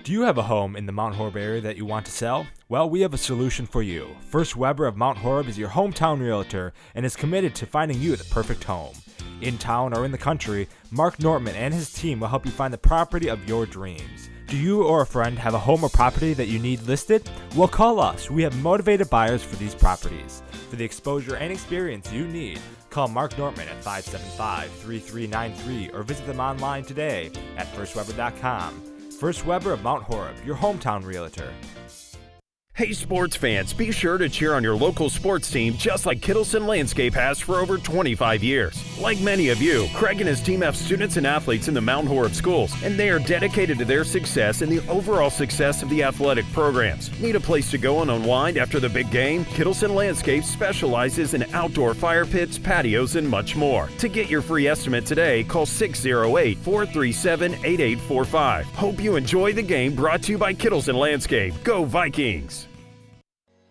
Do you have a home in the Mount Horeb area that you want to sell? Well, we have a solution for you. First Weber of Mount Horeb is your hometown realtor and is committed to finding you the perfect home. In town or in the country, Mark Nortman and his team will help you find the property of your dreams. Do you or a friend have a home or property that you need listed? Well, call us. We have motivated buyers for these properties. For the exposure and experience you need, call Mark Nortman at 575-3393 or visit them online today at firstweber.com. First Weber of Mount Horeb, your hometown realtor. Hey sports fans, be sure to cheer on your local sports team just like Kittleson Landscape has for over 25 years. Like many of you, Craig and his team have students and athletes in the Mount Horeb schools, and they are dedicated to their success and the overall success of the athletic programs. Need a place to go and unwind after the big game? Kittleson Landscape specializes in outdoor fire pits, patios, and much more. To get your free estimate today, call 608-437-8845. Hope you enjoy the game, brought to you by Kittleson Landscape. Go Vikings!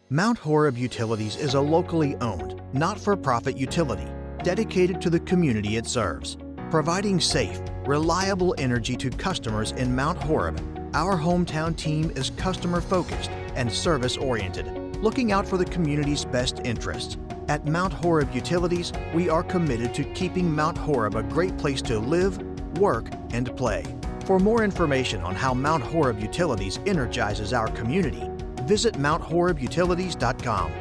Mount Horeb Utilities is a locally owned, not-for-profit utility dedicated to the community it serves. Providing safe, reliable energy to customers in Mount Horeb, our hometown team is customer-focused and service-oriented, looking out for the community's best interests. At Mount Horeb Utilities, we are committed to keeping Mount Horeb a great place to live, work, and play. For more information on how Mount Horeb Utilities energizes our community, visit MountHorebUtilities.com.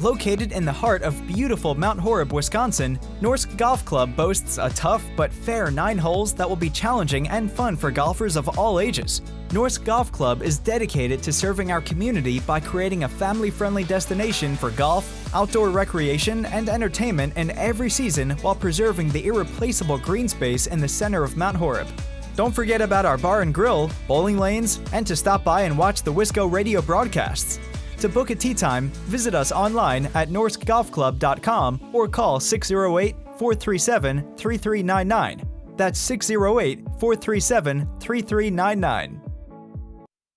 Located in the heart of beautiful Mount Horeb, Wisconsin, Norsk Golf Club boasts a tough but fair 9 holes that will be challenging and fun for golfers of all ages. Norsk Golf Club is dedicated to serving our community by creating a family-friendly destination for golf, outdoor recreation, and entertainment in every season while preserving the irreplaceable green space in the center of Mount Horeb. Don't forget about our bar and grill, bowling lanes, and to stop by and watch the Wisco Radio broadcasts. To book a tee time, visit us online at norskgolfclub.com or call 608-437-3399. That's 608-437-3399.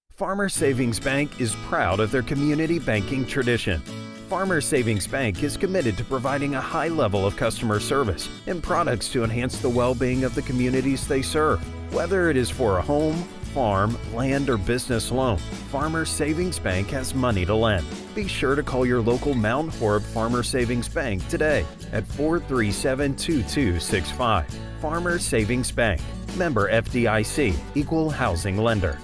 Farmer Savings Bank is proud of their community banking tradition. Farmer Savings Bank is committed to providing a high level of customer service and products to enhance the well-being of the communities they serve. Whether it is for a home, farm, land, or business loan, Farmer Savings Bank has money to lend. Be sure to call your local Mount Horeb Farmer Savings Bank today at 437-2265. Farmer Savings Bank, member FDIC, equal housing lender.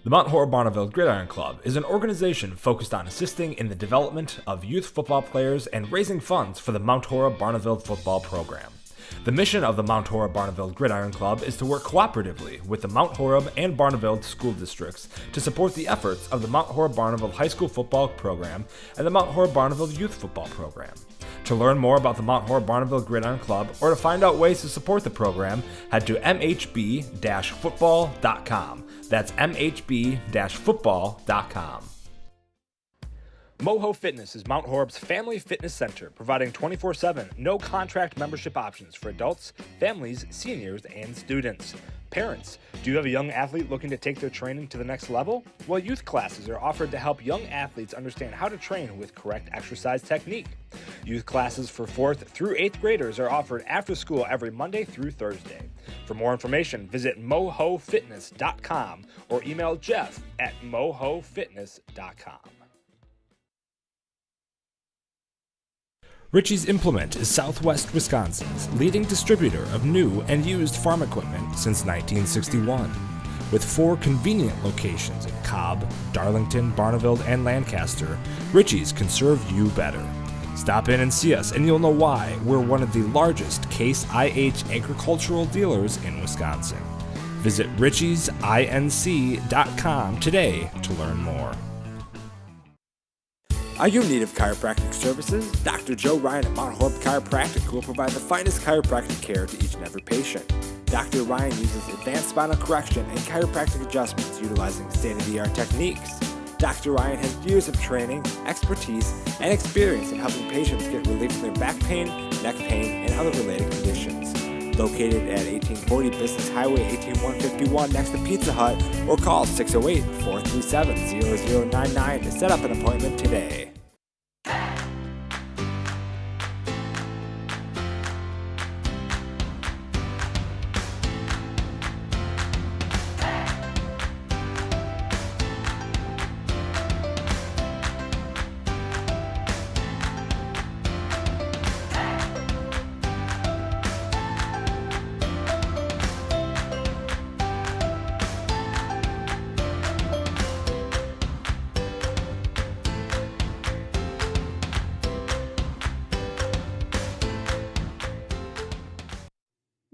The Mount Horeb-Barneveld GridIron Club is an organization focused on assisting in the development of youth football players and raising funds for the Mount Horeb-Barneveld football program. The mission of the Mount Horeb-Barneveld GridIron Club is to work cooperatively with the Mount Horeb and Barneveld school districts to support the efforts of the Mount Horeb-Barneveld High School Football Program and the Mount Horeb-Barneveld Youth Football Program. To learn more about the Mount Horeb-Barneveld GridIron Club or to find out ways to support the program, head to mhb-football.com. That's mhb-football.com. MOHO Fitness is Mount Horeb's family fitness center, providing 24/7, no-contract membership options for adults, families, seniors, and students. Parents, do you have a young athlete looking to take their training to the next level? Well, youth classes are offered to help young athletes understand how to train with correct exercise technique. Youth classes for 4th through 8th graders are offered after school every Monday through Thursday. For more information, visit mohofitness.com or email Jeff at mohofitness.com. Ritchie's Implement is Southwest Wisconsin's leading distributor of new and used farm equipment since 1961. With 4 convenient locations in Cobb, Darlington, Barneveld, and Lancaster, Ritchie's can serve you better. Stop in and see us and you'll know why we're one of the largest Case IH agricultural dealers in Wisconsin. Visit ritchiesinc.com today to learn more. Are you in need of chiropractic services? Dr. Joe Ryan at Mount Horeb Chiropractic will provide the finest chiropractic care to each and every patient. Dr. Ryan uses advanced spinal correction and chiropractic adjustments utilizing state-of-the-art techniques. Dr. Ryan has years of training, expertise, and experience in helping patients get relief from their back pain, neck pain, and other related conditions. Located at 1840 Business Highway 18151 next to Pizza Hut, or call 608-437-0099 to set up an appointment today.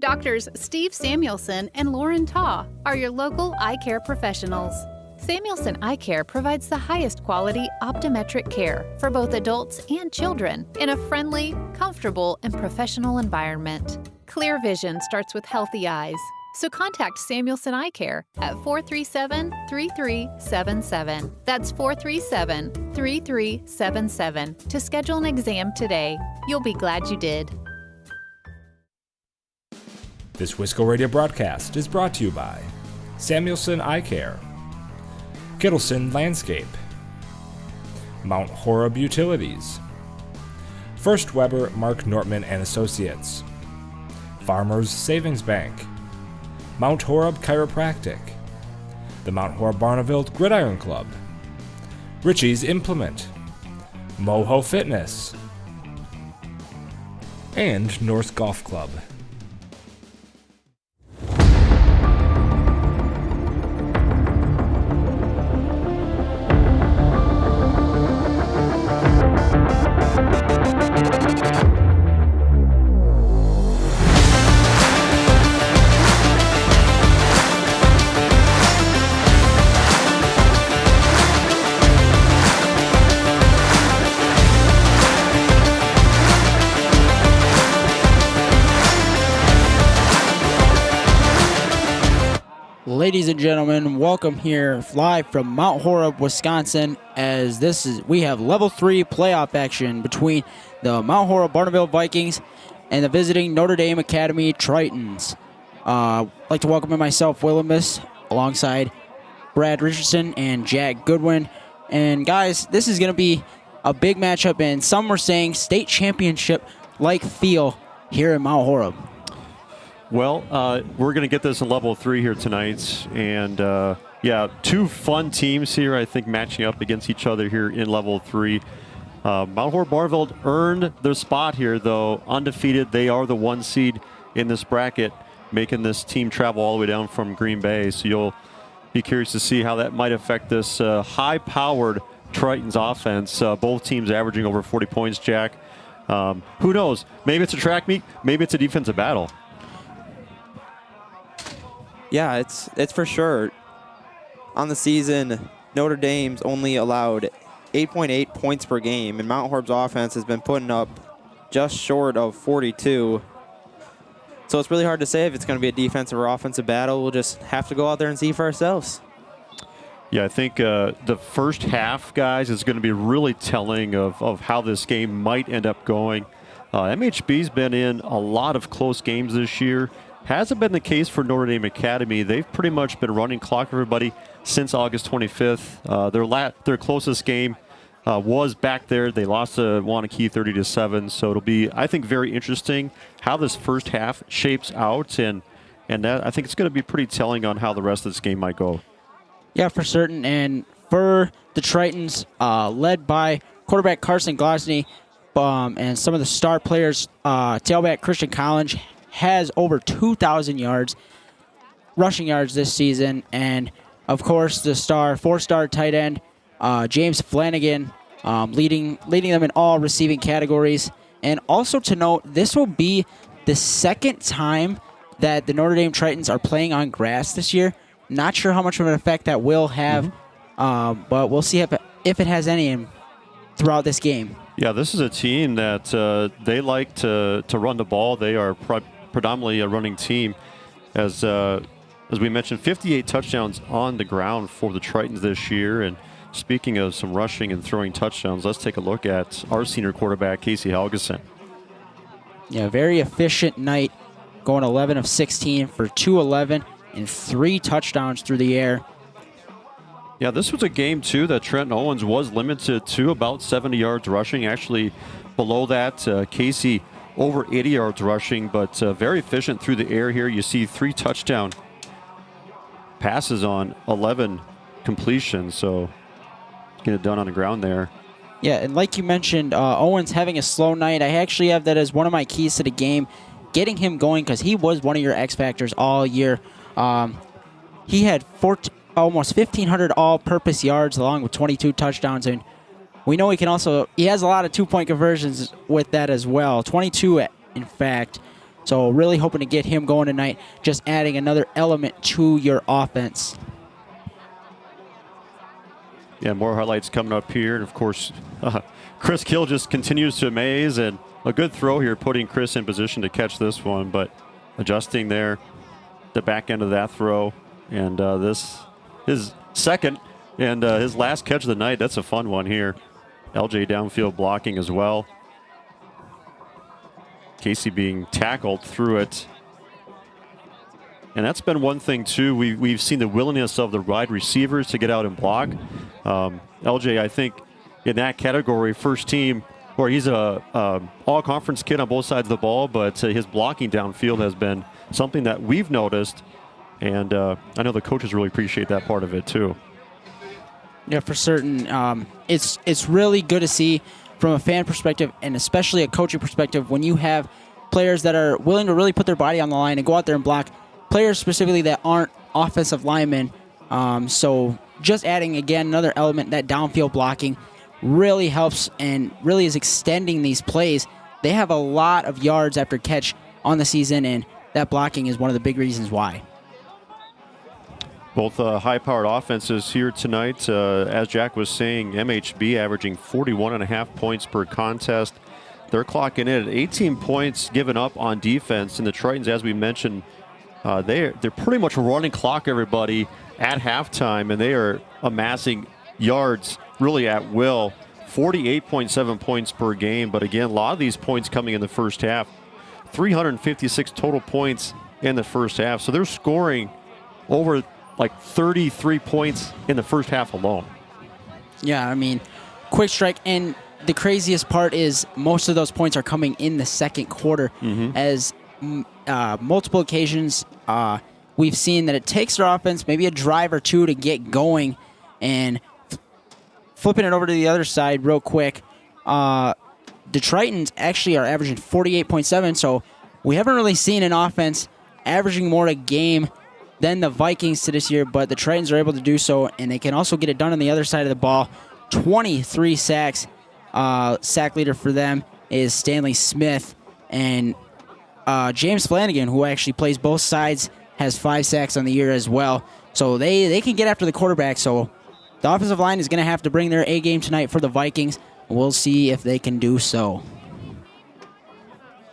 Doctors Steve Samuelson and Lauren Taw are your local eye care professionals. Samuelson Eye Care provides the highest quality optometric care for both adults and children in a friendly, comfortable, and professional environment. Clear vision starts with healthy eyes, so contact Samuelson Eye Care at 437-3377. That's 437-3377 to schedule an exam today. You'll be glad you did. This Wisco Radio broadcast is brought to you by Samuelson Eye Care, Kittleson Landscape, Mount Horeb Utilities, First Weber Mark Nortman and Associates, Farmers Savings Bank, Mount Horeb Chiropractic, the Mount Horeb-Barneveld GridIron Club, Richie's Implement, MOHO Fitness, and North Golf Club. Ladies and gentlemen, welcome here live from Mount Horeb, Wisconsin, as we have level 3 playoff action between the Mount Horeb-Barneveld Vikings and the visiting Notre Dame Academy Tritons. I'd like to welcome in myself, Willimus, alongside Brad Richardson and Jack Goodwin. And guys, this is going to be a big matchup, and some were saying state championship-like feel here in Mount Horeb. Well, we're going to get this in level 3 here tonight. And, yeah, two fun teams here, I think, matching up against each other here in level 3. Mount Horeb-Barneveld earned their spot here, though. Undefeated, they are the 1 seed in this bracket, making this team travel all the way down from Green Bay. So you'll be curious to see how that might affect this high-powered Tritons offense. Both teams averaging over 40 points, Jack. Who knows? Maybe it's a track meet. Maybe it's a defensive battle. Yeah, it's for sure. On the season, Notre Dame's only allowed 8.8 points per game, and Mount Horeb's offense has been putting up just short of 42. So it's really hard to say if it's going to be a defensive or offensive battle. We'll just have to go out there and see for ourselves. Yeah, I think the first half, guys, is going to be really telling of how this game might end up going. MHB's been in a lot of close games this year. Hasn't been the case for Notre Dame Academy. They've pretty much been running clock everybody since August 25th. Their closest game was back there. They lost to Wanakee 30-7. So it'll be, I think, very interesting how this first half shapes out, and that, I think it's going to be pretty telling on how the rest of this game might go. Yeah, for certain. And for the Tritons, led by quarterback Carson Glosny and some of the star players, tailback Christian Collins has over 2,000 yards, rushing yards this season. And, of course, the four-star tight end, James Flanagan, leading them in all receiving categories. And also to note, this will be the second time that the Notre Dame Tritons are playing on grass this year. Not sure how much of an effect that will have, but we'll see if it has any. And throughout this game. Yeah, this is a team that they like to run the ball. They are predominantly a running team. As we mentioned, 58 touchdowns on the ground for the Tritons this year. And speaking of some rushing and throwing touchdowns, let's take a look at our senior quarterback, Casey Helgeson. Yeah, very efficient night, going 11 of 16 for 211 and 3 touchdowns through the air. Yeah, this was a game, too, that Trenton Owens was limited to about 70 yards rushing. Actually, below that, Casey over 80 yards rushing, but very efficient through the air here. You see 3 touchdown passes on 11 completions, so get it done on the ground there. Yeah, and like you mentioned, Owens having a slow night. I actually have that as one of my keys to the game, getting him going, because he was one of your X factors all year. He had almost 1,500 all-purpose yards along with 22 touchdowns, and we know he has a lot of two-point conversions with that as well, 22 in fact. So really hoping to get him going tonight, just adding another element to your offense. Yeah, more highlights coming up here. And, of course, Chris Kill just continues to amaze. And a good throw here, putting Chris in position to catch this one. But adjusting there, the back end of that throw. And his second and his last catch of the night. That's a fun one here. LJ downfield blocking as well. Casey being tackled through it. And that's been one thing, too. We've seen the willingness of the wide receivers to get out and block. LJ, I think, in that category, first team, where he's a all-conference kid on both sides of the ball, but his blocking downfield has been something that we've noticed. And I know the coaches really appreciate that part of it, too. Yeah, for certain. It's really good to see from a fan perspective, and especially a coaching perspective, when you have players that are willing to really put their body on the line and go out there and block, players specifically that aren't offensive linemen. So just adding, again, another element, that downfield blocking, really helps and really is extending these plays. They have a lot of yards after catch on the season, and that blocking is one of the big reasons why. Both high-powered offenses here tonight. As Jack was saying, MHB averaging 41.5 points per contest. They're clocking in at 18 points given up on defense. And the Tritons, as we mentioned, they're pretty much running clock everybody at halftime, and they are amassing yards really at will. 48.7 points per game. But again, a lot of these points coming in the first half. 356 total points in the first half. So they're scoring over like 33 points in the first half alone. Yeah, I mean, quick strike. And the craziest part is most of those points are coming in the second quarter. As multiple occasions we've seen that it takes their offense maybe a drive or two to get going. And flipping it over to the other side real quick, the Tritons actually are averaging 48.7, so we haven't really seen an offense averaging more a game than the Vikings to this year, but the Tritons are able to do so, and they can also get it done on the other side of the ball. 23 sacks. Sack leader for them is Stanley Smith, and James Flanagan, who actually plays both sides, has 5 sacks on the year as well. So they can get after the quarterback, so the offensive line is going to have to bring their A game tonight for the Vikings. We'll see if they can do so.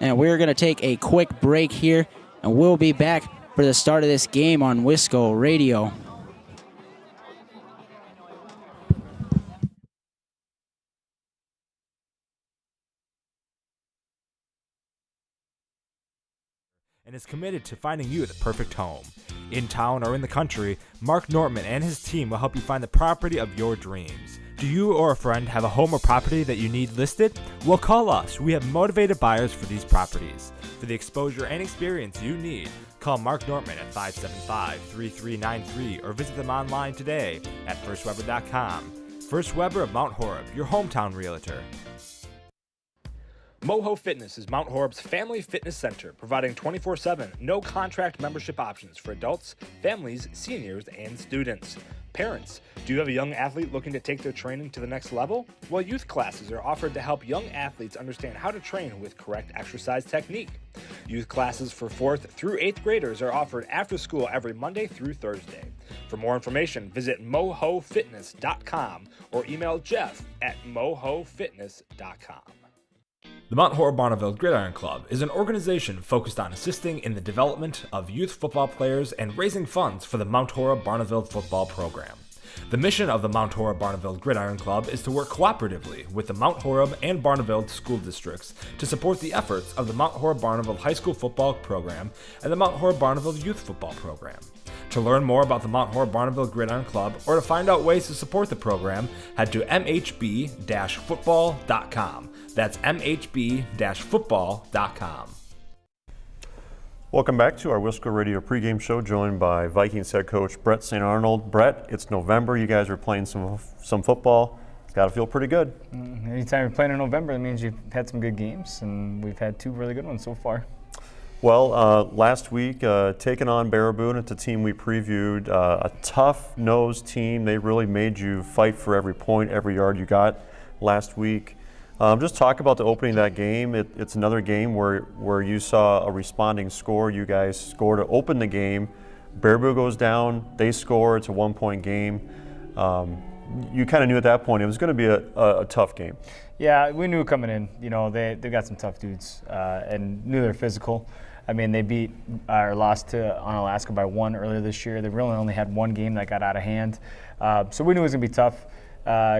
And we're going to take a quick break here, and we'll be back for the start of this game on Wisco Radio. And is committed to finding you the perfect home. In town or in the country, Mark Nortman and his team will help you find the property of your dreams. Do you or a friend have a home or property that you need listed? Well, call us. We have motivated buyers for these properties. For the exposure and experience you need, call Mark Nortman at 575-3393 or visit them online today at firstweber.com. First Weber of Mount Horeb, your hometown realtor. MOHO Fitness is Mount Horeb's family fitness center, providing 24/7, no-contract membership options for adults, families, seniors, and students. Parents, do you have a young athlete looking to take their training to the next level? Well, youth classes are offered to help young athletes understand how to train with correct exercise technique. Youth classes for 4th through 8th graders are offered after school every Monday through Thursday. For more information, visit mohofitness.com or email jeff@mohofitness.com. The Mount Horeb-Barneveld GridIron Club is an organization focused on assisting in the development of youth football players and raising funds for the Mount Horeb-Barneveld football program. The mission of the Mount Horeb-Barneveld GridIron Club is to work cooperatively with the Mount Horeb and Barneveld school districts to support the efforts of the Mount Horeb-Barneveld High School football program and the Mount Horeb-Barneveld youth football program. To learn more about the Mount Horeb-Barneveld GridIron Club or to find out ways to support the program, head to mhb-football.com. That's mhb-football.com. Welcome back to our Wisco Radio pregame show, joined by Vikings head coach Brett St. Arnold. Brett, it's November. You guys are playing some football. It's got to feel pretty good. Anytime you're playing in November, that means you've had some good games, and we've had 2 really good ones so far. Well, last week, taking on Baraboo, it's a team we previewed, a tough-nosed team. They really made you fight for every point, every yard you got last week. Just talk about the opening of that game. It's another game where you saw a responding score. You guys scored to open the game. Baraboo goes down, they score. It's a 1-point game. You kind of knew at that point it was going to be a tough game. Yeah, we knew coming in. You know, they've got some tough dudes and knew they're physical. I mean, they beat or lost to Onalaska by 1 earlier this year. They really only had 1 game that got out of hand. So we knew it was going to be tough.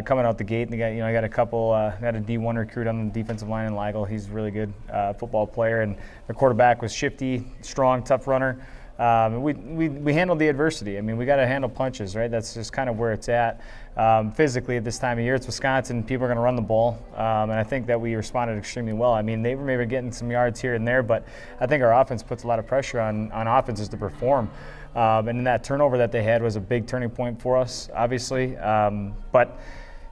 Coming out the gate, and I got a couple, got a D1 recruit on the defensive line in Ligal. He's a really good football player, and the quarterback was shifty, strong, tough runner. We handled the adversity. I mean, we got to handle punches, right? That's just kind of where it's at. Physically, at this time of year, it's Wisconsin. People are going to run the ball, and I think that we responded extremely well. I mean, they were maybe getting some yards here and there, but I think our offense puts a lot of pressure on offenses to perform. And that turnover that they had was a big turning point for us, obviously. But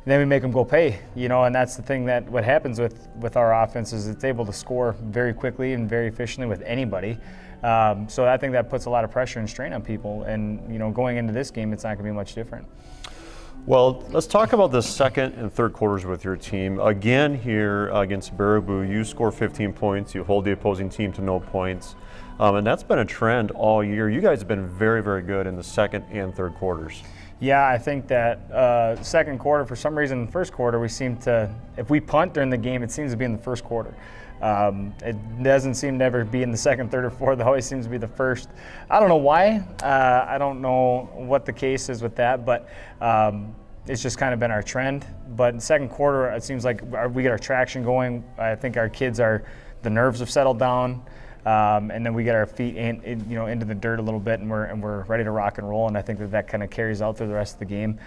then we make them go pay, and that's the thing that what happens with our offense is it's able to score very quickly and very efficiently with anybody. So I think that puts a lot of pressure and strain on people. And, going into this game, it's not going to be much different. Well, let's talk about the second and third quarters with your team. Again here against Baraboo, you score 15 points. You hold the opposing team to no points. And that's been a trend all year. You guys have been very, very good in the second and third quarters. Yeah, I think that second quarter, for some reason, in the first quarter, we seem to, if we punt during the game, it seems to be in the first quarter. It doesn't seem to ever be in the second, third, or fourth. It always seems to be the first. I don't know why. I don't know what the case is with that, but it's just kind of been our trend. But in the second quarter, it seems like we get our traction going. I think our kids the nerves have settled down. And then we get our feet into the dirt a little bit, and we're ready to rock and roll. And I think that kind of carries out through the rest of the game.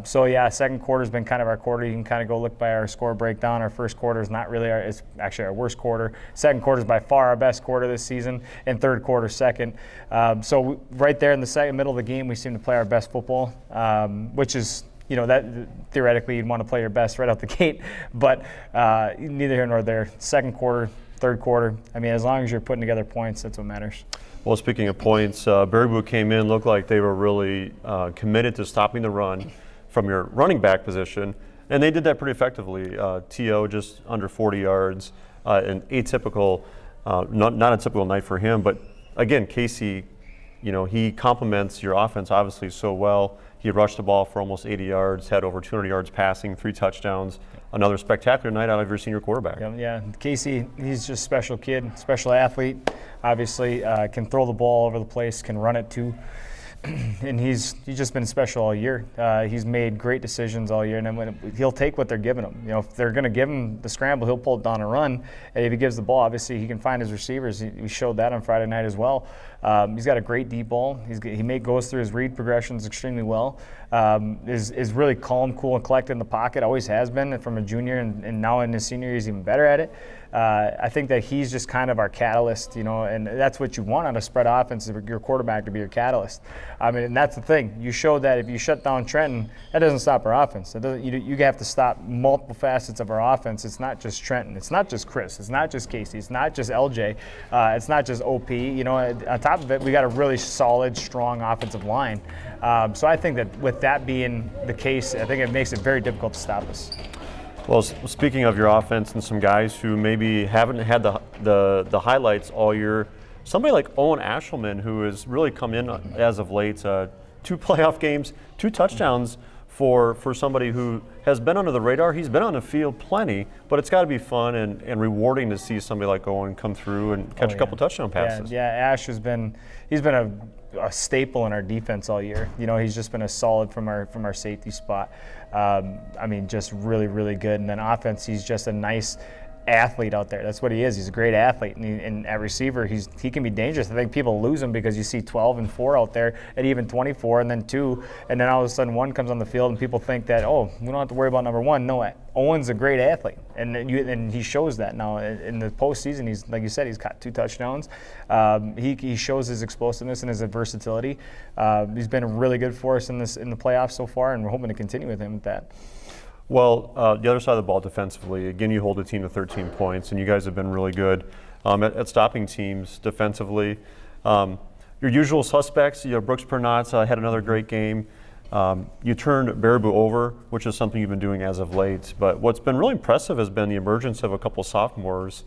So yeah, second quarter's been kind of our quarter. You can kind of go look by our score breakdown. Our first quarter is not really it's actually our worst quarter. Second quarter is by far our best quarter this season, and third quarter second. So right there in the middle of the game, we seem to play our best football, which is. That theoretically you'd want to play your best right out the gate, but neither here nor there. Second quarter, third quarter, I mean, as long as you're putting together points, that's what matters. Well, speaking of points, Baraboo came in, looked like they were really committed to stopping the run from your running back position, and they did that pretty effectively. T.O. just under 40 yards, an atypical, not a typical night for him, but again, Casey, he complements your offense obviously so well. He rushed the ball for almost 80 yards, had over 200 yards passing, 3 touchdowns. Another spectacular night out of your senior quarterback. Yeah, Casey, he's just a special kid, special athlete. Obviously, can throw the ball all over the place, can run it too. And he's just been special all year. He's made great decisions all year, and then he'll take what they're giving him. If they're going to give him the scramble, he'll pull it down and run. And if he gives the ball, obviously he can find his receivers. We showed that on Friday night as well. He's got a great deep ball. He goes through his read progressions extremely well. Is really calm, cool, and collected in the pocket. Always has been from a junior, and now in his senior year he's even better at it. I think that he's just kind of our catalyst, and that's what you want on a spread offense, is your quarterback to be your catalyst. I mean, and that's the thing. You showed that if you shut down Trenton, that doesn't stop our offense. You have to stop multiple facets of our offense. It's not just Trenton. It's not just Chris. It's not just Casey. It's not just LJ. It's not just OP. On top of it, we got a really solid, strong offensive line. So I think that with that being the case, I think it makes it very difficult to stop us. Well, speaking of your offense and some guys who maybe haven't had the highlights all year, somebody like Owen Ashelman, who has really come in as of late, 2 playoff games, 2 touchdowns for somebody who has been under the radar. He's been on the field plenty, but it's got to be fun and rewarding to see somebody like Owen come through and catch a couple touchdown passes. Yeah, Ash he's been a staple in our defense all year. You know, he's just been a solid from our safety spot. I mean, just really, really good. And then offense, he's just a nice athlete out there. That's what he is. He's a great athlete, and at receiver, he can be dangerous. I think people lose him because you see 12 and 4 out there, and even 24, and then 2, and then all of a sudden 1 comes on the field, and people think that, oh, we don't have to worry about number 1. No, Owen's a great athlete, and he shows that now in the postseason. He's, like you said, he's got 2 touchdowns. He shows his explosiveness and his versatility. He's been really good for us in the playoffs so far, and we're hoping to continue with him with that. Well, the other side of the ball defensively, again, you hold the team to 13 points, and you guys have been really good at stopping teams defensively. Your usual suspects, Brooks Pernotz had another great game. You turned Baraboo over, which is something you've been doing as of late. But what's been really impressive has been the emergence of a couple sophomores.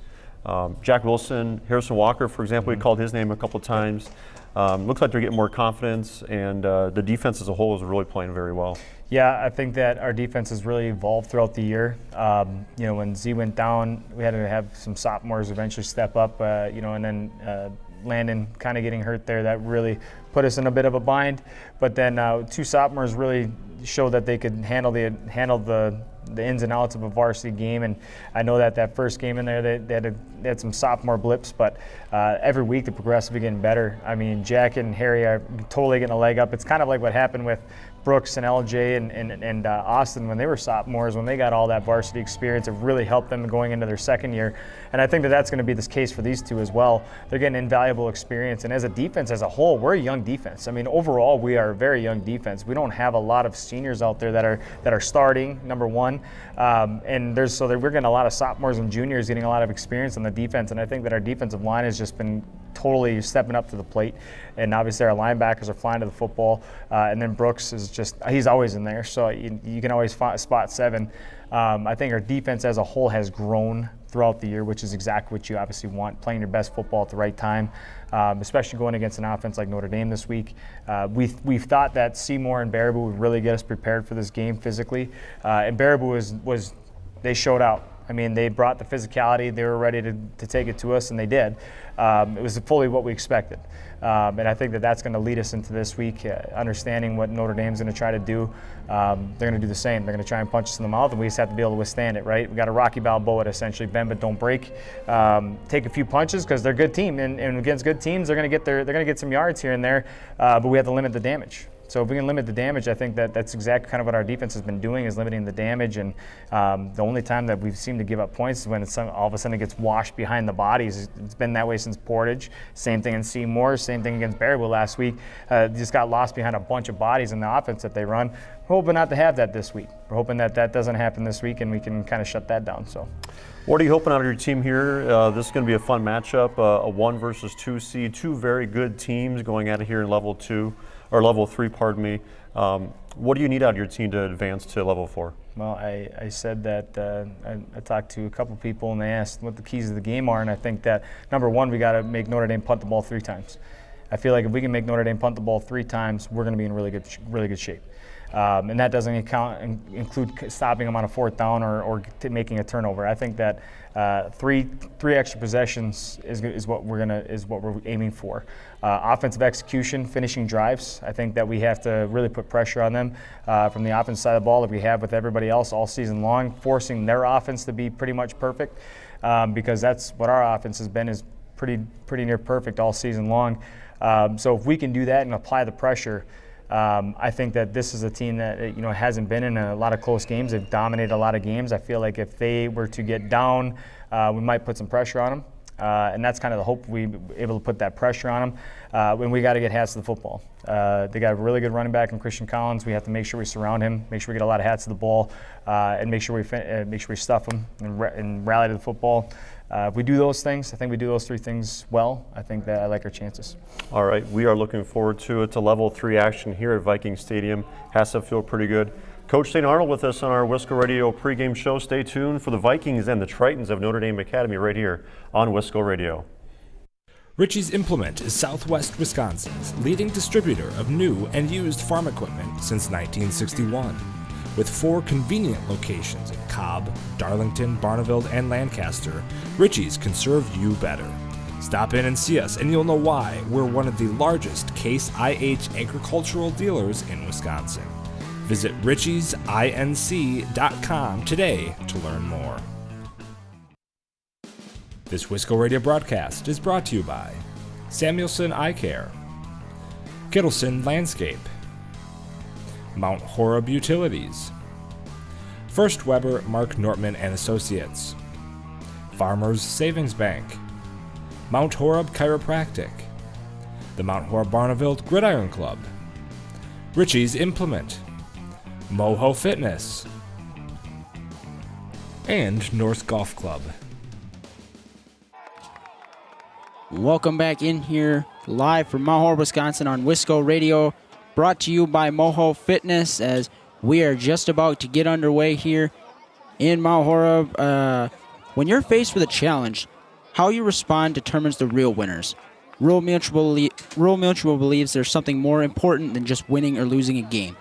Jack Wilson, Harrison Walker, for example, we called his name a couple times. Looks like they're getting more confidence, and the defense as a whole is really playing very well. Yeah, I think that our defense has really evolved throughout the year. When Z went down, we had to have some sophomores eventually step up, and then Landon kind of getting hurt there. That really put us in a bit of a bind. But then 2 sophomores really showed that they could handle the ins and outs of a varsity game. And I know that first game in there, they had some sophomore blips, but every week the progressively getting better. I mean, Jack and Harry are totally getting a leg up. It's kind of like what happened with Brooks and LJ and Austin when they were sophomores, when they got all that varsity experience. It really helped them going into their second year. And I think that's going to be the case for these 2 as well. They're getting invaluable experience. And as a defense as a whole, we're a young defense. I mean, overall, we are a very young defense. We don't have a lot of seniors out there that are starting, number 1. And we're getting a lot of sophomores and juniors getting a lot of experience on the defense. And I think that our defensive line has just been totally stepping up to the plate. And obviously our linebackers are flying to the football. And then Brooks is he's always in there. So you can always spot 7. I think our defense as a whole has grown throughout the year, which is exactly what you obviously want, playing your best football at the right time, especially going against an offense like Notre Dame this week. We've thought that Seymour and Baraboo would really get us prepared for this game physically. And Baraboo they showed out. I mean, they brought the physicality. They were ready to take it to us, and they did. It was fully what we expected. And I think that's going to lead us into this week, understanding what Notre Dame's going to try to do. They're going to do the same. They're going to try and punch us in the mouth, and we just have to be able to withstand it, right? We got a Rocky Balboa to essentially bend but don't break. Take a few punches because they're a good team, and against good teams, they're going to get some yards here and there, but we have to limit the damage. So if we can limit the damage, I think that's exactly kind of what our defense has been doing, is limiting the damage. And the only time that we've seemed to give up points is when all of a sudden it gets washed behind the bodies. It's been that way since Portage. Same thing in Seymour. Same thing against Baraboo last week. Just got lost behind a bunch of bodies in the offense that they run. We're hoping not to have that this week. We're hoping that doesn't happen this week, and we can kind of shut that down. So, what are you hoping out of your team here? This is going to be a fun matchup, a 1 versus 2 seed. 2 very good teams going at it here in level 3, pardon me. What do you need out of your team to advance to level 4? Well, I said that I talked to a couple people, and they asked what the keys of the game are, and I think that number 1, we got to make Notre Dame punt the ball 3 times. I feel like if we can make Notre Dame punt the ball 3 times, we're going to be in really good shape. And that doesn't include stopping them on a 4th down or making a turnover. I think that three extra possessions is what we're aiming for. Offensive execution, finishing drives. I think that we have to really put pressure on them from the offensive side of the ball that we have with everybody else all season long, forcing their offense to be pretty much perfect, because that's what our offense has been, is pretty near perfect all season long. So if we can do that and apply the pressure, I think that this is a team that hasn't been in a lot of close games. They've dominated a lot of games. I feel like if they were to get down, we might put some pressure on them. And that's kind of the hope, we able to put that pressure on them. When we got to get hats to the football. They got a really good running back in Christian Collins. We have to make sure we surround him, make sure we get a lot of hats to the ball, and make sure we stuff him and rally to the football. If we do those things, I think we do those 3 things well, I think that I like our chances. All right, we are looking forward to it. To level 3 action here at Viking Stadium. Has to feel pretty good. Coach St. Arnold with us on our Wisco Radio pregame show. Stay tuned for the Vikings and the Tritons of Notre Dame Academy right here on Wisco Radio. Ritchie's Implement is Southwest Wisconsin's leading distributor of new and used farm equipment since 1961. With 4 convenient locations in Cobb, Darlington, Barneveld, and Lancaster, Ritchie's can serve you better. Stop in and see us and you'll know why we're one of the largest Case IH agricultural dealers in Wisconsin. Visit ritchiesinc.com today to learn more. This Wisco Radio broadcast is brought to you by Samuelson Eye Care, Kittleson Landscape, Mount Horeb Utilities, First Weber Mark Nortman and Associates, Farmers Savings Bank, Mount Horeb Chiropractic, the Mount Horeb-Barneveld GridIron Club, Ritchie's Implement, MOHO Fitness, and North Golf Club. Welcome back in here live from Mount Horeb, Wisconsin on Wisco Radio, brought to you by MOHO Fitness, as we are just about to get underway here in Mount Horeb. When you're faced with a challenge, how you respond determines the real winners. Rural Mutual believes there's something more important than just winning or losing a game.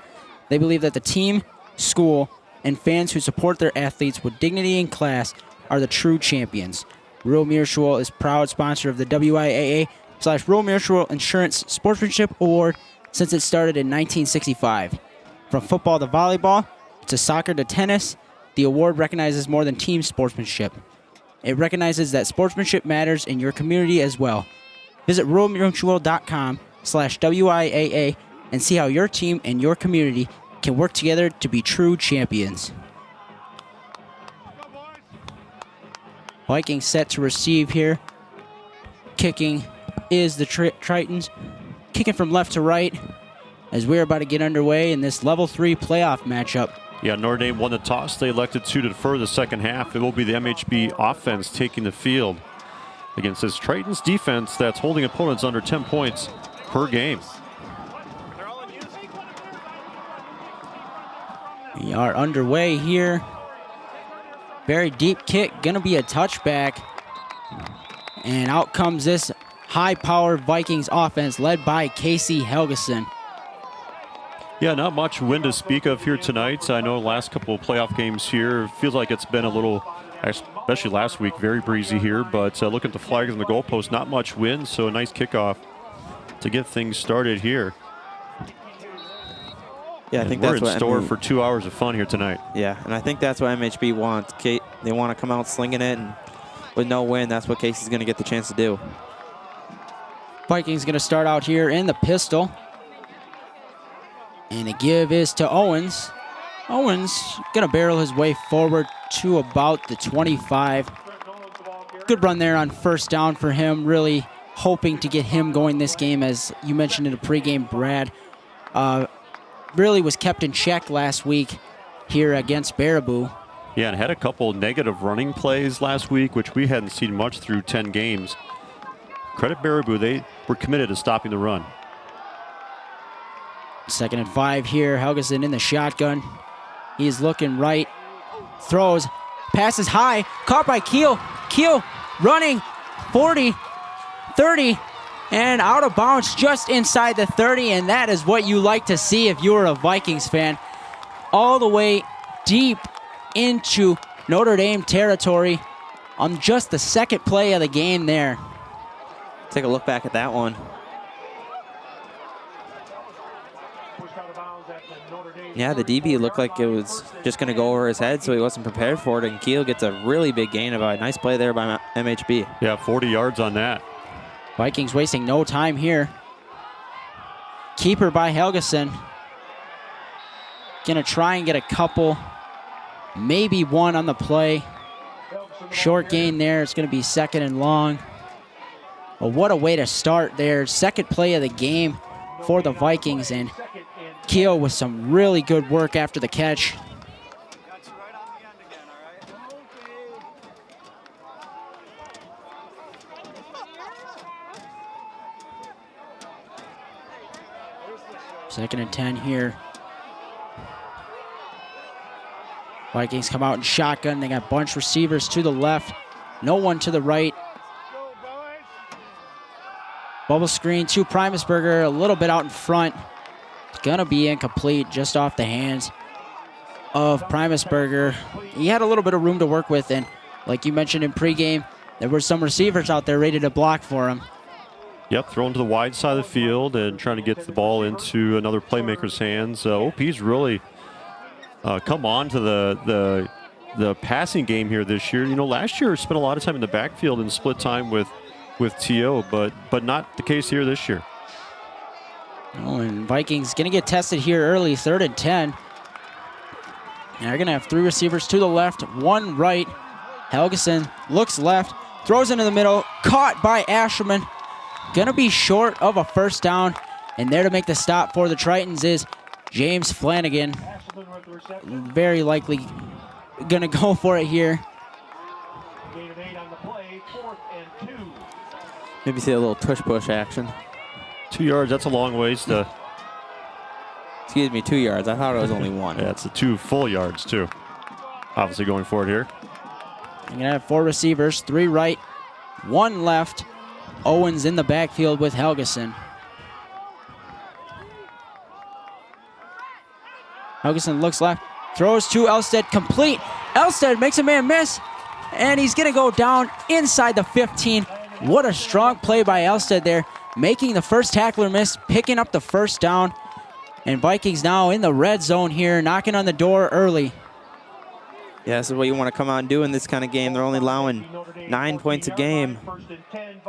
They believe that the team, school, and fans who support their athletes with dignity and class are the true champions. Rural Mutual is proud sponsor of the WIAA/Rural Mutual Insurance Sportsmanship Award since it started in 1965. From football to volleyball, to soccer to tennis, the award recognizes more than team sportsmanship. It recognizes that sportsmanship matters in your community as well. Visit ruralmutual.com/WIAA and see how your team and your community can work together to be true champions. Vikings set to receive here. Kicking is the Tritons. Kicking from left to right as we're about to get underway in this level 3 playoff matchup. Yeah, Notre Dame won the toss. They elected to defer the second half. It will be the MHB offense taking the field against this Tritons defense that's holding opponents under 10 points per game. We are underway here. Very deep kick, gonna be a touchback. And out comes this high-powered Vikings offense led by Casey Helgeson. Yeah, not much wind to speak of here tonight. I know the last couple of playoff games here, feels like it's been a little, especially last week, very breezy here. But looking at the flags and the goalpost, not much wind, so a nice kickoff to get things started here. Yeah, I think we're that's in what store for 2 hours of fun here tonight. Yeah, and I think that's what MHB wants. They want to come out slinging it, and with no wind, that's what Casey's going to get the chance to do. Vikings going to start out here in the pistol. And the give is to Owens. Owens going to barrel his way forward to about the 25. Good run there on first down for him. Really hoping to get him going this game, as you mentioned in the pregame, Brad. Really was kept in check last week here against Baraboo. Yeah, and had a couple negative running plays last week, which we hadn't seen much through 10 games. Credit Baraboo, they were committed to stopping the run. 2nd and 5 here. Helgeson in the shotgun. He's looking right. Throws. Passes high. Caught by Keel. Keel running 40, 30, and out of bounds just inside the 30. And that is what you like to see if you were a Vikings fan. All the way deep into Notre Dame territory on just the second play of the game there. Take a look back at that one. Yeah, the DB looked like it was just going to go over his head, so he wasn't prepared for it, and Keel gets a really big gain of a nice play there by MHB. Yeah, 40 yards on that. Vikings wasting no time here. Keeper by Helgeson. Gonna try and get a couple, maybe one on the play. Short gain there. It's gonna be 2nd and long. But what a way to start there. 2nd play of the game for the Vikings, and Keel with some really good work after the catch. Second and 10 here. Vikings come out in shotgun. They got bunch receivers to the left. No one to the right. Bubble screen to Primusberger, a little bit out in front. It's going to be incomplete, just off the hands of Primusberger. He had a little bit of room to work with, and like you mentioned in pregame, there were some receivers out there ready to block for him. Yep, thrown to the wide side of the field and trying to get the ball into another playmaker's hands. OP's really come on to the passing game here this year. You know, last year spent a lot of time in the backfield and split time with T.O., but not the case here this year. Oh, and Vikings going to get tested here early, 3rd and 10. And they're going to have 3 receivers to the left, 1 right. Helgeson looks left, throws into the middle, caught by Asherman. Going to be short of a first down. And there to make the stop for the Tritons is James Flanagan. Very likely going to go for it here. Maybe see a little tush-push action. 2 yards, that's a long ways to... Excuse me, 2 yards. I thought it was only 1. Yeah, it's the 2 full yards, too. Obviously going for it here. You're going to have 4 receivers, 3 right, 1 left. Owens in the backfield with Helgeson. Helgeson looks left, throws to Elstead, complete. Elstead makes a man miss, and he's going to go down inside the 15. What a strong play by Elstead there, making the first tackler miss, picking up the first down. And Vikings now in the red zone here, knocking on the door early. Yeah, this is what you want to come out and do in this kind of game. They're only allowing 9 points a game.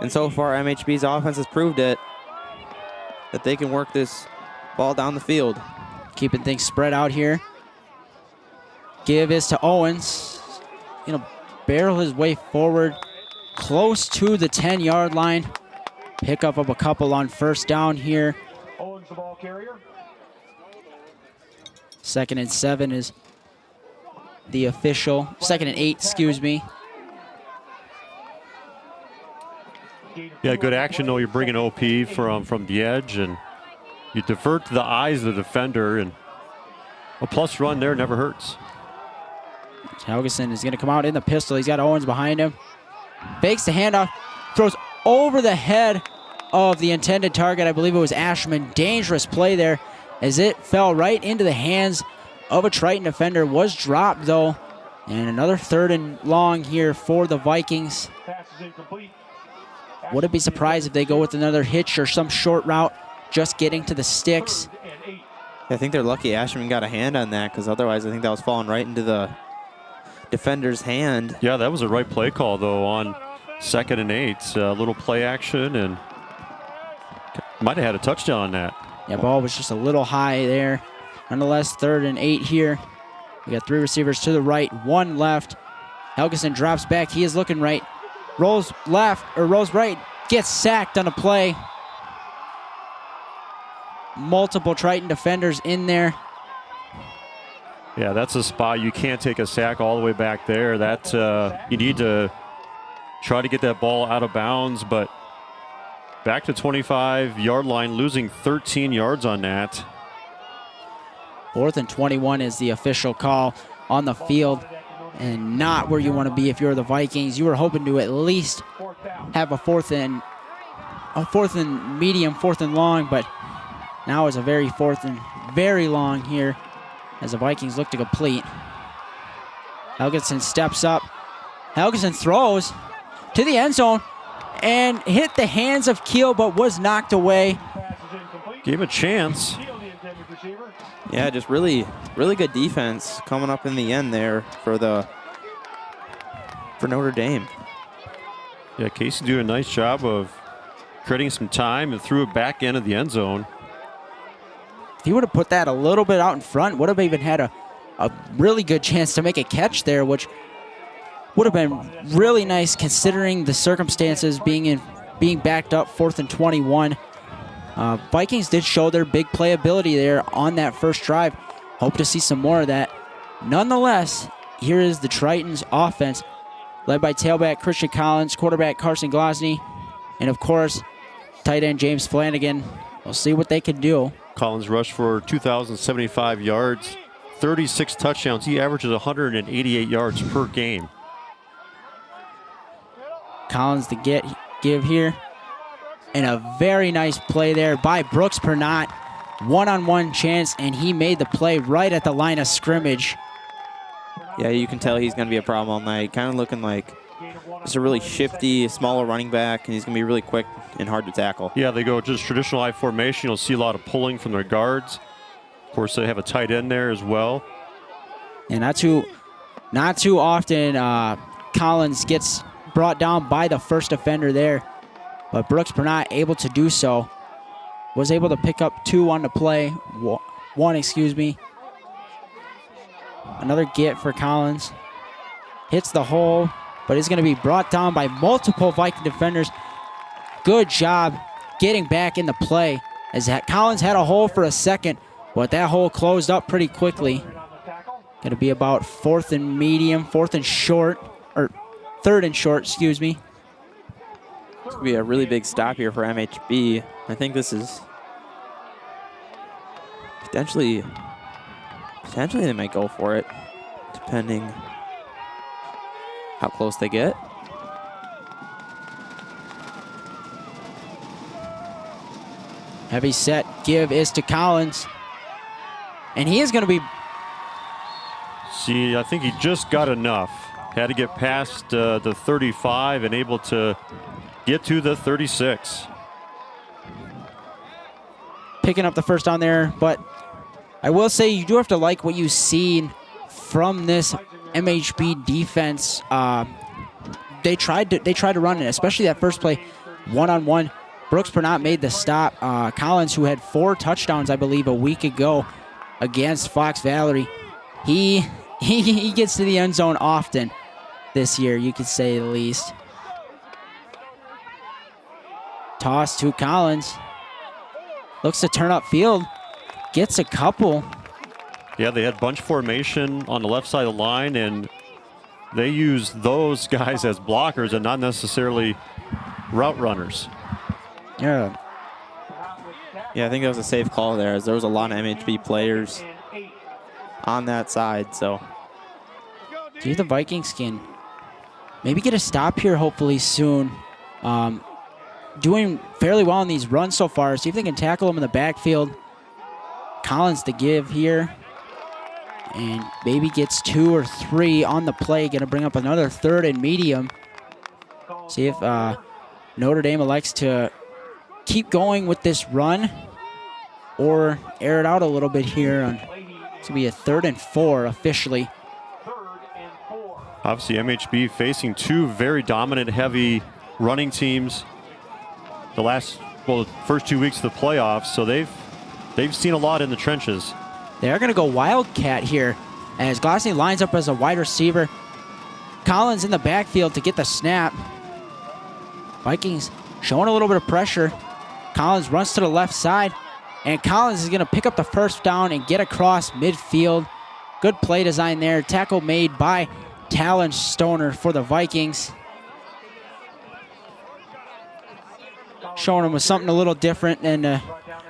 And so far, MHB's offense has proved it, that they can work this ball down the field. Keeping things spread out here. Give is to Owens. Gonna barrel his way forward, close to the 10-yard line. Pick up of a couple on first down here. Owens, the ball carrier. 2nd and 7 is the official. 2nd and 8, excuse me. Yeah, good action, though. You're bringing OP from the edge, and you divert to the eyes of the defender, and a plus run there never hurts. Helgeson is going to come out in the pistol. He's got Owens behind him. Fakes the handoff, throws over the head of the intended target. I believe it was Ashman. Dangerous play there as it fell right into the hands of a Triton defender. Was dropped, though. And another 3rd and long here for the Vikings. Wouldn't be surprised if they go with another hitch or some short route, just getting to the sticks. I think they're lucky Ashman got a hand on that, because otherwise I think that was falling right into the defender's hand. Yeah, that was a right play call, though, on 2nd and 8. A little play action, and might have had a touchdown on that. Yeah, ball was just a little high there. Nonetheless, 3rd and 8 here. We got 3 receivers to the right, 1 left. Helgeson drops back. He is looking right. Rolls left, or rolls right. Gets sacked on a play. Multiple Triton defenders in there. Yeah, that's a spot. You can't take a sack all the way back there. That you need to try to get that ball out of bounds, but back to 25-yard line, losing 13 yards on that. 4th and 21 is the official call on the field, and not where you want to be if you're the Vikings. You were hoping to at least have a 4th and medium, 4th and long, but now is a very 4th and very long here as the Vikings look to complete. Helgeson steps up. Helgeson throws to the end zone and hit the hands of Keel, but was knocked away. Gave a chance. Yeah, just really good defense coming up in the end there for Notre Dame. Yeah, Casey doing a nice job of creating some time and threw it back into the end zone. If he would have put that a little bit out in front, would have even had a really good chance to make a catch there, which would have been really nice considering the circumstances, being backed up 4th and 21. Vikings did show their big playability there on that first drive. Hope to see some more of that. Nonetheless, here is the Tritons offense, led by tailback Christian Collins, quarterback Carson Glosney, and of course, tight end James Flanagan. We'll see what they can do. Collins rushed for 2,075 yards, 36 touchdowns. He averages 188 yards per game. Collins to give here. And a very nice play there by Brooks Pernot. One-on-one chance, and he made the play right at the line of scrimmage. Yeah, you can tell he's going to be a problem all night. Kind of looking like just a really shifty, smaller running back, and he's going to be really quick and hard to tackle. Yeah, they go just traditional I formation. You'll see a lot of pulling from their guards. Of course, they have a tight end there as well. And not too often Collins gets brought down by the first defender there. But Brooks Pernot able to do so. Was able to pick up 2 on the play. One, excuse me. Another get for Collins. Hits the hole, but is going to be brought down by multiple Viking defenders. Good job getting back in the play, as Collins had a hole for a second, but that hole closed up pretty quickly. Going to be about 4th and medium, 4th and short, or 3rd and short, excuse me. It's going to be a really big stop here for MHB. I think this is potentially they might go for it, depending how close they get. Heavy set give is to Collins. And he is going to be... See, I think he just got enough. Had to get past the 35 and able to get to the 36. Picking up the first down there, but I will say you do have to like what you've seen from this MHB defense. They tried to run it, especially that first play, one-on-one. Brooks Pernot made the stop. Collins, who had 4 touchdowns, I believe, a week ago against Fox Valley, he gets to the end zone often this year, you could say the least. Toss to Collins. Looks to turn upfield. Gets a couple. Yeah, they had bunch formation on the left side of the line, and they use those guys as blockers and not necessarily route runners. Yeah. Yeah, I think that was a safe call there, as there was a lot of MHB players on that side. So see if the Vikings can maybe get a stop here hopefully soon. Doing fairly well in these runs so far. See if they can tackle him in the backfield. Collins to give here. And maybe gets 2 or 3 on the play. Going to bring up another 3rd and medium. See if Notre Dame elects to keep going with this run or air it out a little bit here. It's going to be a 3rd and 4 officially. Obviously, MHB facing 2 very dominant, heavy running teams the first 2 weeks of the playoffs, so they've seen a lot in the trenches. They are going to go Wildcat here as Glassney lines up as a wide receiver. Collins in the backfield to get the snap. Vikings showing a little bit of pressure. Collins runs to the left side, and Collins is going to pick up the first down and get across midfield. Good play design there. Tackle made by Talon Stoner for the Vikings. Showing him with something a little different than a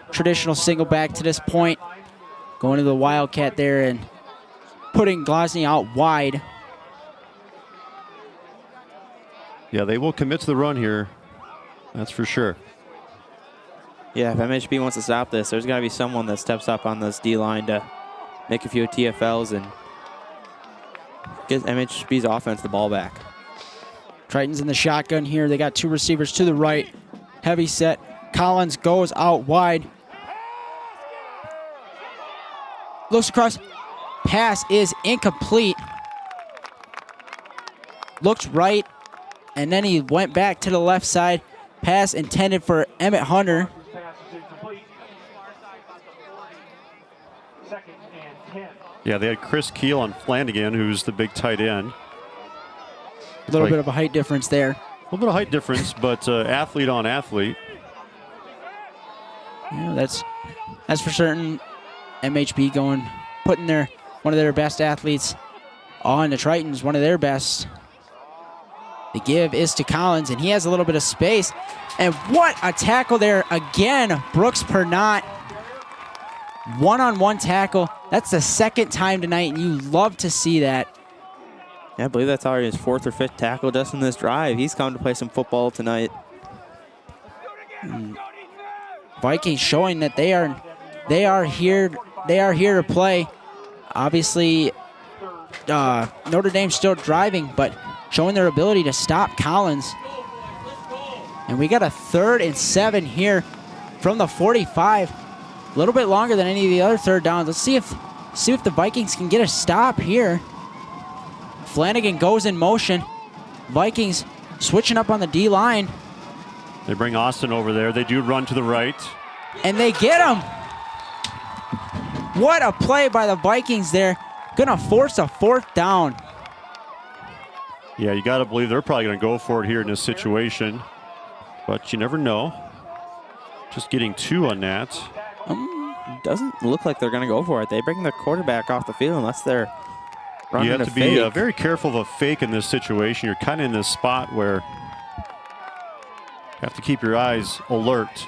traditional single back to this point. Going to the Wildcat there and putting Glassney out wide. Yeah, they will commit to the run here. That's for sure. Yeah, if MHB wants to stop this, there's got to be someone that steps up on this D-line to make a few TFLs and get MHB's offense the ball back. Triton's in the shotgun here. They got 2 receivers to the right. Heavy set. Collins goes out wide. Looks across. Pass is incomplete. Looks right. And then he went back to the left side. Pass intended for Emmett Hunter. Yeah, they had Chris Keel on Flanagan, who's the big tight end. A little bit of a height difference there. A little bit of height difference, but athlete on athlete. Yeah, that's for certain. MHB putting one of their best athletes on the Tritons, one of their best. The give is to Collins, and he has a little bit of space. And what a tackle there again. Brooks Pernot. One-on-one tackle. That's the 2nd time tonight, and you love to see that. Yeah, I believe that's already his 4th or 5th tackle just in this drive. He's come to play some football tonight. Vikings showing that they are here to play. Obviously, Notre Dame's still driving, but showing their ability to stop Collins. And we got a 3rd and 7 here from the 45. A little bit longer than any of the other third downs. Let's see if the Vikings can get a stop here. Flanagan goes in motion. Vikings switching up on the D-line. They bring Austin over there. They do run to the right. And they get him. What a play by the Vikings there. Gonna force a 4th down. Yeah, you got to believe they're probably going to go for it here in this situation. But you never know. Just getting 2 on that. Doesn't look like they're going to go for it. They bring the quarterback off the field unless they're running You have to fake. be very careful of a fake in this situation. You're kind of in this spot where you have to keep your eyes alert.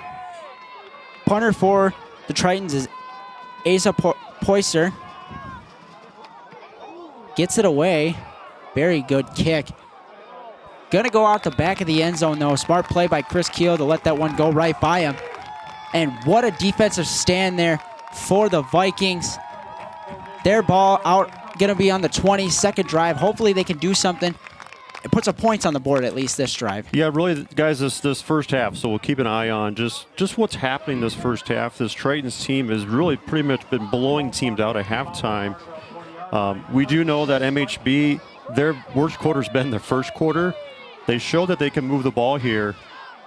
Punter for the Tritons is Asa Poyser. Gets it away. Very good kick. Gonna go out the back of the end zone though. Smart play by Chris Keel to let that one go right by him. And what a defensive stand there for the Vikings. Their ball out, gonna be on the 22nd drive. Hopefully they can do something. It puts some points on the board at least this drive. Yeah, really, guys, this first half, so we'll keep an eye on just what's happening this first half. This Tritons team has really pretty much been blowing teams out at halftime. We do know that MHB, their worst quarter's been the first quarter. They show that they can move the ball here.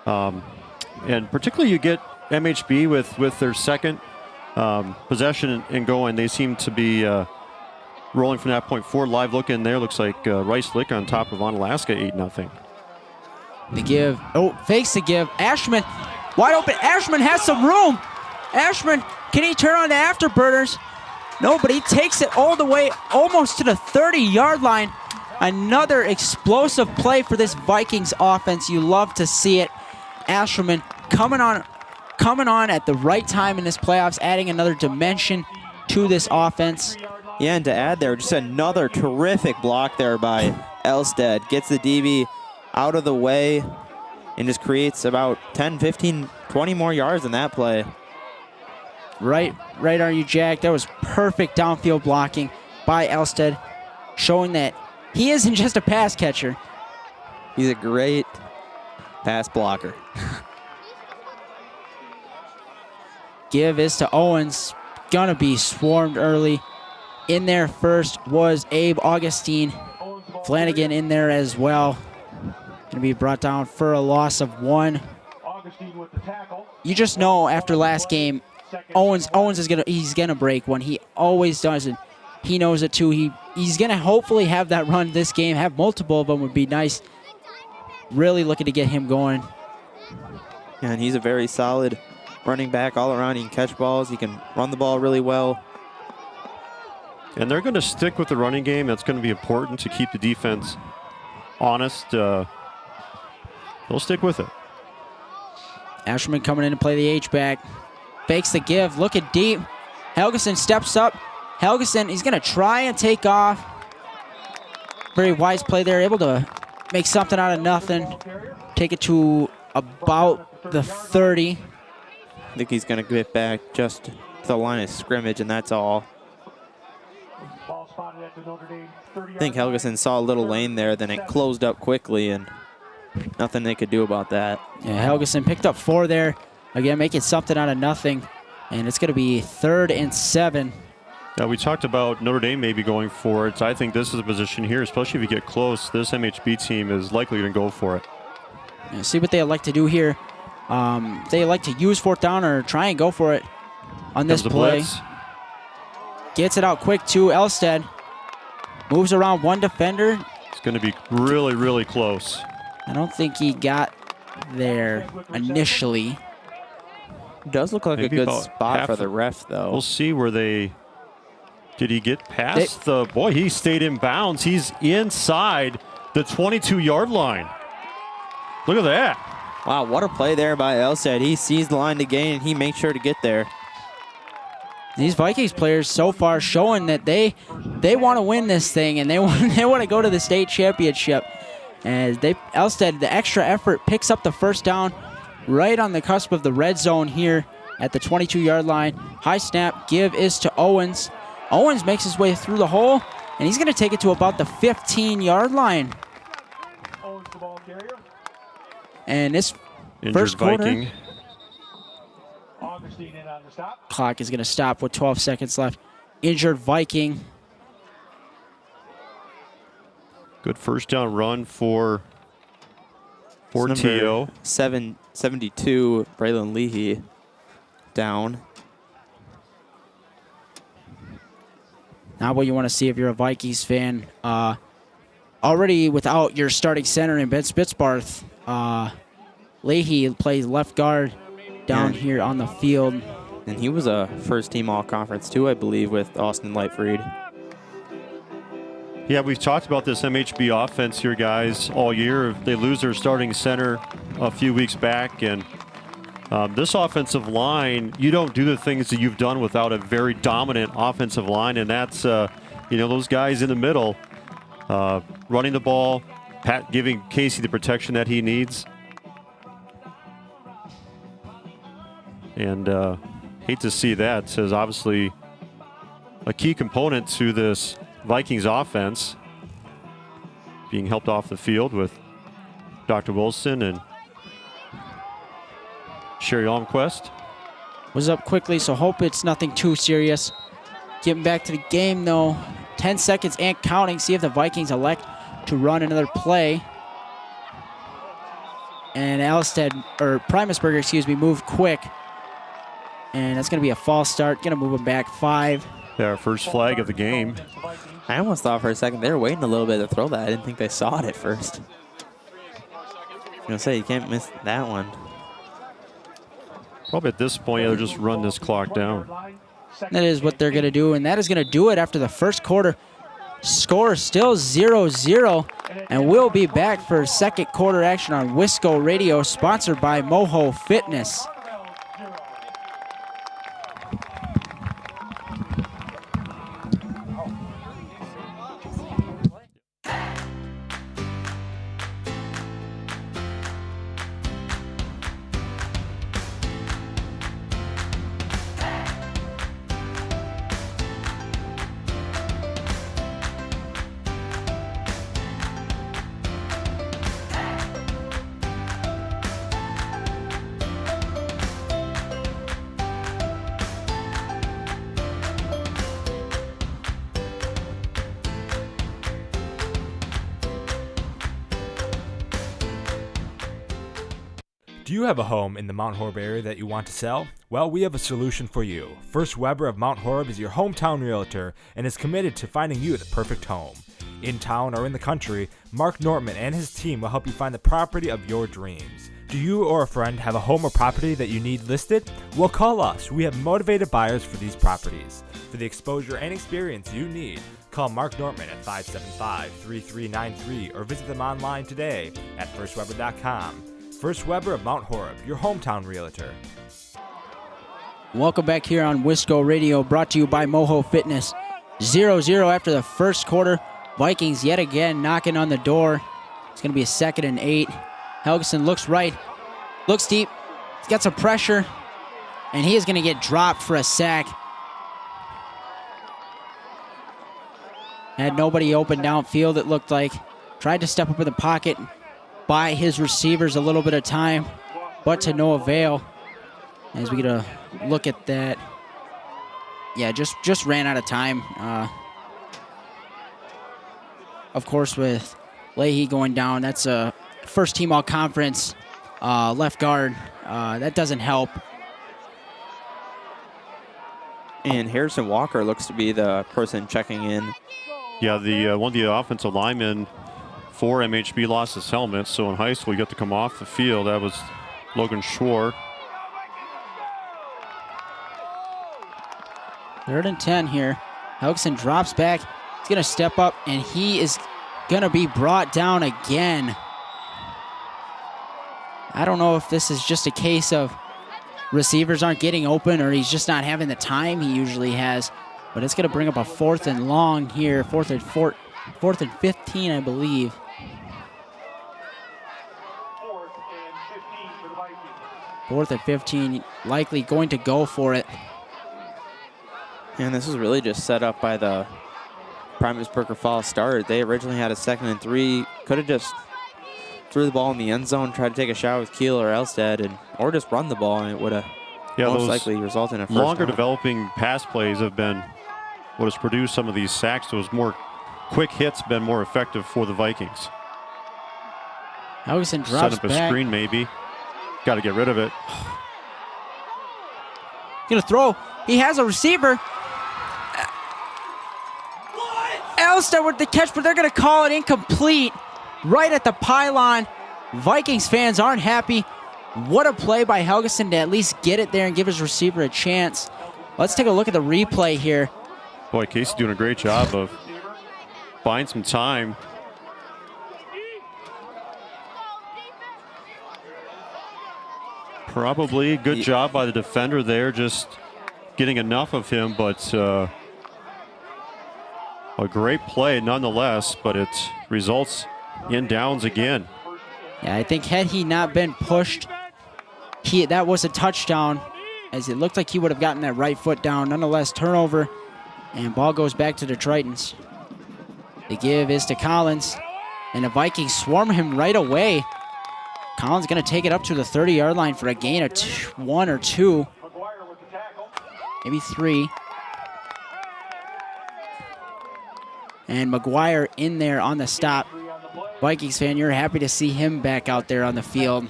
And particularly you get MHB with their second possession and going. They seem to be rolling from that point forward. Live look in there. Looks like Rice Lick on top of Onalaska 8-0. The give. Oh, fakes the give. Ashman wide open. Ashman has some room. Ashman, can he turn on the afterburners? No, but he takes it all the way almost to the 30-yard line. Another explosive play for this Vikings offense. You love to see it. Ashman coming on at the right time in this playoffs, adding another dimension to this offense. Yeah, and to add there, just another terrific block there by Elstead. Gets the DB out of the way and just creates about 10, 15, 20 more yards in that play. Right on you, Jack. That was perfect downfield blocking by Elstead, showing that he isn't just a pass catcher. He's a great pass blocker. Give is to Owens. Gonna be swarmed early. In there first was Abe Augustine. Flanagan in there as well. Gonna be brought down for a loss of 1. You just know after last game, Owens is gonna break one. He always does it. He knows it too. He's gonna hopefully have that run this game. Have multiple of them would be nice. Really looking to get him going. And he's a very solid running back all around. He can catch balls. He can run the ball really well. And they're going to stick with the running game. That's going to be important to keep the defense honest. They'll stick with it. Asherman coming in to play the H-back. Fakes the give. Looking deep. Helgeson steps up. Helgeson, he's going to try and take off. Very wise play there. Able to make something out of nothing. Take it to about the 30. I think he's going to get back just to the line of scrimmage, and that's all. I think Helgeson saw a little lane there, then it closed up quickly, and nothing they could do about that. Yeah, Helgeson picked up 4 there. Again, making something out of nothing. And it's going to be 3rd and 7. Now, we talked about Notre Dame maybe going for it. I think this is a position here, especially if you get close. This MHB team is likely going to go for it. Yeah, see what they like to do here. They like to use 4th down or try and go for it on this play. Blitz. Gets it out quick to Elstead. Moves around one defender. It's going to be really, really close. I don't think he got there initially. Does look like Maybe a good spot for the ref, though. We'll see where they... Did he get past the... Boy, he stayed in bounds. He's inside the 22-yard line. Look at that. Wow, what a play there by Elstead. He sees the line to gain, and he makes sure to get there. These Vikings players so far showing that they want to win this thing, and they want to go to the state championship. As Elstead, the extra effort, picks up the 1st down, right on the cusp of the red zone here at the 22-yard line. High snap, give is to Owens. Owens makes his way through the hole, and he's going to take it to about the 15-yard line. Owens the ball carrier. And this Injured first quarter, Viking. Augustine in on the stop. clock is going to stop with 12 seconds left. Injured Viking. Good first down run for It's T.O. 772, Braylon Leahy down. Not what you want to see if you're a Vikings fan. Already without your starting center in Ben Spitzbarth, Leahy plays left guard down here on the field. And he was a first-team All-Conference, too, I believe, with Austin Lightfried. Yeah, we've talked about this MHB offense here, guys, all year. They lose their starting center a few weeks back, and this offensive line, you don't do the things that you've done without a very dominant offensive line, and that's, those guys in the middle running the ball, giving Casey the protection that he needs. And hate to see that, says obviously a key component to this Vikings offense being helped off the field with Dr. Wilson and Sherry Almquist. Was up quickly, so hope it's nothing too serious. Getting back to the game, though. 10 seconds and counting. See if the Vikings elect to run another play. And Primusburger, moved quick. And that's going to be a false start. Going to move them back 5. Yeah, our first flag of the game. I almost thought for a second they were waiting a little bit to throw that. I didn't think they saw it at first. I was going to say, you can't miss that one. Probably at this point, they'll just run this clock down. That is what they're going to do, and that is going to do it after the first quarter. Score still 0-0, and we'll be back for second quarter action on Wisco Radio, sponsored by MOHO Fitness. Do you have a home in the Mount Horeb area that you want to sell? Well, we have a solution for you. First Weber of Mount Horeb is your hometown realtor and is committed to finding you the perfect home. In town or in the country, Mark Nortman and his team will help you find the property of your dreams. Do you or a friend have a home or property that you need listed? Well, call us. We have motivated buyers for these properties. For the exposure and experience you need, call Mark Nortman at 575-3393 or visit them online today at firstweber.com. First Weber of Mount Horeb, your hometown realtor. Welcome back here on Wisco Radio, brought to you by MOHO Fitness. 0-0 after the first quarter. Vikings yet again knocking on the door. It's going to be a 2nd and 8. Helgeson looks right, looks deep. He's got some pressure, and he is going to get dropped for a sack. Had nobody open downfield, it looked like. Tried to step up in the pocket, buy his receivers a little bit of time, but to no avail. As we get a look at that. Yeah, just ran out of time. Of course, with Leahy going down, that's a first team all-conference left guard. That doesn't help. And Harrison Walker looks to be the person checking in. Yeah, the one of the offensive linemen for MHB lost his helmet, so in high school he got to come off the field. That was Logan Schwarr. 3rd and 10 here. Helgeson drops back. He's going to step up, and he is going to be brought down again. I don't know if this is just a case of receivers aren't getting open or he's just not having the time he usually has. But it's going to bring up a 4th and long here, 4th and 15, I believe. 4th and 15, likely going to go for it. And this was really just set up by the Primusburger Falls start. They originally had a 2nd and 3. Could have just threw the ball in the end zone, tried to take a shot with Keel or Elstead, or just run the ball, and it would have most likely resulted in a first longer down. developing pass plays have been what has produced some of these sacks. Those more quick hits been more effective for the Vikings. Helgeson drops Set up a back. screen maybe. Got to get rid of it. Gonna throw. He has a receiver. Elstead with the catch, but they're gonna call it incomplete right at the pylon. Vikings fans aren't happy. What a play by Helgeson to at least get it there and give his receiver a chance. Let's take a look at the replay here. Boy, Casey's doing a great job of buying some time. Probably a good job by the defender there, just getting enough of him, but a great play nonetheless, but it results in downs again. Yeah, I think had he not been pushed, that was a touchdown, as it looked like he would have gotten that right foot down. Nonetheless, turnover, and ball goes back to the Tritons. The give is to Collins, and the Vikings swarm him right away. Collins going to take it up to the 30-yard line for a gain of 1 or 2, maybe 3. And McGuire in there on the stop. Vikings fan, you're happy to see him back out there on the field.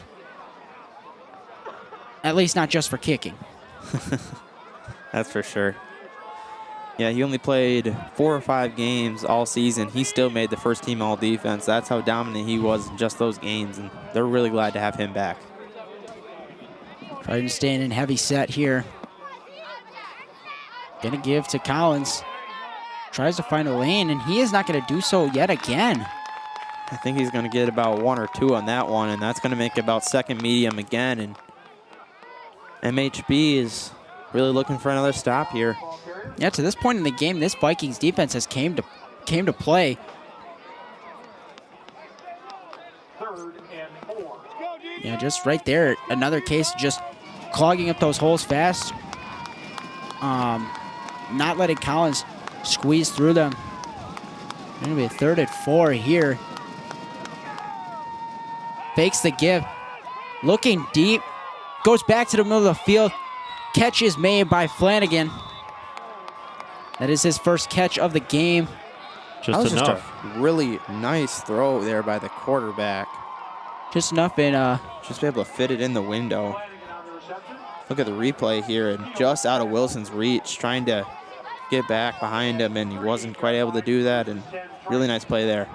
At least not just for kicking. That's for sure. Yeah, he only played 4 or 5 games all season. He still made the first team all defense. That's how dominant he was in just those games, and they're really glad to have him back. Trident staying in heavy set here. Gonna give to Collins. Tries to find a lane, and he is not gonna do so yet again. I think he's gonna get about 1 or 2 on that one, and that's gonna make about second medium again, and MHB is really looking for another stop here. Yeah, to this point in the game, this Vikings defense has came to play. Yeah, just right there, another case of just clogging up those holes fast. Not letting Collins squeeze through them. Gonna be a 3rd and 4 here. Fakes the give. Looking deep. Goes back to the middle of the field. Catch is made by Flanagan. That is his first catch of the game. Just enough. Just a really nice throw there by the quarterback. Just enough in just be able to fit it in the window. Look at the replay here, and just out of Wilson's reach, trying to get back behind him, and he wasn't quite able to do that, and really nice play there.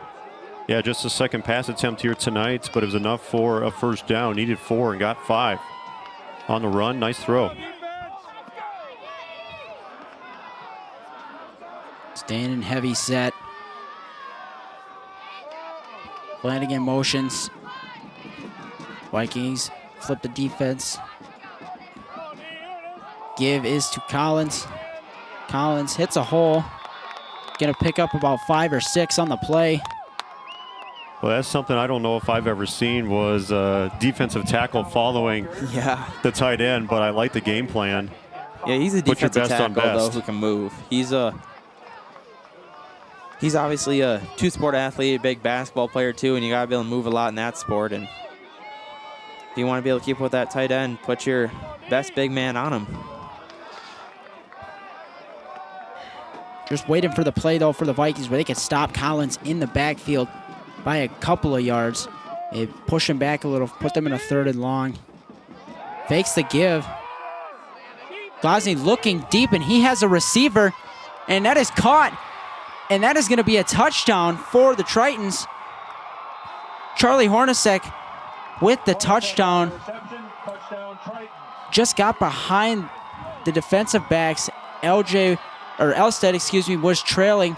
Yeah, just a second pass attempt here tonight, but it was enough for a first down. Needed 4 and got 5. On the run, nice throw. Staying in heavy set. Flanagan motions. Vikings flip the defense. Give is to Collins. Collins hits a hole. Gonna pick up about 5 or 6 on the play. Well, that's something I don't know if I've ever seen, was defensive tackle following the tight end, but I like the game plan. Yeah, he's a Put your defensive best on tackle, though, best. who can move. He's obviously a two-sport athlete, a big basketball player, too, and you got to be able to move a lot in that sport. And if you want to be able to keep up with that tight end, put your best big man on him. Just waiting for the play, though, for the Vikings where they can stop Collins in the backfield by a couple of yards. They push him back a little, put them in a 3rd and long. Fakes the give. Glasny looking deep, and he has a receiver, and that is caught. And that is going to be a touchdown for the Tritons. Charlie Hornacek with the touchdown. Just got behind the defensive backs. Elstead, was trailing.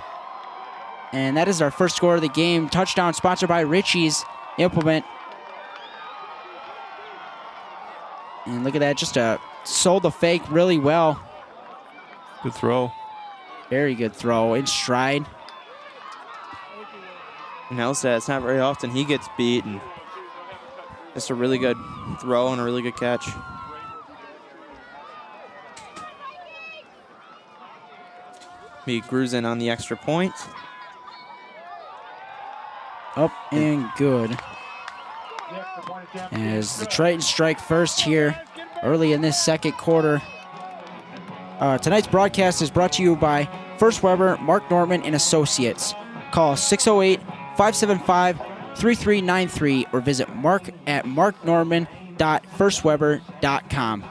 And that is our first score of the game. Touchdown sponsored by Ritchie's Implement. And look at that, just sold the fake really well. Good throw. Very good throw in stride. And Elstead, it's not very often he gets beat. And Just a really good throw and a really good catch. Be Grusin on the extra point. Up and good. As the Tritons strike first here early in this second quarter. Tonight's broadcast is brought to you by First Weber, Mark Norman and Associates. Call 608-575-3393 or visit Mark at marknorman.firstweber.com.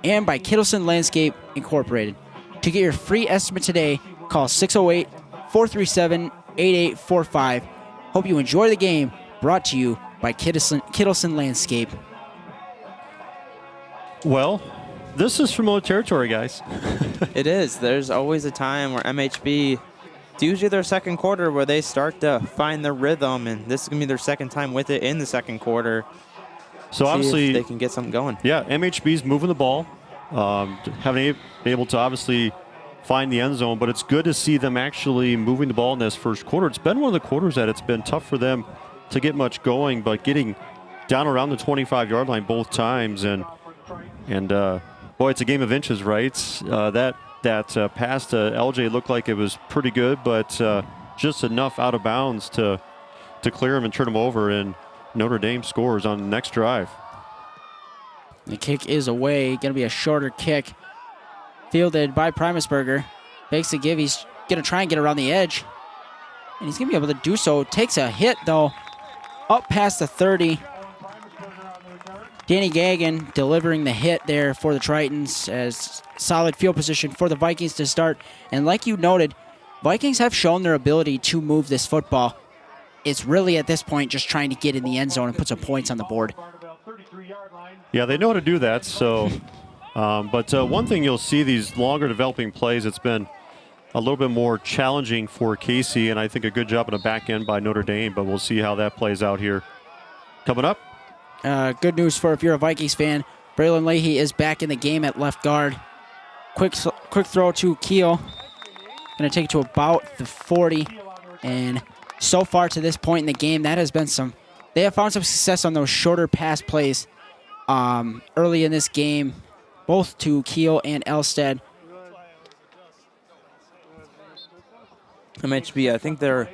And by Kittleson Landscape Incorporated. To get your free estimate today, call 608-437-8845. Hope you enjoy the game, brought to you by Kittleson Landscape. Well, this is familiar territory, guys. It is. There's always a time where MHB, it's usually their second quarter where they start to find their rhythm, and this is going to be their second time with it in the second quarter. So obviously they can get something going. Yeah, MHB's moving the ball, haven't been able to obviously find the end zone, but it's good to see them actually moving the ball in this first quarter. It's been one of the quarters that it's been tough for them to get much going, but getting down around the 25-yard line both times, and boy, it's a game of inches, right? That pass to LJ looked like it was pretty good, but just enough out of bounds to clear him and turn him over, and Notre Dame scores on the next drive. The kick is away. Going to be a shorter kick. Fielded by Primusberger. Fakes the give. He's going to try and get around the edge. And he's going to be able to do so. Takes a hit, though. Up past the 30. Danny Gagnon delivering the hit there for the Tritons, as solid field position for the Vikings to start. And like you noted, Vikings have shown their ability to move this football. It's really at this point just trying to get in the end zone and put some points on the board. Yeah, they know how to do that. So, but one thing you'll see, these longer developing plays, it's been a little bit more challenging for Casey, and I think a good job on the back end by Notre Dame, but we'll see how that plays out here. Coming up. Good news for if you're a Vikings fan. Braylon Leahy is back in the game at left guard. Quick throw to Keel. Going to take it to about the 40. And so far to this point in the game, that has been they have found some success on those shorter pass plays early in this game, both to Keel and Elstead. MHB, I think their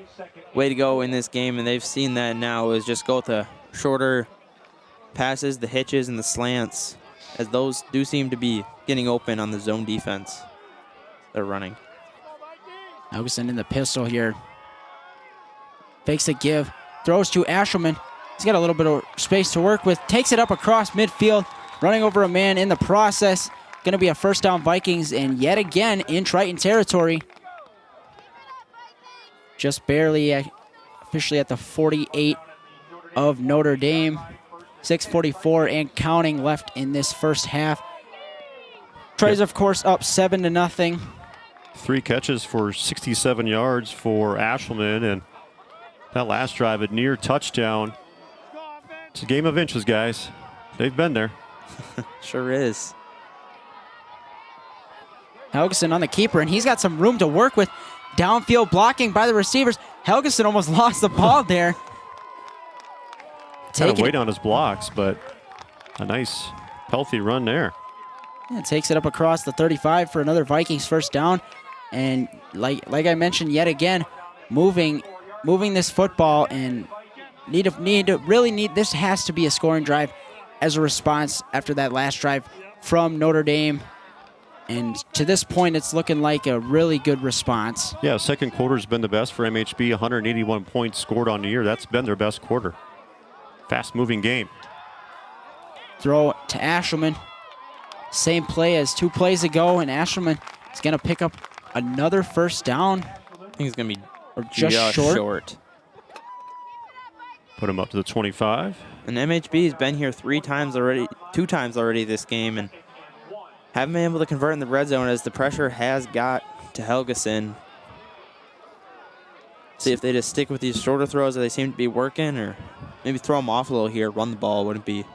way to go in this game, and they've seen that now, is just go with the shorter passes, the hitches, and the slants, as those do seem to be getting open on the zone defense they're running. Augustin in the pistol here. Fakes the give. Throws to Ashelman. He's got a little bit of space to work with. Takes it up across midfield. Running over a man in the process. Going to be a first down Vikings, and yet again in Triton territory. Just barely officially at the 48 of Notre Dame. 6:44 and counting left in this first half. Trey's, of course, up 7-0. 3 catches for 67 yards for Ashelman, and that last drive, a near touchdown. It's a game of inches, guys. They've been there. Sure is. Helgeson on the keeper, and he's got some room to work with. Downfield blocking by the receivers. Helgeson almost lost the ball there. Had to wait on his blocks, but a nice, healthy run there. Yeah, takes it up across the 35 for another Vikings first down. And like I mentioned, yet again, moving this football, and this has to be a scoring drive as a response after that last drive from Notre Dame. And to this point, it's looking like a really good response. Yeah, second quarter's been the best for MHB. 181 points scored on the year. That's been their best quarter. Fast-moving game. Throw to Ashelman. Same play as 2 plays ago, and Ashelman is going to pick up another first down. I think it's going to be just short. Put him up to the 25. And MHB has been here 2 times already this game, and haven't been able to convert in the red zone as the pressure has got to Helgeson. See if they just stick with these shorter throws that they seem to be working, or maybe throw them off a little here, run the ball. Probably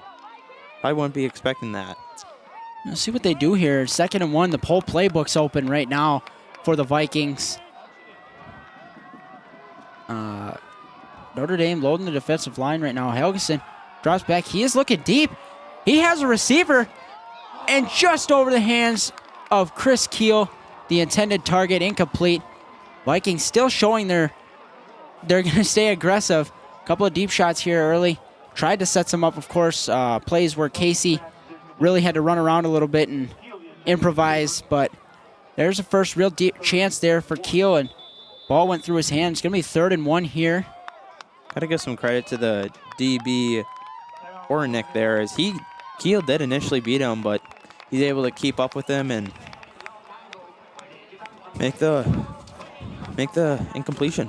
wouldn't be expecting that. Let's see what they do here. 2nd and 1. The whole playbook's open right now for the Vikings. Notre Dame loading the defensive line right now. Helgeson Drops back. He is looking deep. He has a receiver. And just over the hands of Chris Keel, the intended target, incomplete. Vikings still showing they're going to stay aggressive. A couple of deep shots here early. Tried to set some up, of course. Plays where Casey really had to run around a little bit and improvise. But there's a first real deep chance there for Keel. And ball went through his hands. It's going to be 3rd and 1 here. Got to give some credit to the DB Ornick there, as Keel did initially beat him, but he's able to keep up with him and make the incompletion.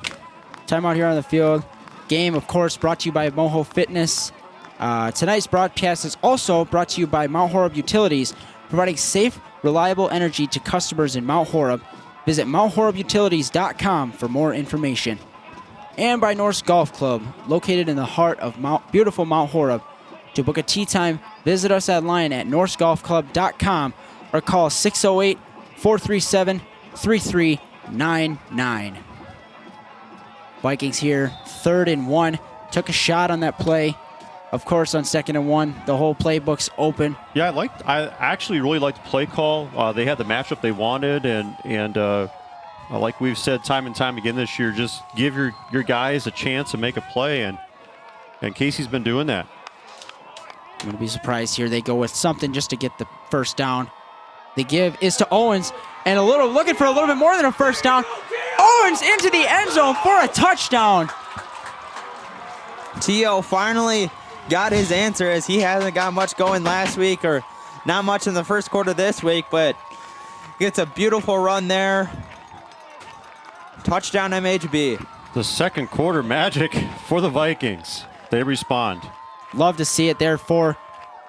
Timeout here on the field. Game, of course, brought to you by MOHO Fitness. Tonight's broadcast is also brought to you by Mount Horeb Utilities, providing safe, reliable energy to customers in Mount Horeb. Visit MountHorebUtilities.com for more information. And by Norse Golf Club, located in the heart of beautiful Mount Horeb. To book a tee time, visit us online at NorseGolfClub.com or call 608-437-3399. Vikings here, 3rd and 1. Took a shot on that play. Of course, on 2nd and 1, the whole playbook's open. Yeah, I actually really liked the play call. They had the matchup they wanted, and like we've said time and time again this year, just give your guys a chance to make a play, and Casey's been doing that. I'm going to be surprised here. They go with something just to get the first down. The give is to Owens, and looking for a little bit more than a first down. Owens into the end zone for a touchdown. T.O. finally got his answer, as he hasn't got much going last week, or not much in the first quarter this week, but gets a beautiful run there. Touchdown MHB. The second quarter magic for the Vikings. They respond. Love to see it there for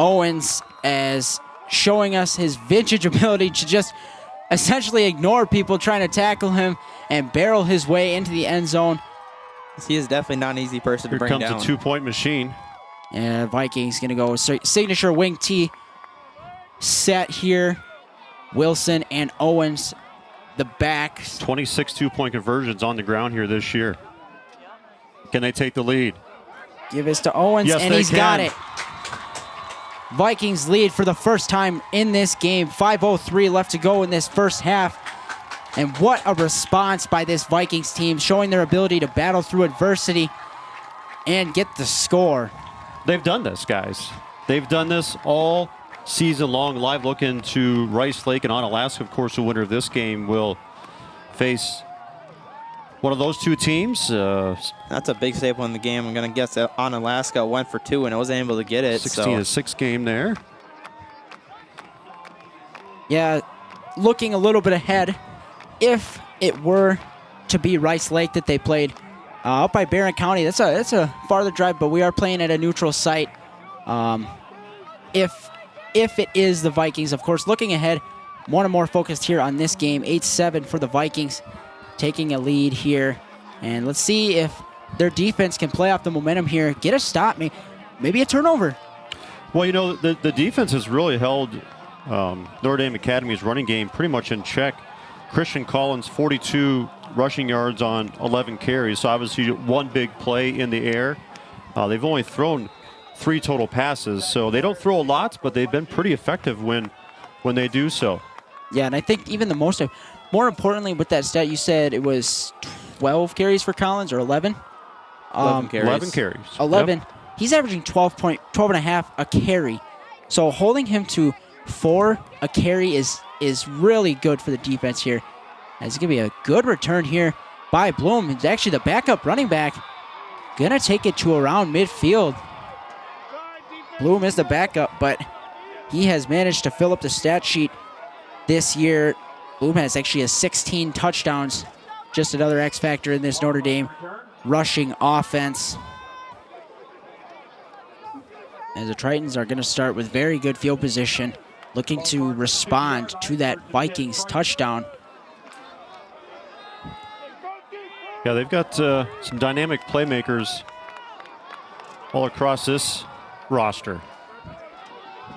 Owens, as showing us his vintage ability to just essentially ignore people trying to tackle him and barrel his way into the end zone. He is definitely not an easy person to bring down. Here comes a 2-point machine. And Vikings going to go signature wing tee set here. Wilson and Owens, the backs. 26 2-point conversions on the ground here this year. Can they take the lead? Give this to Owens, yes, and he's can. got it. Vikings lead for the first time in this game. 5:03 left to go in this first half. And what a response by this Vikings team, showing their ability to battle through adversity and get the score. They've done this, guys. They've done this all season long. Live look into Rice Lake and Onalaska. Of course, the winner of this game will face one of those two teams. That's a big staple in the game. I'm going to guess that Onalaska went for 2 and I wasn't able to get it. 16-6 game there. Yeah, looking a little bit ahead. If it were to be Rice Lake that they played up by Barron County, that's a farther drive, but we are playing at a neutral site. If it is the Vikings, of course, looking ahead, more and more focused here on this game. 8-7 for the Vikings, taking a lead here. And let's see if their defense can play off the momentum here, get a stop, maybe a turnover. Well, you know, the defense has really held Notre Dame Academy's running game pretty much in check. Christian Collins, 42 rushing yards on 11 carries, so obviously one big play in the air. They've only thrown 3 total passes, so they don't throw a lot, but they've been pretty effective when they do so. Yeah, and I think even more importantly with that stat, you said it was 12 carries for Collins, or 11? 11 carries. 11 carries. 11. Yep. He's averaging 12 and a half a carry. So holding him to 4 a carry is really good for the defense here. It's going to be a good return here by Bloom. It's actually the backup running back. Going to take it to around midfield. Bloom is the backup, but he has managed to fill up the stat sheet this year. Bloom has actually 16 touchdowns. Just another X factor in this Notre Dame rushing offense. As the Tritons are going to start with very good field position, looking to respond to that Vikings touchdown. Yeah, they've got some dynamic playmakers all across this roster.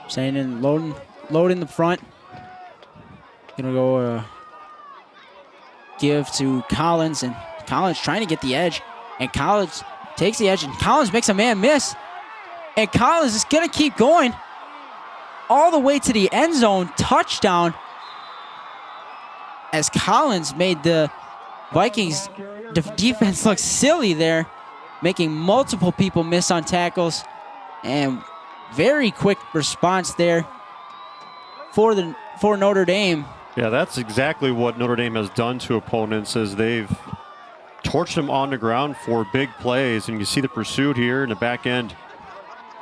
Staying in, load in the front. Gonna go give to Collins, and Collins trying to get the edge, and Collins takes the edge, and Collins makes a man miss. And Collins is going to keep going all the way to the end zone. Touchdown. As Collins made the Vikings defense look silly there, making multiple people miss on tackles. And very quick response there for Notre Dame. Yeah, that's exactly what Notre Dame has done to opponents, as they've torched them on the ground for big plays. And you see the pursuit here in the back end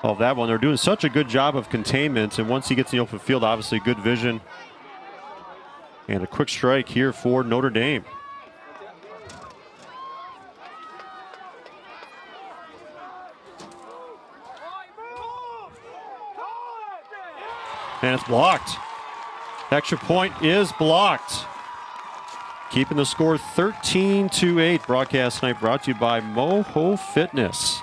of that one. They're doing such a good job of containment, and once he gets in the open field, obviously good vision. And a quick strike here for Notre Dame. And it's blocked. Extra point is blocked. Keeping the score 13-8. Broadcast tonight brought to you by MOHO Fitness.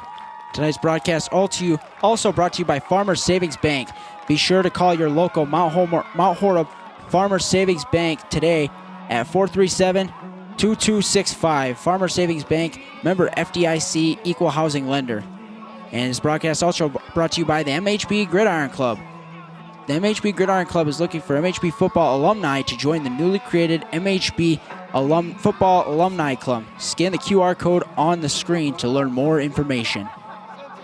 Tonight's broadcast also brought to you by Farmers Savings Bank. Be sure to call your local Mount Horeb Farmers Savings Bank today at 437-2265. Farmers Savings Bank, member FDIC, equal housing lender. And this broadcast also brought to you by the MHB GridIron Club. The MHB GridIron Club is looking for MHB football alumni to join the newly created MHB Football Alumni Club. Scan the QR code on the screen to learn more information.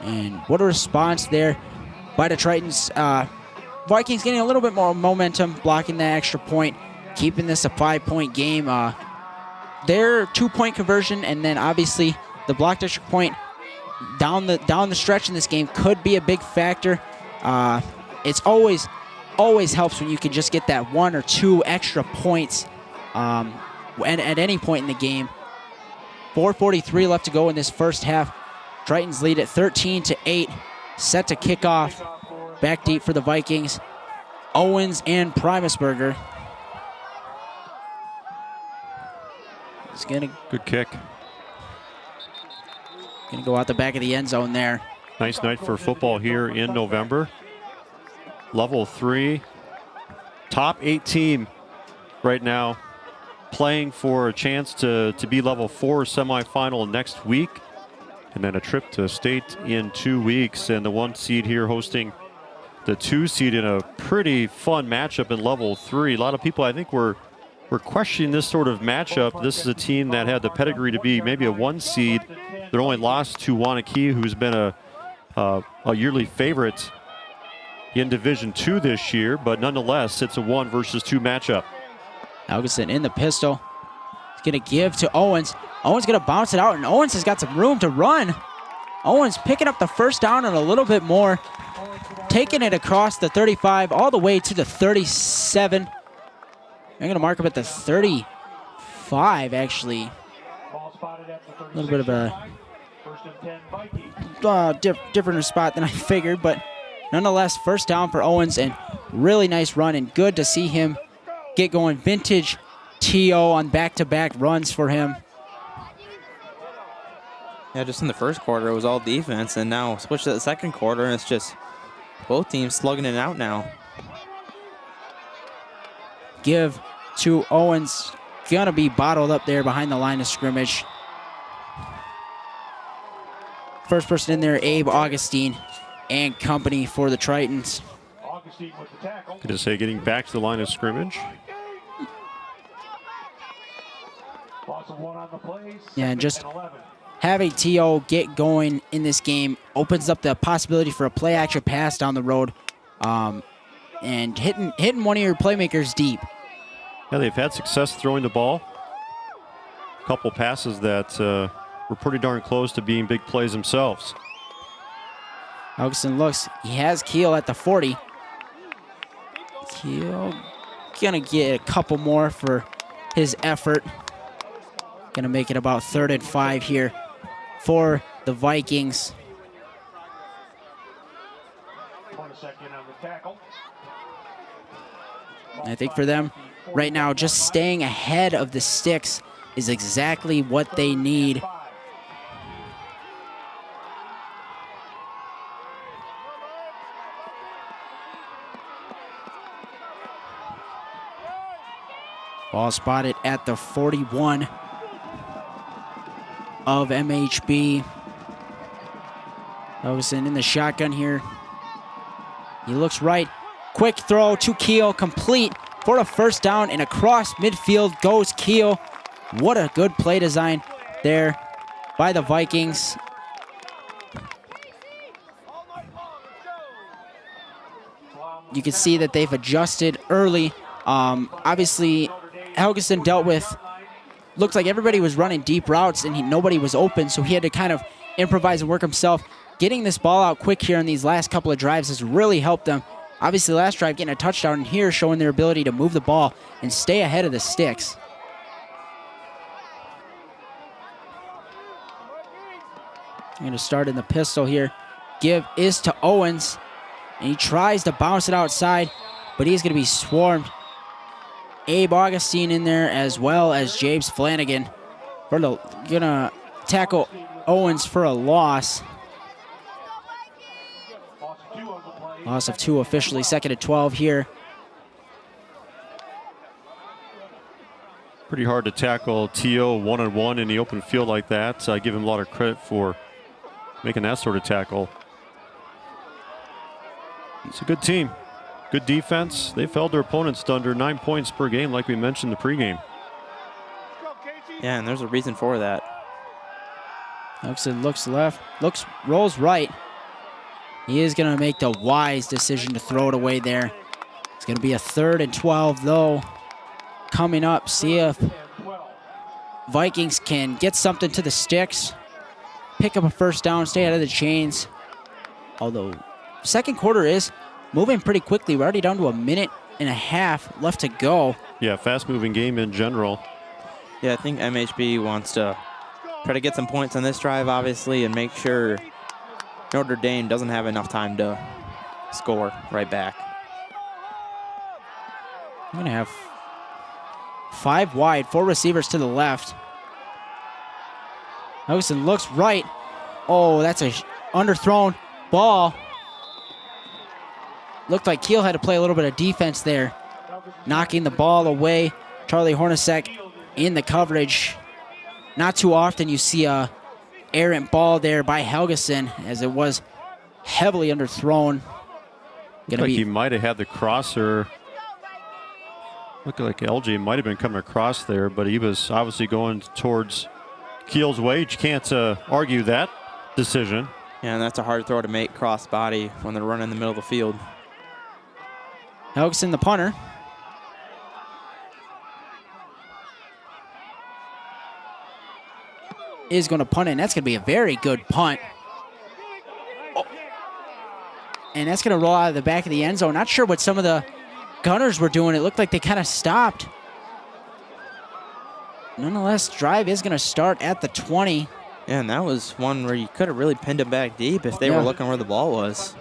And what a response there by the Tritons. Vikings getting a little bit more momentum, blocking that extra point, keeping this a 5-point game. Their 2-point conversion, and then obviously the blocked extra point down the stretch in this game could be a big factor. It's always helps when you can just get that 1 or 2 extra points at any point in the game. 4:43 left to go in this first half. Tritons lead at 13-8, set to kick off. Back deep for the Vikings. Owens and Primusberger. It's gonna good kick. Gonna go out the back of the end zone there. Nice night for football here in November. Level 3, top 8 team right now, playing for a chance to be level 4 semifinal next week, and then a trip to state in 2 weeks. And the 1 seed here hosting the 2 seed in a pretty fun matchup in level 3. A lot of people, I think, were questioning this sort of matchup. This is a team that had the pedigree to be maybe a 1 seed. They're only lost to Wanakee, who's been a yearly favorite in Division 2 this year, but nonetheless, it's a 1 versus 2 matchup. Algerson in the pistol. He's going to give to Owens. Owens going to bounce it out, and Owens has got some room to run. Owens picking up the first down and a little bit more, taking it across the 35 all the way to the 37. I'm going to mark him at the 35, actually. A little bit of a different spot than I figured, but nonetheless, first down for Owens, and really nice run, and good to see him get going. Vintage T.O. on back-to-back runs for him. Yeah, just in the first quarter, it was all defense, and now switch to the second quarter, and it's just both teams slugging it out now. Give to Owens. Gonna be bottled up there behind the line of scrimmage. First person in there, Abe Augustine and company for the Tritons. Good to say, getting back to the line of scrimmage. Yeah, and just having T.O. get going in this game opens up the possibility for a play-action pass down the road, and hitting one of your playmakers deep. Yeah, they've had success throwing the ball. A couple passes that were pretty darn close to being big plays themselves. Augustin looks, he has Keel at the 40. Keel gonna get a couple more for his effort. Gonna make it about 3rd and 5 here for the Vikings. I think for them right now, just staying ahead of the sticks is exactly what they need. Ball spotted at the 41 of MHB. Helgeson in the shotgun here. He looks right. Quick throw to Keel, complete for a first down, and across midfield goes Keel. What a good play design there by the Vikings. You can see that they've adjusted early. Obviously, Helgeson dealt with, looked like everybody was running deep routes and nobody was open, so he had to kind of improvise and work himself. Getting this ball out quick here in these last couple of drives has really helped them. Obviously, last drive getting a touchdown, and here showing their ability to move the ball and stay ahead of the sticks. I'm going to start in the pistol here. Give is to Owens, and he tries to bounce it outside, but he's going to be swarmed. Abe Augustine in there, as well as James Flanagan. Going to tackle Owens for a loss. Loss of 2 officially, 2nd and 12 here. Pretty hard to tackle T.O. one-on-one in the open field like that. So I give him a lot of credit for making that sort of tackle. It's a good team. Good defense. They've held their opponents to under 9 points per game, like we mentioned in the pregame. Yeah, and there's a reason for that. Helgeson looks left, rolls right. He is going to make the wise decision to throw it away there. It's going to be a 3rd and 12, though. Coming up, see if Vikings can get something to the sticks, pick up a first down, stay out of the chains. Although, second quarter is moving pretty quickly. We're already down to 1.5 minutes left to go. Yeah, fast-moving game in general. Yeah, I think MHB wants to try to get some points on this drive, obviously, and make sure Notre Dame doesn't have enough time to score right back. I'm going to have 5 wide, 4 receivers to the left. Helgeson looks right. Oh, that's a underthrown ball. Looked like Keel had to play a little bit of defense there, knocking the ball away. Charlie Hornacek in the coverage. Not too often you see a errant ball there by Helgeson, as it was heavily underthrown. Looked like he might have had the crosser. Looked like LJ might have been coming across there, but he was obviously going towards Keel's way. You can't argue that decision. Yeah, and that's a hard throw to make cross body when they're running in the middle of the field. Helgeson, the punter. Is going to punt it, and that's going to be a very good punt. Oh. And that's going to roll out of the back of the end zone. Not sure what some of the Gunners were doing. It looked like they kind of stopped. Nonetheless, drive is going to start at the 20. Yeah, and that was one where you could have really pinned him back deep if they were looking where the ball was.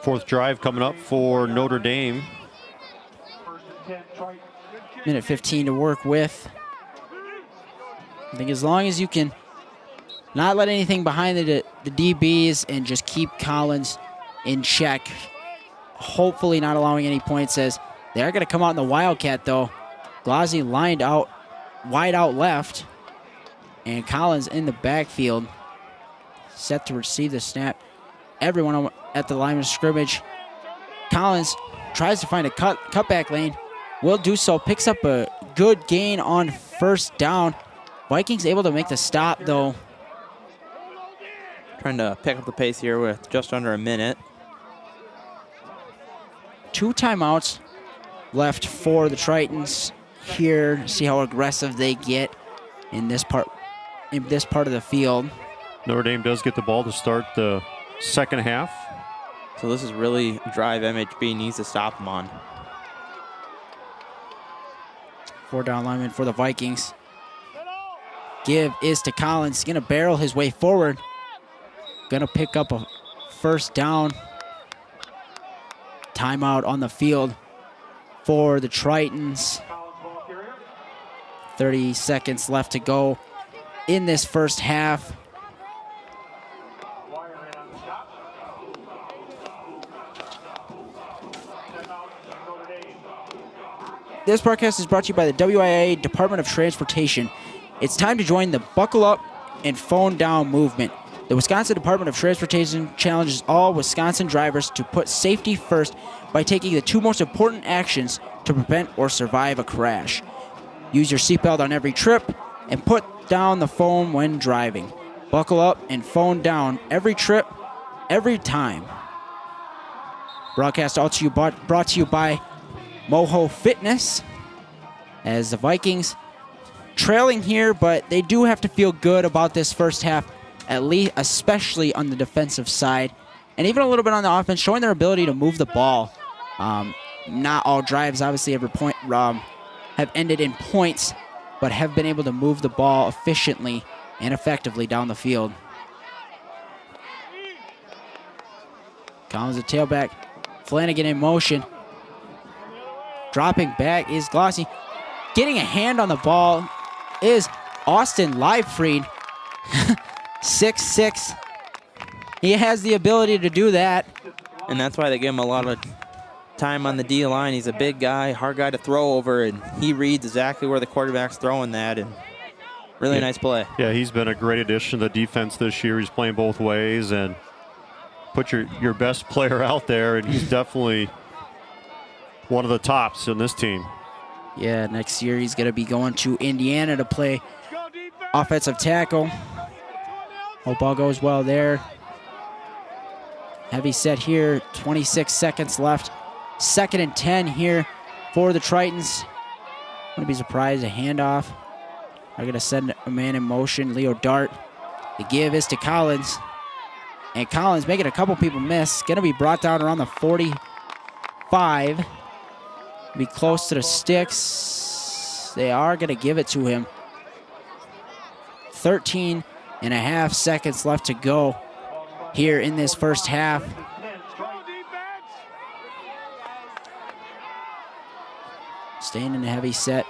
Fourth drive coming up for Notre Dame. Minute 15 to work with. I think as long as you can not let anything behind the DBs and just keep Collins in check, hopefully not allowing any points, as they are going to come out in the Wildcat, though. Glazzi lined out, wide out left, and Collins in the backfield, set to receive the snap. Everyone at the line of scrimmage. Collins tries to find a cutback lane. Will do so, picks up a good gain on first down. Vikings able to make the stop, though. Trying to pick up the pace here with just under a minute. 2 timeouts left for the Tritons here. See how aggressive they get in this part of the field. Notre Dame does get the ball to start the second half. So this is really a drive MHB needs to stop them on. 4 down lineman for the Vikings. Give is to Collins. Going to barrel his way forward. Going to pick up a first down. Timeout on the field for the Tritons. 30 seconds left to go in this first half. This broadcast is brought to you by the WIAA Department of Transportation. It's time to join the Buckle Up and Phone Down movement. The Wisconsin Department of Transportation challenges all Wisconsin drivers to put safety first by taking the two most important actions to prevent or survive a crash. Use your seatbelt on every trip and put down the phone when driving. Buckle up and phone down every trip, every time. Broadcast brought to you by MOHO Fitness, as the Vikings trailing here, but they do have to feel good about this first half, at least, especially on the defensive side, and even a little bit on the offense, showing their ability to move the ball. Not all drives, obviously, have ended in points, but have been able to move the ball efficiently and effectively down the field. Collins, the tailback. Flanagan in motion. Dropping back is Glossy. Getting a hand on the ball is Austin Livefried. 6'6". He has the ability to do that. And that's why they give him a lot of time on the D line. He's a big guy, hard guy to throw over, and he reads exactly where the quarterback's throwing that. And really nice play. Yeah, he's been a great addition to the defense this year. He's playing both ways, and put your best player out there, and he's definitely one of the tops in this team. Yeah, next year he's going to be going to Indiana to play offensive tackle. Hope all goes well there. Heavy set here, 26 seconds left. 2nd and 10 here for the Tritons. Wouldn't be surprised, a handoff. They're going to send a man in motion, Leo Dart. The give is to Collins. And Collins making a couple people miss. Going to be brought down around the 45. Be close to the sticks. They are going to give it to him. 13 and a half seconds left to go here in this first half. Staying in a heavy set.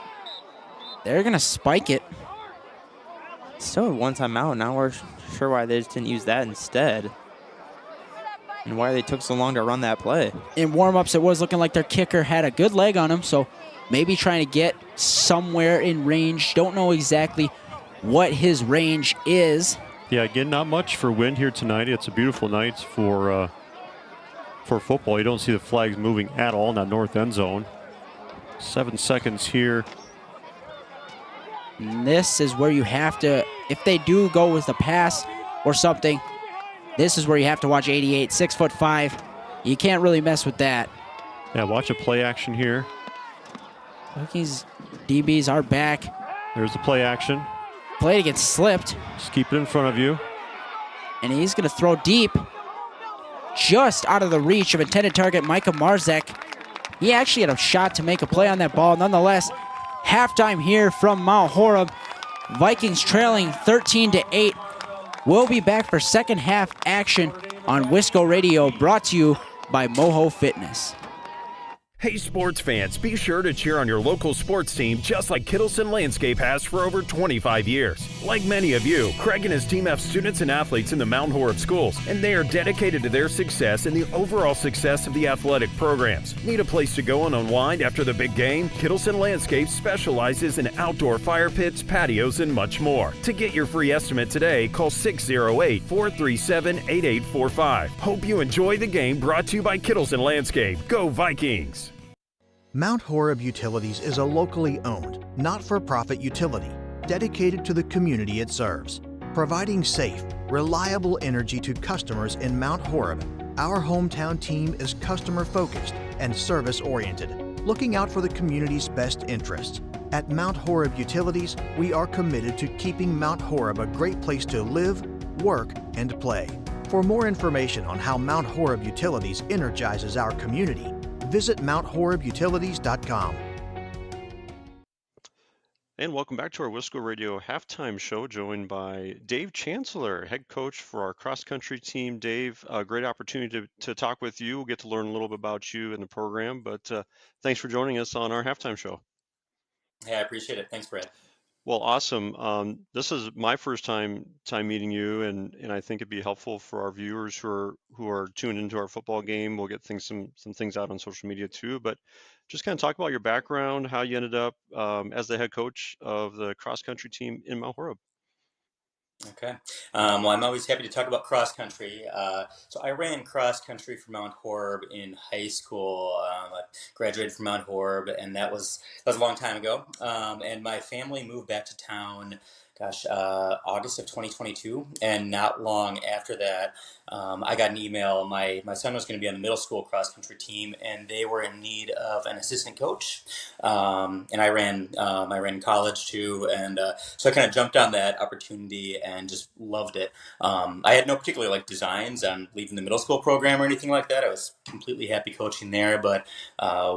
They're going to spike it. Still one timeout. Now we're sure why they just didn't use that instead. And why they took so long to run that play. In warm-ups, it was looking like their kicker had a good leg on him, so maybe trying to get somewhere in range. Don't know exactly what his range is. Yeah, again, not much for wind here tonight. It's a beautiful night for football. You don't see the flags moving at all in that north end zone. 7 seconds here. And this is where you have to, if they do go with a pass or something, this is where you have to watch 88, 6'5". You can't really mess with that. Yeah, watch a play action here. Vikings DBs are back. There's the play action. Play to get slipped. Just keep it in front of you. And he's going to throw deep. Just out of the reach of intended target, Micah Marzek. He actually had a shot to make a play on that ball. Nonetheless, halftime here from Mount Horeb. Vikings trailing 13-8. We'll be back for second half action on Wisco Radio, brought to you by MOHO Fitness. Hey sports fans, be sure to cheer on your local sports team just like Kittleson Landscape has for over 25 years. Like many of you, Craig and his team have students and athletes in the Mount Horeb schools, and they are dedicated to their success and the overall success of the athletic programs. Need a place to go and unwind after the big game? Kittleson Landscape specializes in outdoor fire pits, patios, and much more. To get your free estimate today, call 608-437-8845. Hope you enjoy the game, brought to you by Kittleson Landscape. Go Vikings! Mount Horeb Utilities is a locally owned, not-for-profit utility dedicated to the community it serves. Providing safe, reliable energy to customers in Mount Horeb, our hometown team is customer-focused and service-oriented, looking out for the community's best interests. At Mount Horeb Utilities, we are committed to keeping Mount Horeb a great place to live, work, and play. For more information on how Mount Horeb Utilities energizes our community, visit MountHorebUtilities.com. And welcome back to our Wisco Radio halftime show, joined by Dave Chancellor, head coach for our cross-country team. Dave, a great opportunity to talk with you. We'll get to learn a little bit about you and the program, but thanks for joining us on our halftime show. Hey, I appreciate it. Thanks, Brad. Well, awesome. This is my first time meeting you, and I think it'd be helpful for our viewers who are tuned into our football game. We'll get some things out on social media too, but just kind of talk about your background, how you ended up as the head coach of the cross country team in Mount Horeb. Okay. Well, I'm always happy to talk about cross country. So I ran cross country for Mount Horeb in high school. I graduated from Mount Horeb, and that was a long time ago. And my family moved back to town, August of 2022, and not long after that, I got an email. My son was going to be on the middle school cross country team, and they were in need of an assistant coach. And I ran college too, and so I kind of jumped on that opportunity and just loved it. I had no particular designs on leaving the middle school program or anything like that. I was completely happy coaching there, but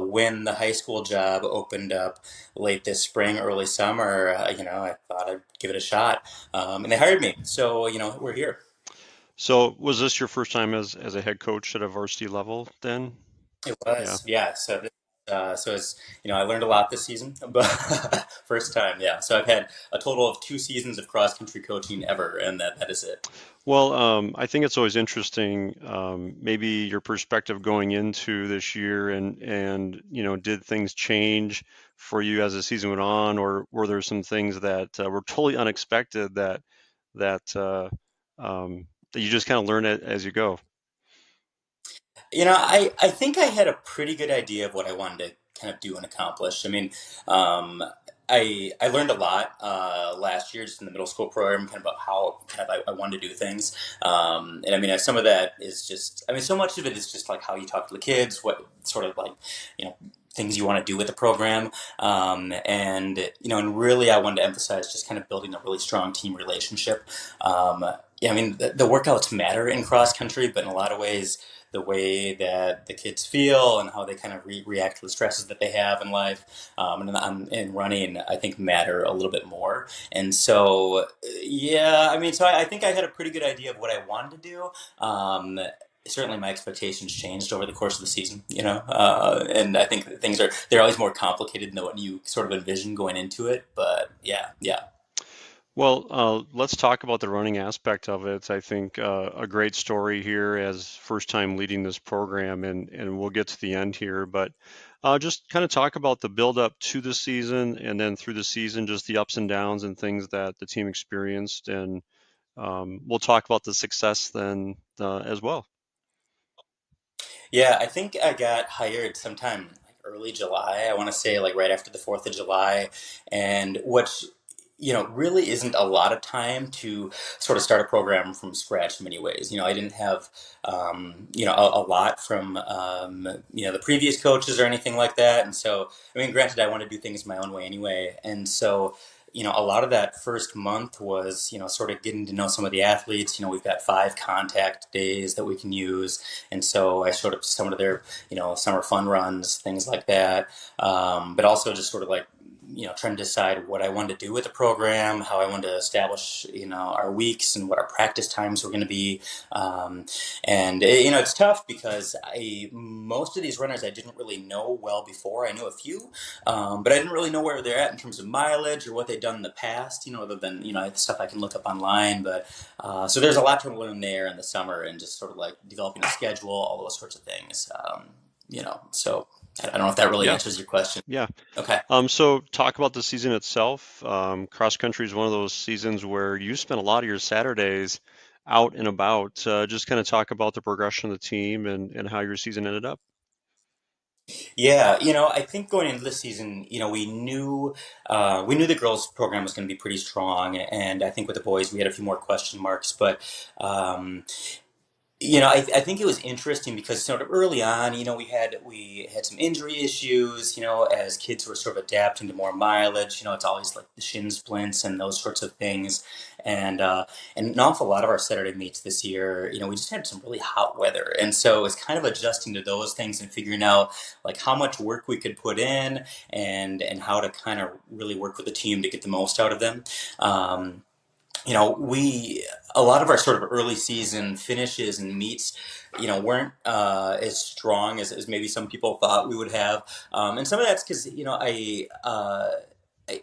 when the high school job opened up late this spring, early summer, I thought I'd give it a shot, and they hired me. So we're here. So was this your first time as a head coach at a varsity level then? It was, yeah. So it's I learned a lot this season, but first time, yeah. So I've had a total of 2 seasons of cross country coaching ever, and that is it. Well, I think it's always interesting, maybe your perspective going into this year, and did things change for you as the season went on, or were there some things that were totally unexpected that you just kind of learn it as you go? I think I had a pretty good idea of what I wanted to kind of do and accomplish. I mean, I learned a lot last year just in the middle school program, kind of about how I wanted to do things. And I mean, some of that is just, so much of it is just like how you talk to the kids, what sort of things you want to do with the program. And really I wanted to emphasize just kind of building a really strong team relationship. Yeah, I mean, the workouts matter in cross country, but in a lot of ways, the way that the kids feel and how they kind of react to the stresses that they have in life and running, I think, matter a little bit more. And so, yeah, so I think I had a pretty good idea of what I wanted to do. Certainly my expectations changed over the course of the season, and I think that they're always more complicated than what you sort of envision going into it. But yeah. Well, let's talk about the running aspect of it. I think a great story here as first time leading this program, and we'll get to the end here, but just kind of talk about the build up to the season and then through the season, just the ups and downs and things that the team experienced, and we'll talk about the success then as well. Yeah, I think I got hired sometime early July. I want to say right after the 4th of July, and which really isn't a lot of time to sort of start a program from scratch in many ways. I didn't have, a lot from, the previous coaches or anything like that. And so, granted, I want to do things my own way anyway. And so, a lot of that first month was, sort of getting to know some of the athletes. We've got 5 contact days that we can use. And so I sort of some of their, summer fun runs, things like that. But also just sort of trying to decide what I wanted to do with the program, how I wanted to establish, our weeks and what our practice times were going to be. It's tough because most of these runners I didn't really know well before. I knew a few, but I didn't really know where they're at in terms of mileage or what they'd done in the past, other than, stuff I can look up online. But so there's a lot to learn there in the summer and just sort of developing a schedule, all those sorts of things. So I don't know if that really answers your question. Yeah. Okay. So talk about the season itself. Cross country is one of those seasons where you spend a lot of your Saturdays out and about. Just kind of talk about the progression of the team and how your season ended up. Yeah, I think going into this season, we knew the girls program was going to be pretty strong, and I think with the boys we had a few more question marks, but I think it was interesting because sort of early on, we had some injury issues, as kids were sort of adapting to more mileage. It's always like the shin splints and those sorts of things. And an awful lot of our Saturday meets this year, we just had some really hot weather. And so it was kind of adjusting to those things and figuring out how much work we could put in and how to kind of really work with the team to get the most out of them. A lot of our sort of early season finishes and meets, weren't as strong as maybe some people thought we would have. And some of that's because,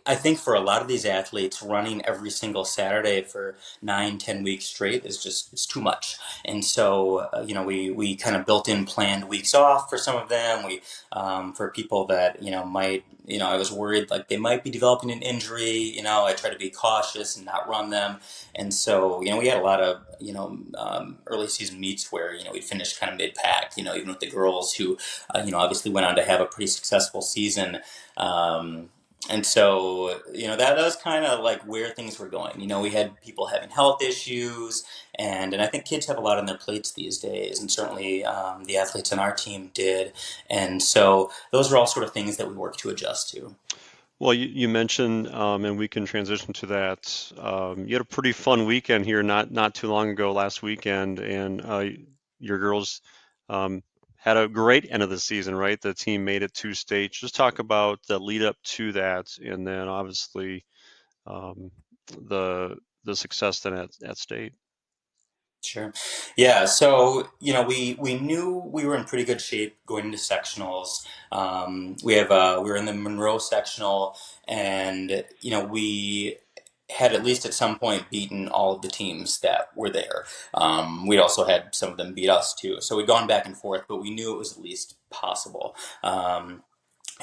I think for a lot of these athletes, running every single Saturday for 9, 10 weeks straight is just, it's too much. And so, we kind of built in planned weeks off for some of them. For people that, might, I was worried like they might be developing an injury, I try to be cautious and not run them. And so, we had a lot of, early season meets where, we finished kind of mid-pack, even with the girls who, obviously went on to have a pretty successful season. And so, that was kind of like where things were going. We had people having health issues, and I think kids have a lot on their plates these days, and certainly the athletes on our team did. And so those are all sort of things that we work to adjust to. Well, you mentioned, and we can transition to that. You had a pretty fun weekend here not too long ago, last weekend, and your girls had a great end of the season, right? The team made it to state. Just talk about the lead up to that, and then obviously the success then at state. Sure. Yeah. So, we knew we were in pretty good shape going into sectionals. We were in the Monroe sectional, and, we had at least at some point beaten all of the teams that were there. We also had some of them beat us too. So we'd gone back and forth, but we knew it was at least possible.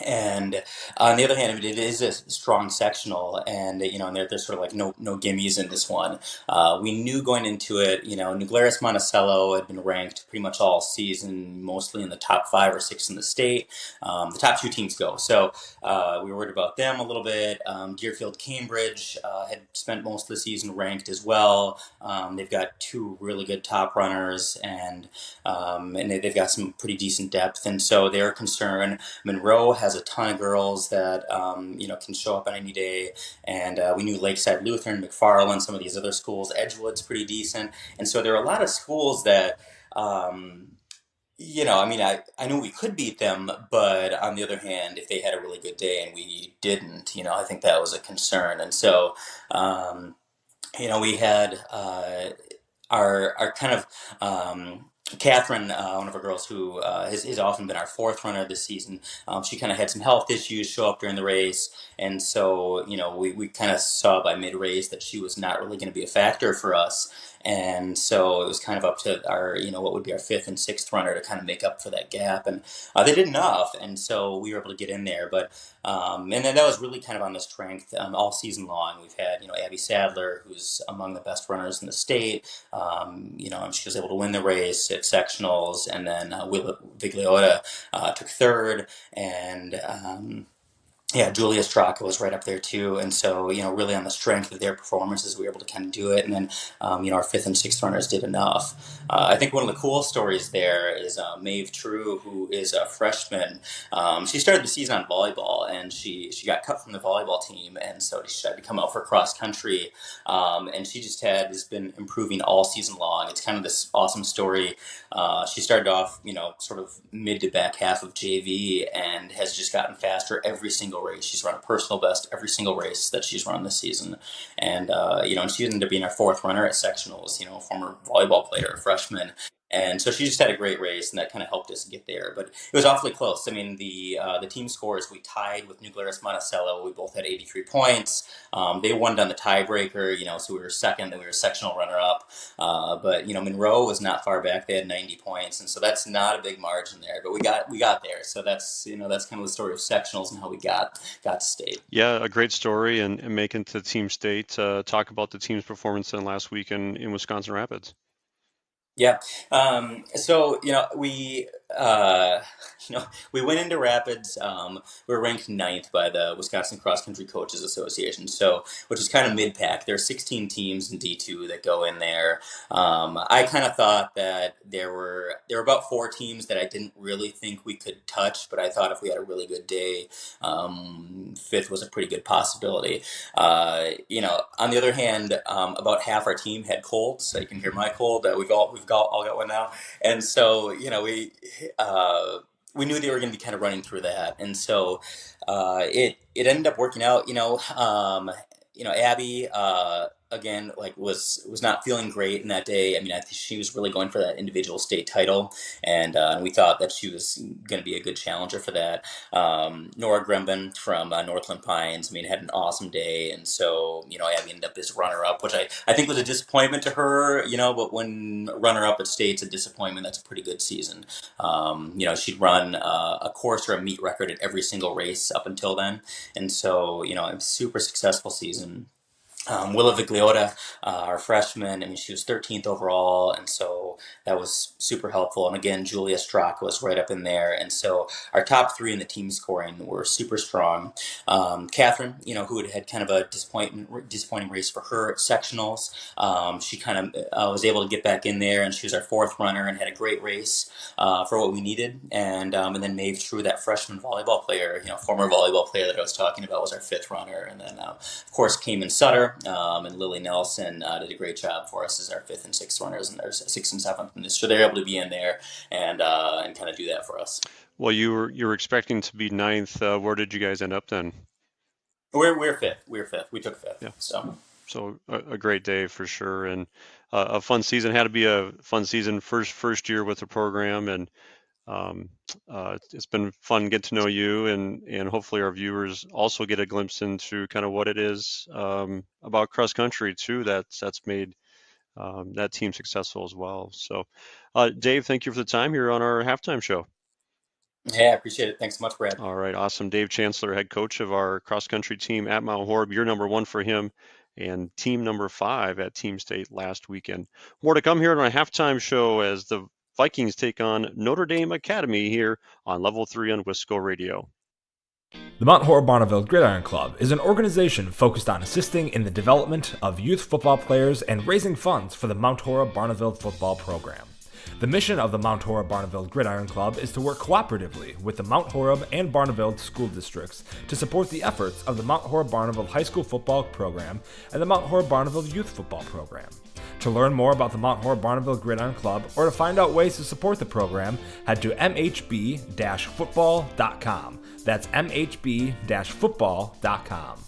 And on the other hand, it is a strong sectional, and and there's sort of like no gimmies in this one. We knew going into it, New Glarus Monticello had been ranked pretty much all season, mostly in the top 5 or 6 in the state. The top 2 teams go, so we were worried about them a little bit. Deerfield Cambridge had spent most of the season ranked as well. They've got 2 really good top runners, and they've got some pretty decent depth, and so they're concerned. Monroe has a ton of girls that can show up on any day, and we knew Lakeside Lutheran, McFarland, some of these other schools. Edgewood's pretty decent, and so there are a lot of schools that I knew we could beat them, but on the other hand, if they had a really good day and we didn't, I think that was a concern. And so we had our kind of Catherine, one of our girls who has often been our 4th runner this season, she kind of had some health issues show up during the race, and so we kind of saw by mid-race that she was not really going to be a factor for us, and so it was kind of up to our what would be our 5th and 6th runner to kind of make up for that gap, and they did enough, and so we were able to get in there. But and then that was really kind of on the strength all season long. We've had Abby Sadler, who's among the best runners in the state. She was able to win the race at sectionals, and then Vigliota took 3rd, and Julia Straka was right up there too, and so really on the strength of their performances, we were able to kind of do it, and then our 5th and 6th runners did enough. I think one of the cool stories there is Maeve True, who is a freshman. She started the season on volleyball, and she got cut from the volleyball team, and so she decided to come out for cross country, and she just has been improving all season long. It's kind of this awesome story. She started off sort of mid to back half of JV, and has just gotten faster every single race. She's run a personal best every single race that she's run this season, and and she ended up being our 4th runner at sectionals. Former volleyball player, a freshman, and so she just had a great race, and that kind of helped us get there. But it was awfully close. I mean, the team scores, we tied with New Glarus Monticello. We both had 83 points. They won on the tiebreaker, so we were 2nd, then we were sectional runner-up. But Monroe was not far back. They had 90 points, and so that's not a big margin there. But we got there. So that's that's kind of the story of sectionals and how we got to state. Yeah, a great story, and making to team state. Talk about the team's performance in last week in Wisconsin Rapids. Yeah. So, we went into Rapids. We were ranked 9th by the Wisconsin Cross Country Coaches Association, which is kind of mid-pack. There are 16 teams in D2 that go in there. I kind of thought that there were about 4 teams that I didn't really think we could touch, but I thought if we had a really good day, 5th was a pretty good possibility. On the other hand, about half our team had colds. So you can hear my cold. We've all got one now, and so we knew they were going to be kind of running through that, and so it ended up working out. Abby again, like was not feeling great in that day. I mean, I think she was really going for that individual state title, and we thought that she was going to be a good challenger for that. Nora Grimben from Northland Pines, I mean, had an awesome day, and so, Abby ended up as runner-up, which I think was a disappointment to her, but when runner-up at state's a disappointment, that's a pretty good season. She'd run a course or a meet record at every single race up until then, and so, a super successful season. Willa Vigliota, our freshman, I mean, she was 13th overall, and so that was super helpful. And again, Julia Strzok was right up in there, and so our top 3 in the team scoring were super strong. Catherine, who had kind of a disappointing race for her at sectionals, she kind of was able to get back in there, and she was our 4th runner and had a great race for what we needed. And then Maeve True, that freshman volleyball player, former volleyball player that I was talking about, was our 5th runner. And then, of course, Cayman Sutter and Lily Nelson did a great job for us as our 5th and 6th runners, and our 6th and 7th. And so they're able to be in there and kind of do that for us. Well, you were expecting to be 9th. Where did you guys end up then? We're 5th. We took 5th. Yeah. So a great day for sure, and a fun season. Had to be a fun season, first year with the program, and it's been fun to get to know you, and hopefully our viewers also get a glimpse into kind of what it is about cross country too. That's made that team successful as well. So, Dave, thank you for the time here on our halftime show. Hey, I appreciate it. Thanks so much, Brad. All right, awesome. Dave Chancellor, head coach of our cross country team at Mount Horeb. You're number 1 for him, and team number 5 at Team State last weekend. More to come here on our halftime show as the Vikings take on Notre Dame Academy here on Level 3 on Wisco Radio. The Mount Horeb-Barneveld GridIron Club is an organization focused on assisting in the development of youth football players and raising funds for the Mount Horeb-Barneveld football program. The mission of the Mount Horeb-Barneveld GridIron Club is to work cooperatively with the Mount Horeb and Barneveld school districts to support the efforts of the Mount Horeb-Barneveld High School football program and the Mount Horeb-Barneveld youth football program. To learn more about the Mount Horeb-Barneveld GridIron Club or to find out ways to support the program, head to mhb-football.com. That's mhb-football.com.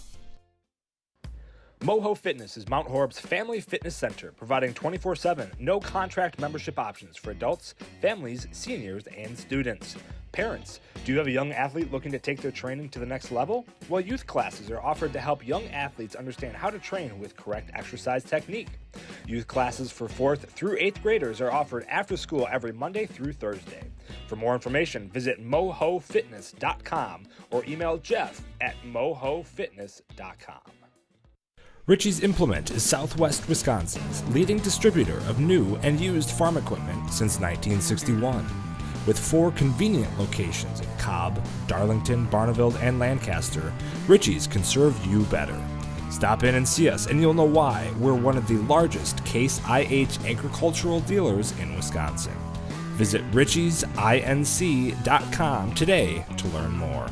MOHO Fitness is Mount Horeb's family fitness center, providing 24/7, no-contract membership options for adults, families, seniors, and students. Parents, do you have a young athlete looking to take their training to the next level? Well, youth classes are offered to help young athletes understand how to train with correct exercise technique. Youth classes for 4th through 8th graders are offered after school every Monday through Thursday. For more information, visit mohofitness.com or email Jeff at mohofitness.com. Ritchie's Implement is Southwest Wisconsin's leading distributor of new and used farm equipment since 1961. With 4 convenient locations in Cobb, Darlington, Barneveld, and Lancaster, Ritchie's can serve you better. Stop in and see us, and you'll know why we're one of the largest Case IH agricultural dealers in Wisconsin. Visit ritchiesinc.com today to learn more.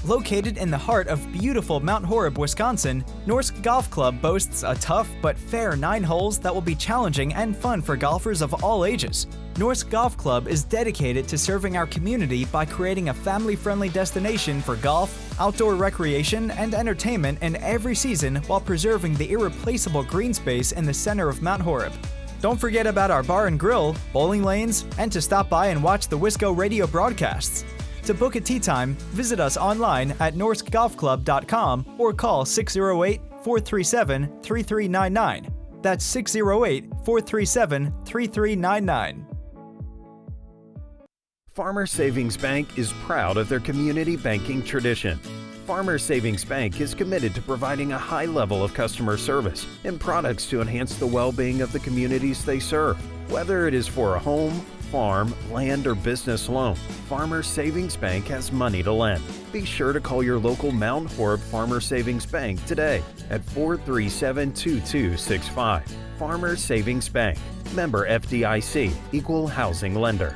Located in the heart of beautiful Mount Horeb, Wisconsin, Norsk Golf Club boasts a tough but fair 9 holes that will be challenging and fun for golfers of all ages. Norsk Golf Club is dedicated to serving our community by creating a family-friendly destination for golf, outdoor recreation, and entertainment in every season while preserving the irreplaceable green space in the center of Mount Horeb. Don't forget about our bar and grill, bowling lanes, and to stop by and watch the Wisco Radio broadcasts. To book a tee time, visit us online at norskgolfclub.com or call 608-437-3399. That's 608-437-3399. Farmers Savings Bank is proud of their community banking tradition. Farmers Savings Bank is committed to providing a high level of customer service and products to enhance the well-being of the communities they serve. Whether it is for a home, farm, land, or business loan, Farmers Savings Bank has money to lend. Be sure to call your local Mount Horeb Farmers Savings Bank today at 437-2265. Farmers Savings Bank, member FDIC, equal housing lender.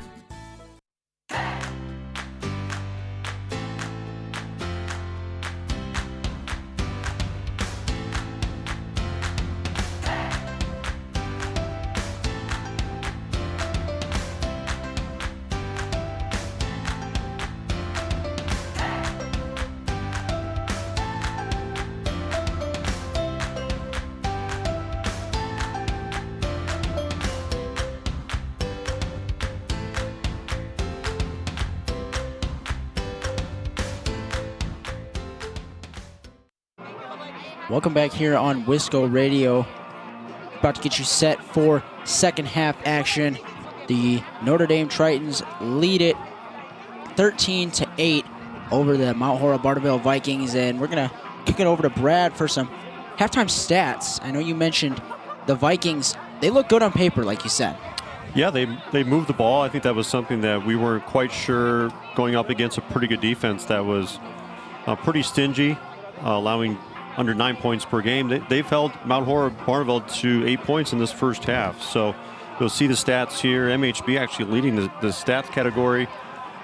Welcome back here on Wisco Radio. About to get you set for second half action. The Notre Dame Tritons lead it 13-8 over the Mount Horeb-Barneveld Vikings, and we're going to kick it over to Brad for some halftime stats. I know you mentioned the Vikings. They look good on paper, like you said. Yeah, they moved the ball. I think that was something that we weren't quite sure going up against a pretty good defense that was pretty stingy, allowing under 9 points per game. They've held Mount Horeb-Barneveld to 8 points in this first half. So you'll see the stats here. MHB actually leading the stats category.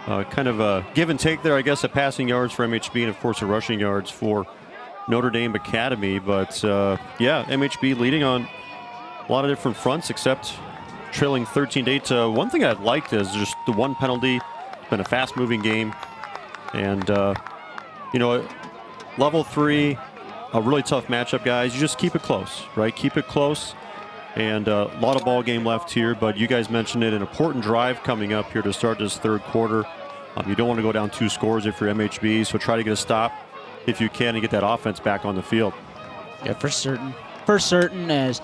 Kind of a give and take there, I guess, at passing yards for MHB and, of course, the rushing yards for Notre Dame Academy. But, yeah, MHB leading on a lot of different fronts except trailing 13-8. One thing I liked is just the one penalty. It's been a fast-moving game. And, you know, level 3, a really tough matchup, guys. You just keep it close, right? Keep it close. And a lot of ball game left here, but you guys mentioned it, an important drive coming up here to start this third quarter. You don't want to go down 2 scores if you're MHB, so try to get a stop if you can and get that offense back on the field. Yeah, for certain. For certain, as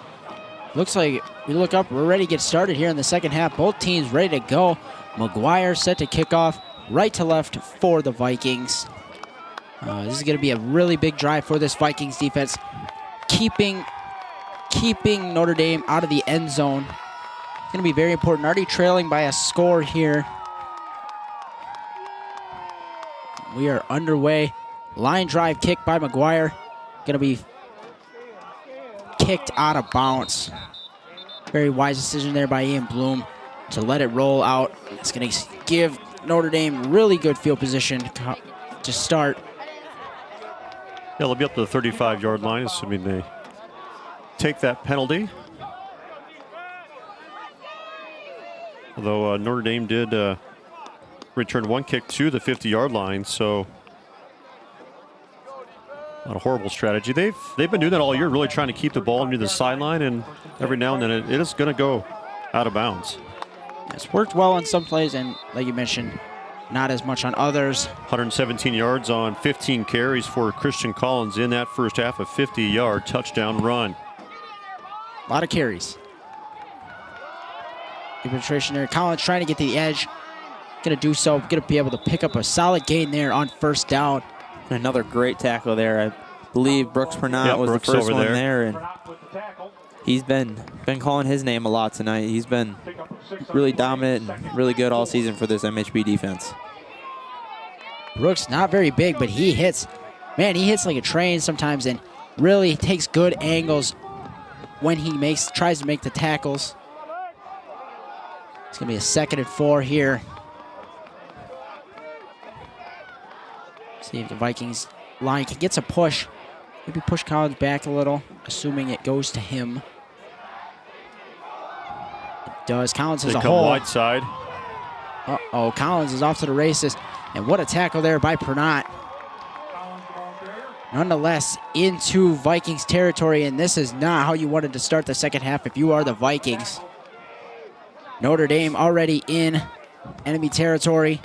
looks like we look up, we're ready to get started here in the second half. Both teams ready to go. McGuire set to kick off right to left for the Vikings. This is going to be a really big drive for this Vikings defense, keeping Notre Dame out of the end zone. It's going to be very important. Already trailing by a score here. We are underway. Line drive kick by McGuire. Going to be kicked out of bounds. Very wise decision there by Ian Bloom to let it roll out. It's going to give Notre Dame really good field position to start. Yeah, they'll be up to the 35-yard line, assuming they take that penalty. Although Notre Dame did return one kick to the 50-yard line, so not a horrible strategy. They've been doing that all year, really trying to keep the ball near the sideline, and every now and then it is going to go out of bounds. It's worked well on some plays, and like you mentioned, not as much on others. 117 yards on 15 carries for Christian Collins in that first half, a 50-yard touchdown run. A lot of carries. Good penetration there. Collins trying to get to the edge. Going to do so. Going to be able to pick up a solid gain there on first down. And another great tackle there. I believe Brooks Pernot was Brooks the first one there. And he's been calling his name a lot tonight. He's been really dominant and really good all season for this MHB defense. Brooks not very big, but he hits. Man, he hits like a train sometimes and really takes good angles when he tries to make the tackles. It's going to be a 2nd and 4 here. See if the Vikings line can get some push. Maybe push Collins back a little, assuming it goes to him. It does. Collins has a hole. Wide side. Uh-oh, Collins is off to the races. And what a tackle there by Pernot. Nonetheless, into Vikings territory, and this is not how you wanted to start the second half if you are the Vikings. Notre Dame already in enemy territory,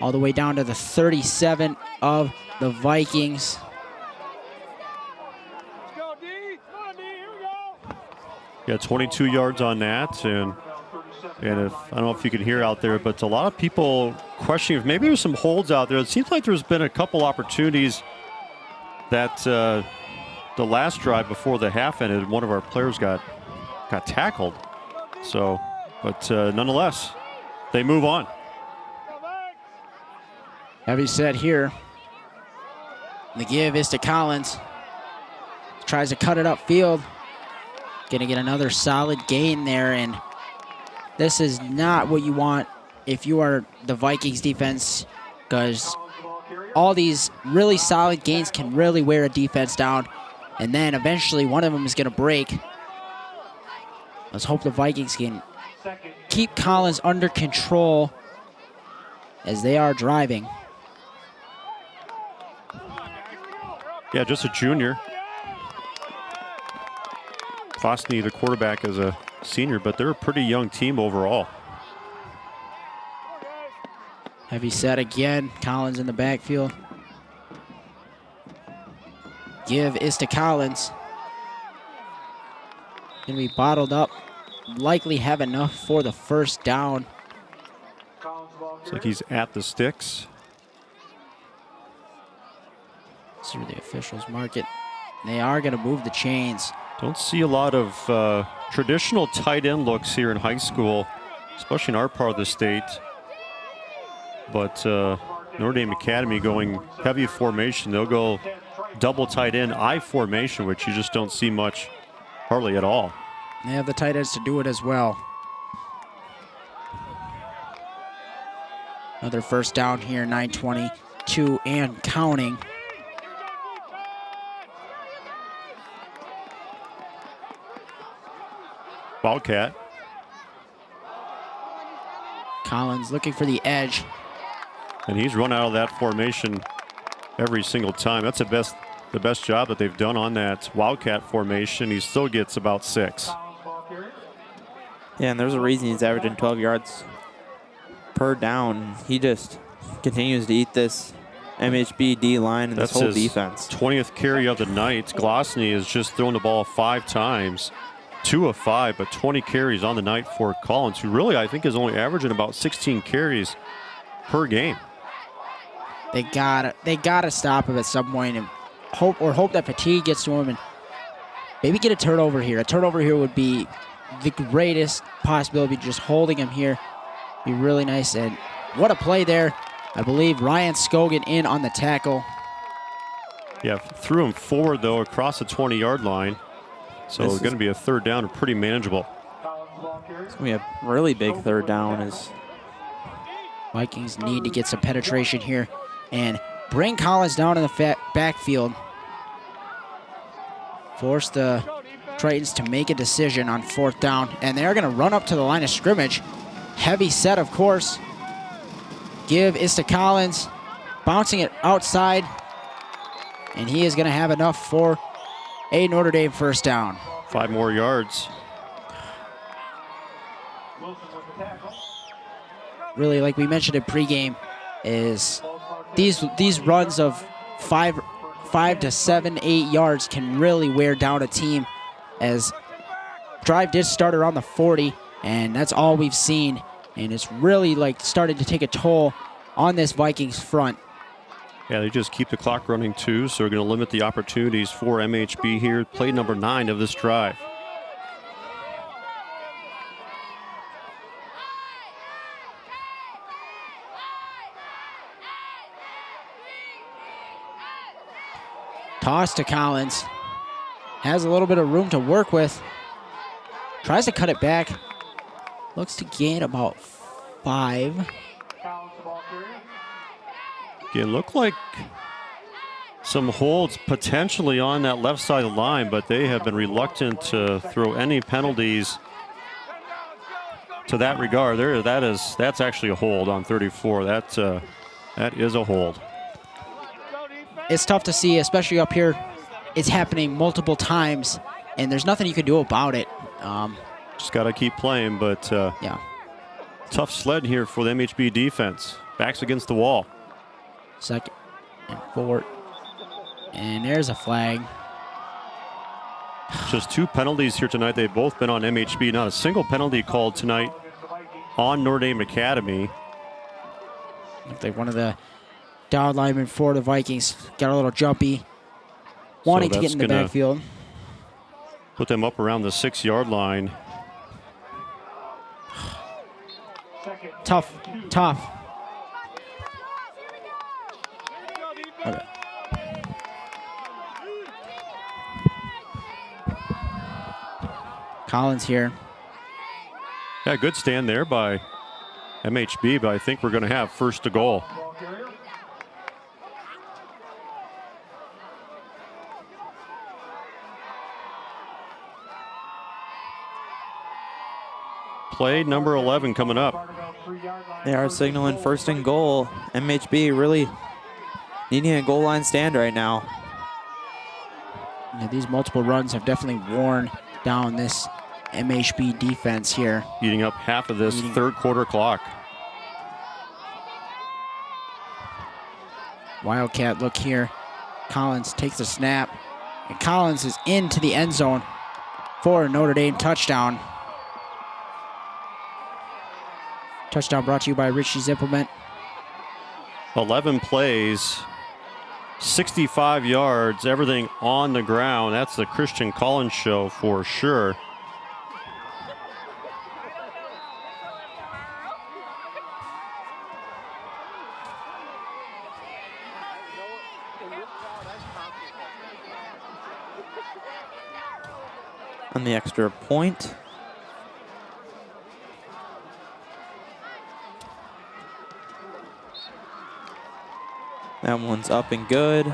all the way down to the 37 of the Vikings. Yeah, 22 yards on that, and if I don't know if you can hear out there, but a lot of people questioning if maybe there's some holds out there. It seems like there's been a couple opportunities that the last drive before the half ended, one of our players got tackled. So, but nonetheless, they move on. Heavy set here. The give is to Collins. Tries to cut it upfield. Gonna get another solid gain there, and this is not what you want if you are the Vikings defense, because all these really solid gains can really wear a defense down, and then eventually one of them is gonna break. Let's hope the Vikings can keep Collins under control as they are driving. Yeah, just a junior. Fosney, the quarterback, is a senior, but they're a pretty young team overall. Heavy set again. Collins in the backfield. Give is to Collins. Gonna be bottled up. Likely have enough for the first down. Looks like he's at the sticks. See where the officials mark it. They are gonna move the chains. Don't see a lot of traditional tight end looks here in high school, especially in our part of the state. But Notre Dame Academy going heavy formation. They'll go double tight end I formation, which you just don't see much, hardly at all. They have the tight ends to do it as well. Another first down here, 9:22 and counting. Wildcat. Collins looking for the edge. And he's run out of that formation every single time. That's the best job that they've done on that Wildcat formation. He still gets about 6. Yeah, and there's a reason he's averaging 12 yards per down. He just continues to eat this MHB D line and this whole defense. 20th carry of the night. Glossny has just thrown the ball 5 times. 2 of 5, but 20 carries on the night for Collins, who really, I think, is only averaging about 16 carries per game. They gotta stop him at some point and hope that fatigue gets to him and maybe get a turnover here. A turnover here would be the greatest possibility. Just holding him here be really nice. And what a play there. I believe Ryan Scogan in on the tackle. Yeah, threw him forward though across the 20-yard line. So it's going to be a third down and pretty manageable. It's going to be a really big third down. As Vikings need to get some penetration here and bring Collins down in the backfield. Force the Tritons to make a decision on 4th down. And they're going to run up to the line of scrimmage. Heavy set, of course. Give is to Collins. Bouncing it outside. And he is going to have enough for a Notre Dame first down. 5 more yards. Really, like we mentioned in pregame, is these runs of 5 to 7, 8 yards can really wear down a team. As drive did start around the 40, and that's all we've seen. And it's really like started to take a toll on this Vikings front. Yeah, they just keep the clock running too, so we're going to limit the opportunities for MHB here. Play number 9 of this drive. Toss to Collins. Has a little bit of room to work with. Tries to cut it back. Looks to gain about 5. Again, look like some holds potentially on that left side of the line, but they have been reluctant to throw any penalties to that regard. That's actually a hold on 34. That is a hold. It's tough to see, especially up here. It's happening multiple times, and there's nothing you can do about it. Just got to keep playing, but yeah, tough sled here for the MHB defense. Backs against the wall. 2nd and 4. And there's a flag. Just 2 penalties here tonight. They've both been on MHB. Not a single penalty called tonight on Notre Dame Academy. Looks like one of the down linemen for the Vikings got a little jumpy, wanting to get in the backfield. Put them up around the 6-yard line. Tough. Okay. Collins here. Yeah, good stand there by MHB, but I think we're going to have first to goal. Play number 11 coming up. they are signaling 1st and goal. MHB really needing a goal line stand right now. Yeah, these multiple runs have definitely worn down this MHB defense here. Eating up half of this third quarter clock. Wildcat look here. Collins takes a snap, And Collins is into the end zone for a Notre Dame touchdown. Touchdown brought to you by Richie's Implement. 11 plays, 65 yards, everything on the ground. That's the Christian Collins show for sure. On the extra point. That one's up and good.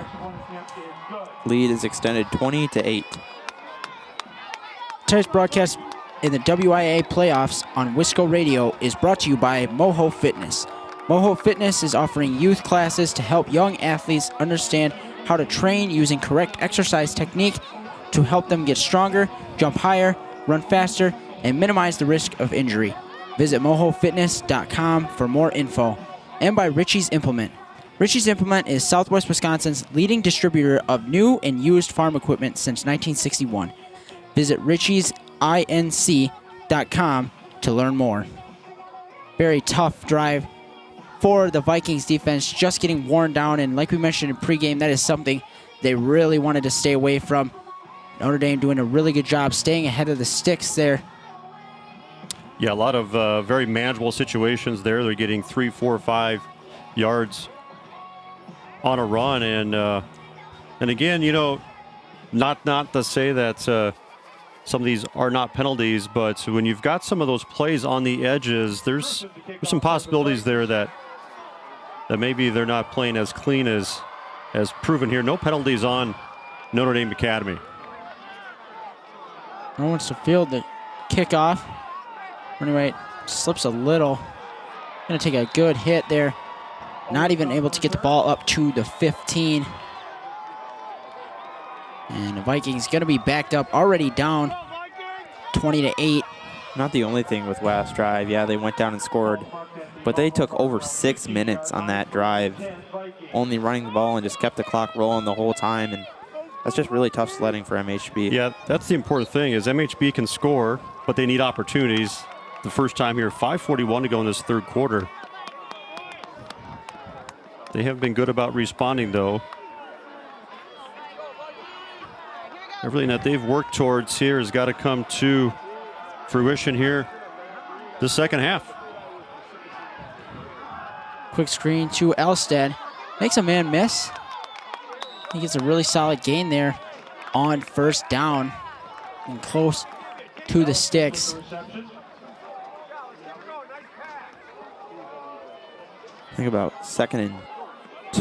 Lead is extended 20-8. Tonight's broadcast in the WIAA playoffs on Wisco Radio is brought to you by MOHO Fitness. MOHO Fitness is offering youth classes to help young athletes understand how to train using correct exercise technique to help them get stronger, jump higher, run faster, and minimize the risk of injury. Visit mohofitness.com for more info. And by Richie's Implement. Richie's Implement is Southwest Wisconsin's leading distributor of new and used farm equipment since 1961. Visit richiesinc.com to learn more. Very tough drive for the Vikings defense, just getting worn down, and like we mentioned in pregame, that is something they really wanted to stay away from. Notre Dame doing a really good job staying ahead of the sticks there. Yeah, a lot of very manageable situations there. They're getting 3, 4, 5 yards on a run, and again, you know, not to say that some of these are not penalties, but when you've got some of those plays on the edges, there's some possibilities there that maybe they're not playing as clean as proven here. No penalties on Notre Dame Academy. No wants to field the kickoff. Running right slips a little. Gonna take a good hit there. Not even able to get the ball up to the 15. And the Vikings gonna be backed up, already down 20-8. Not the only thing with last drive. Yeah, they went down and scored, but they took over 6 minutes on that drive, only running the ball and just kept the clock rolling the whole time. And that's just really tough sledding for MHB. Yeah, that's the important thing is MHB can score, but they need opportunities. The first time here, 5:41 to go in this third quarter. They have been good about responding, though. Everything that they've worked towards here has got to come to fruition here the second half. Quick screen to Elstead. Makes a man miss. He gets a really solid gain there on first down and close to the sticks. Think about 2nd and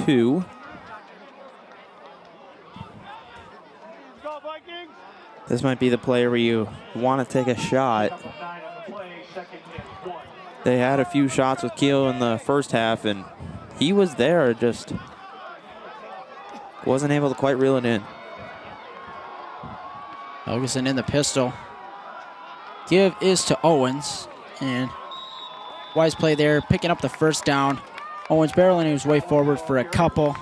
2. This might be the play where you want to take a shot. They had a few shots with Keel in the first half, and he was there, just wasn't able to quite reel it in. Helgeson in the pistol. Give is to Owens, and wise play there, picking up the first down. Owens barreling his way forward for a couple.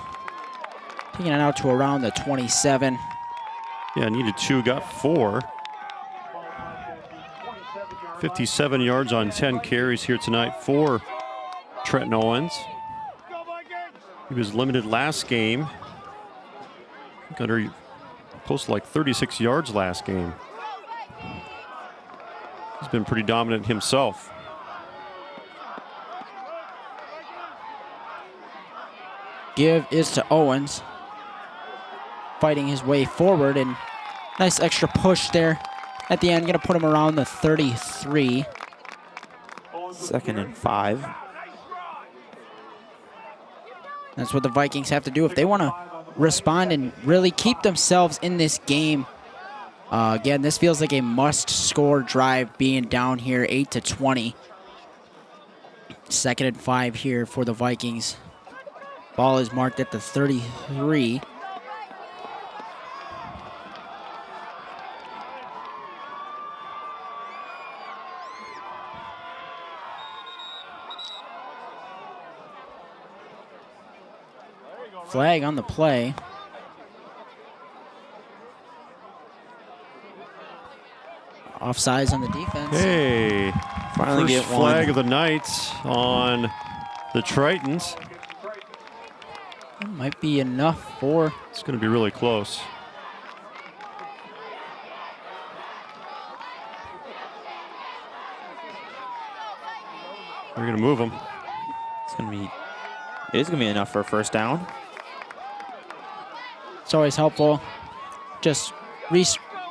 Taking it out to around the 27. Yeah, needed 2, got 4. 57 yards on 10 carries here tonight for Trenton Owens. He was limited last game. I think under close to like 36 yards last game. He's been pretty dominant himself. Give is to Owens. Fighting his way forward, and nice extra push there at the end. Gonna put him around the 33. 2nd and 5. That's what the Vikings have to do if they want to respond and really keep themselves in this game. Again, this feels like a must-score drive, being down here 8-20. 2nd and 5 here for the Vikings. Ball is marked at the 33. Flag on the play. Offsides on the defense. Hey, Finally first get one. flag of the night on the Tritons. That might be enough for. It's going to be really close. We're going to move them. It is going to be enough for a first down. It's always helpful. Just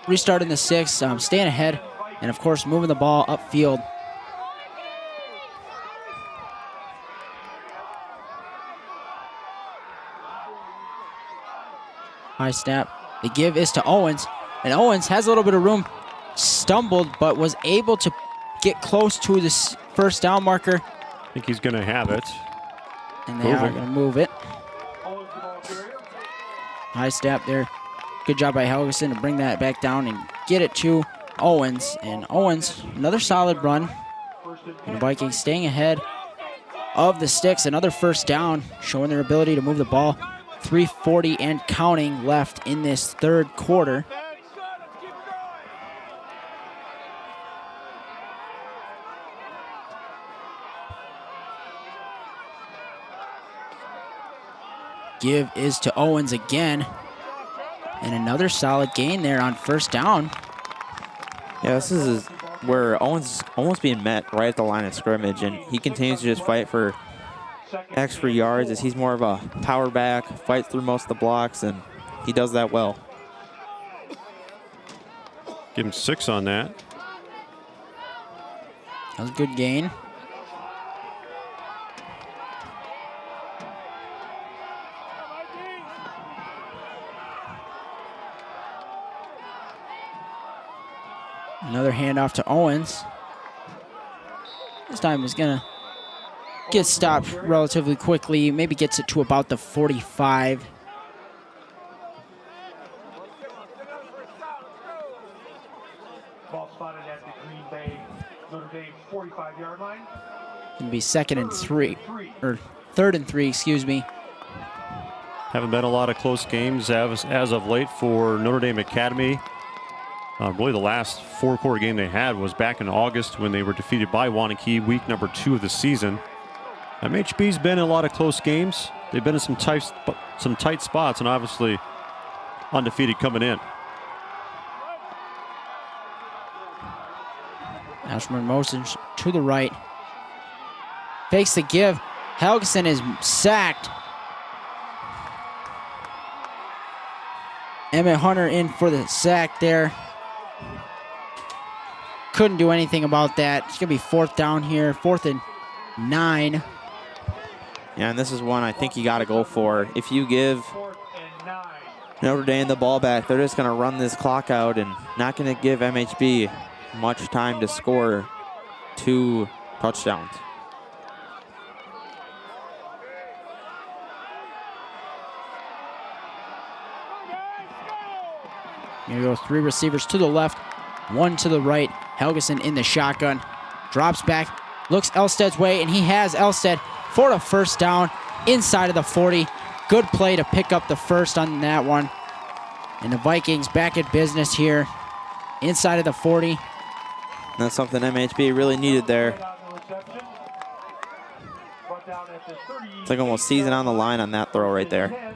restarting the 6, staying ahead, and of course moving the ball upfield. High snap. The give is to Owens, and Owens has a little bit of room. Stumbled, but was able to get close to this first down marker. I think he's going to have it. And they are going to move it. High step there. Good job by Helgeson to bring that back down and get it to Owens. And Owens, another solid run. And the Vikings staying ahead of the sticks. Another first down, showing their ability to move the ball. 3:40 and counting left in this third quarter. Give is to Owens again. And another solid gain there on first down. Yeah, this is where Owens is almost being met right at the line of scrimmage, and he continues to just fight for extra yards as he's more of a power back, fights through most of the blocks, and he does that well. Give him 6 on that. That was a good gain. Another handoff to Owens. This time he's going to get stopped relatively quickly. Maybe gets it to about the 45. Ball spotted at the Green Bay Notre Dame 45-yard line. Going to be 2nd and 3, or 3rd and 3, excuse me. Haven't been a lot of close games as of late for Notre Dame Academy. Really the last 4-quarter game they had was back in August when they were defeated by Waunakee, week number 2 of the season. MHB's been in a lot of close games. They've been in some tight spots, and obviously undefeated coming in. Ashburn motions to the right. Fakes the give. Helgeson is sacked. Emmett Hunter in for the sack there. Couldn't do anything about that. It's going to be 4th down here, 4th and 9. Yeah, and this is one I think you got to go for. If you give Notre Dame the ball back, they're just going to run this clock out and not going to give MHB much time to score 2 touchdowns. Here go 3 receivers to the left, 1 to the right. Helgeson in the shotgun. Drops back, looks Elsted's way, and he has Elsted for a first down inside of the 40. Good play to pick up the first on that one. And the Vikings back at business here inside of the 40. That's something MHB really needed there. It's like almost season on the line on that throw right there.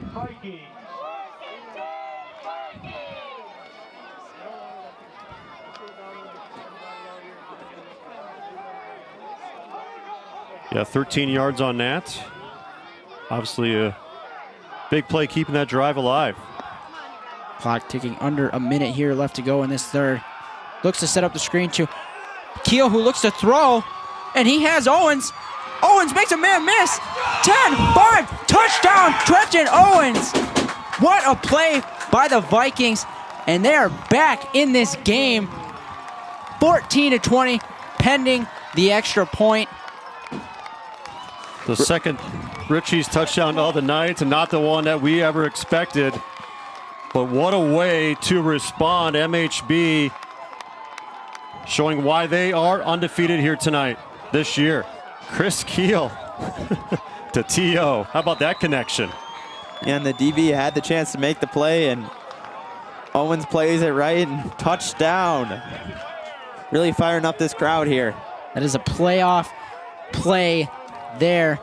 Yeah, 13 yards on that. Obviously a big play keeping that drive alive. Clock ticking under a minute here left to go in this third. Looks to set up the screen to Keel, who looks to throw, and he has Owens. Owens makes a man miss. 10-5, touchdown, Trenton Owens. What a play by the Vikings, and they are back in this game. 14-20, pending the extra point. The second Richie's touchdown of the night, and not the one that we ever expected. But what a way to respond. MHB showing why they are undefeated here tonight, this year. Chris Keel to T.O. How about that connection? And the DB had the chance to make the play, and Owens plays it right and touchdown. really firing up this crowd here. That is a playoff play there.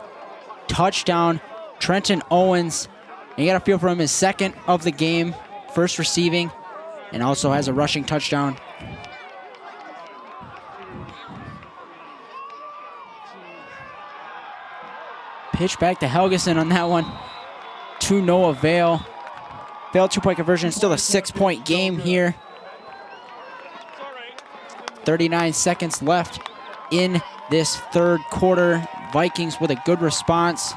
Touchdown, Trenton Owens. And you got to feel for him, his second of the game, first receiving, and also has a rushing touchdown. Pitch back to Helgeson on that one. To no avail. Failed two-point conversion. Still a 6-point game here. 39 seconds left in this third quarter. Vikings with a good response.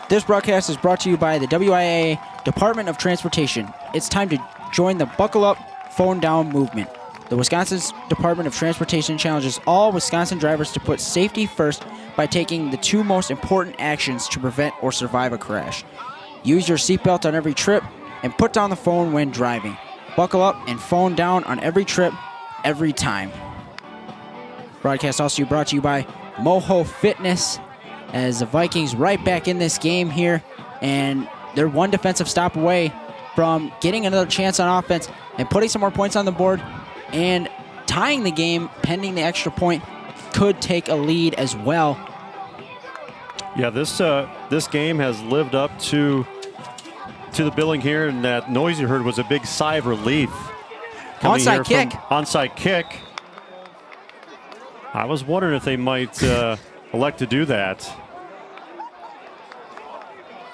This broadcast is brought to you by the WIAA Department of Transportation. It's time to join the Buckle Up, Phone Down movement. The Wisconsin Department of Transportation challenges all Wisconsin drivers to put safety first by taking the two most important actions to prevent or survive a crash. Use your seatbelt on every trip and put down the phone when driving. Buckle up and phone down on every trip, every time. Broadcast also brought to you by MOHO Fitness, as the Vikings right back in this game here, and they're one defensive stop away from getting another chance on offense and putting some more points on the board and tying the game pending the extra point. Could take a lead as well. Yeah, this game has lived up to the billing here, and that noise you heard was a big sigh of relief. Onside kick. Onside kick. I was wondering if they might elect to do that.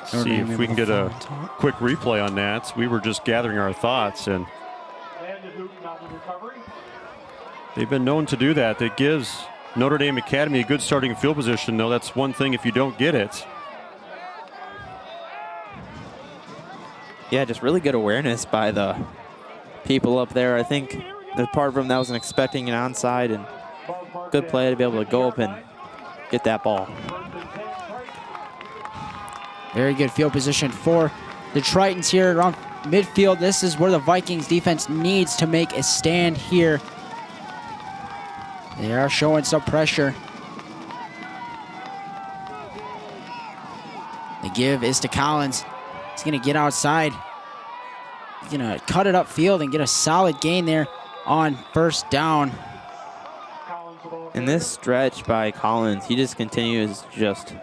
See if we can get a quick replay on that. We were just gathering our thoughts, and they've been known to do that. It gives Notre Dame Academy a good starting field position, though. That's one thing if you don't get it. Yeah, just really good awareness by the people up there. I think there's part of them that wasn't expecting an onside, and good play to be able to go up and get that ball. Very good field position for the Tritons here around midfield. This is where the Vikings defense needs to make a stand here. They are showing some pressure. The give is to Collins. He's going to get outside. He's going to cut it upfield and get a solid gain there on first down. In this stretch by Collins, he just continues to just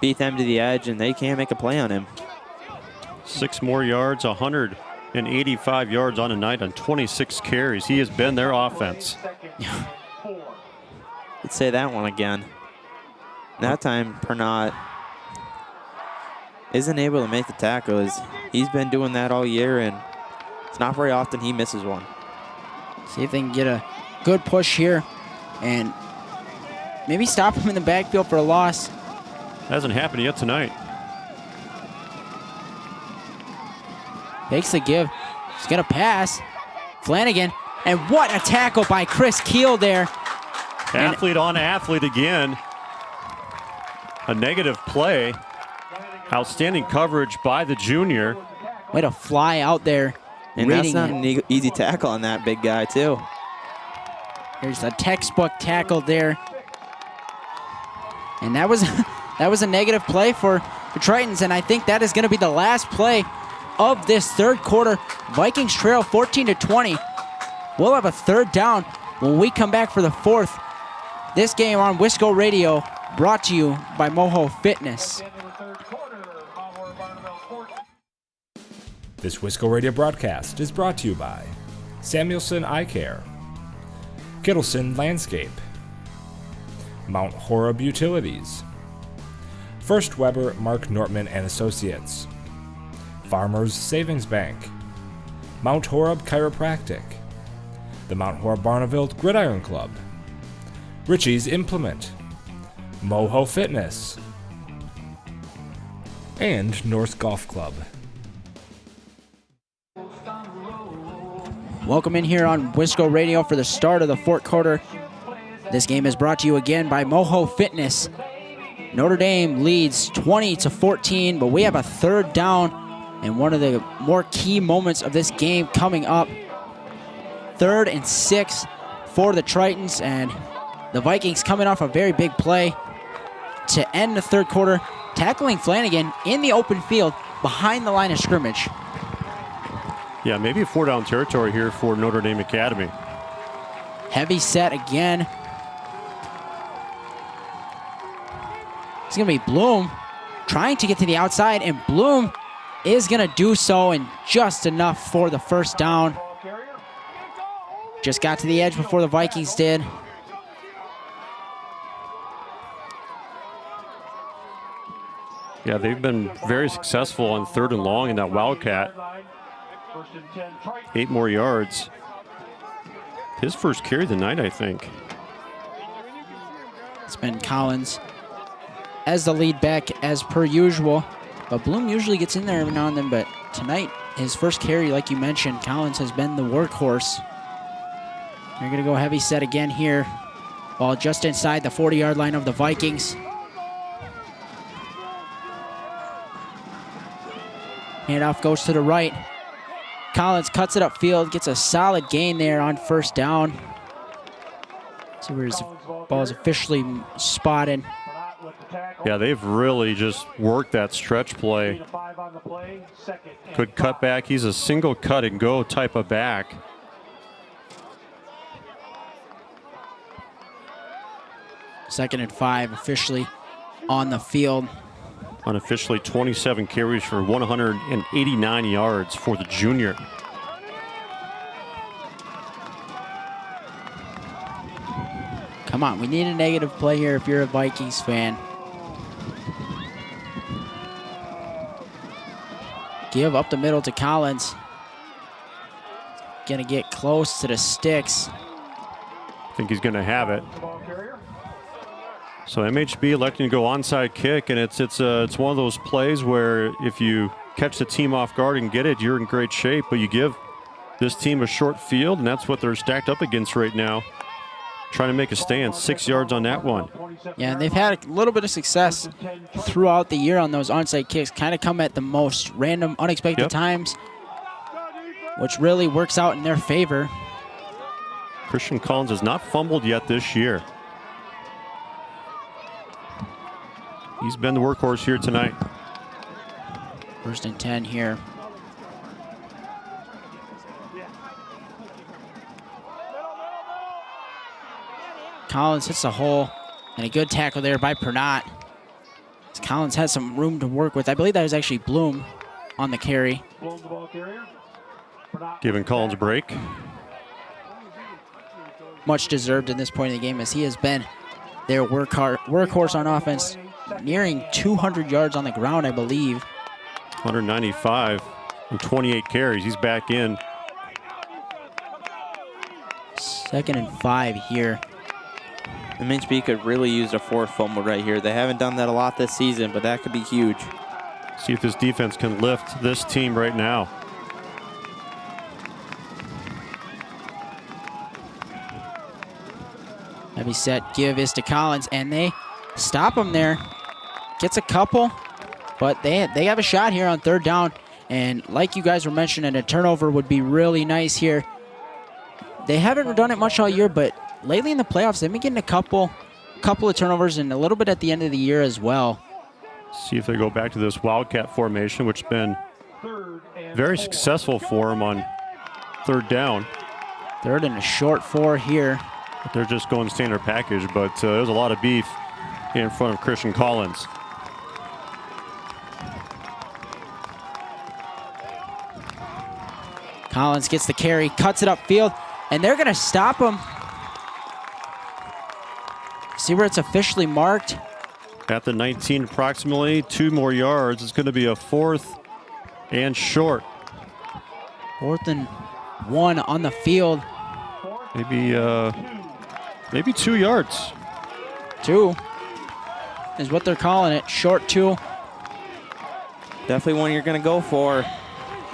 beat them to the edge, and they can't make a play on him. 6 more yards, 185 yards on a night on 26 carries. He has been their offense. Let's say that one again. That time, Pernot isn't able to make the tackles. He's been doing that all year, and it's not very often he misses one. See if they can get a good push here and maybe stop him in the backfield for a loss. Hasn't happened yet tonight. Takes the give. He's going to pass. Flanagan. And what a tackle by Chris Keel there. Athlete on athlete again. A negative play. Outstanding coverage by the junior. Way to fly out there. And that's not an easy tackle on that big guy, too. There's a textbook tackle there. And that was a negative play for the Tritons, and I think that is going to be the last play of this third quarter. Vikings trail 14-20. We'll have a third down when we come back for the fourth. This game on Wisco Radio, brought to you by MOHO Fitness. This Wisco Radio broadcast is brought to you by Samuelson Eye Care, Kittleson Landscape, Mount Horeb Utilities, First Weber Mark Nortman and Associates, Farmers Savings Bank, Mount Horeb Chiropractic, the Mount Horeb-Barneveld GridIron Club, Richie's Implement, MOHO Fitness, and North Golf Club. Welcome in here on Wisco Radio for the start of the fourth quarter. This game is brought to you again by MOHO Fitness. Notre Dame leads 20-14, but we have a third down and one of the more key moments of this game coming up. 3rd and 6 for the Tritons, and the Vikings coming off a very big play to end the third quarter, tackling Flanagan in the open field behind the line of scrimmage. Yeah, maybe 4-down territory here for Notre Dame Academy. Heavy set again. It's going to be Bloom trying to get to the outside, and Bloom is going to do so, and just enough for the first down. Just got to the edge before the Vikings did. Yeah, they've been very successful on 3rd and long in that Wildcat. 8 more yards. His first carry of the night, I think. It's been Collins as the lead back as per usual. But Bloom usually gets in there every now and then, but tonight, his first carry, like you mentioned, Collins has been the workhorse. They're going to go heavy set again here, while just inside the 40-yard line of the Vikings. Handoff goes to the right. Collins cuts it upfield, gets a solid gain there on first down. See where his ball is officially spotted. Yeah, they've really just worked that stretch play. Could cut back. He's a single cut and go type of back. Second and 5 officially on the field. Unofficially 27 carries for 189 yards for the junior. Come on, we need a negative play here if you're a Vikings fan. Give up the middle to Collins. Gonna get close to the sticks. I think he's gonna have it. So MHB electing to go onside kick, and it's one of those plays where if you catch the team off guard and get it, you're in great shape, but you give this team a short field, and that's what they're stacked up against right now. Trying to make a stand, 6 yards on that one. Yeah, and they've had a little bit of success throughout the year on those onside kicks, kind of come at the most random, unexpected times, which really works out in their favor. Christian Collins has not fumbled yet this year. He's been the workhorse here tonight. 1st and 10 here. Collins hits the hole, and a good tackle there by Pernot. Collins has some room to work with. I believe that was actually Bloom on the carry. Giving Collins a break. Much deserved in this point of the game, as he has been their workhorse on offense, nearing 200 yards on the ground, I believe. 195 and 28 carries. He's back in. 2nd and 5 here. MHB could really use a 4th fumble right here. They haven't done that a lot this season, but that could be huge. See if this defense can lift this team right now. Heavy set give is to Collins, and they stop him there. Gets a couple, but they have a shot here on 3rd down. And like you guys were mentioning, a turnover would be really nice here. They haven't done it much all year, but lately in the playoffs, they've been getting a couple of turnovers and a little bit at the end of the year as well. See if they go back to this Wildcat formation, which has been very successful for them on 3rd down. 3rd and a short 4 here. They're just going standard package, but there's a lot of beef in front of Christian Collins. Collins gets the carry, cuts it upfield, and they're going to stop him. See where it's officially marked? At the 19 approximately, 2 more yards. It's going to be a 4th and short. 4th and 1 on the field. Maybe 2 yards. 2 is what they're calling it. Short 2. Definitely one you're going to go for.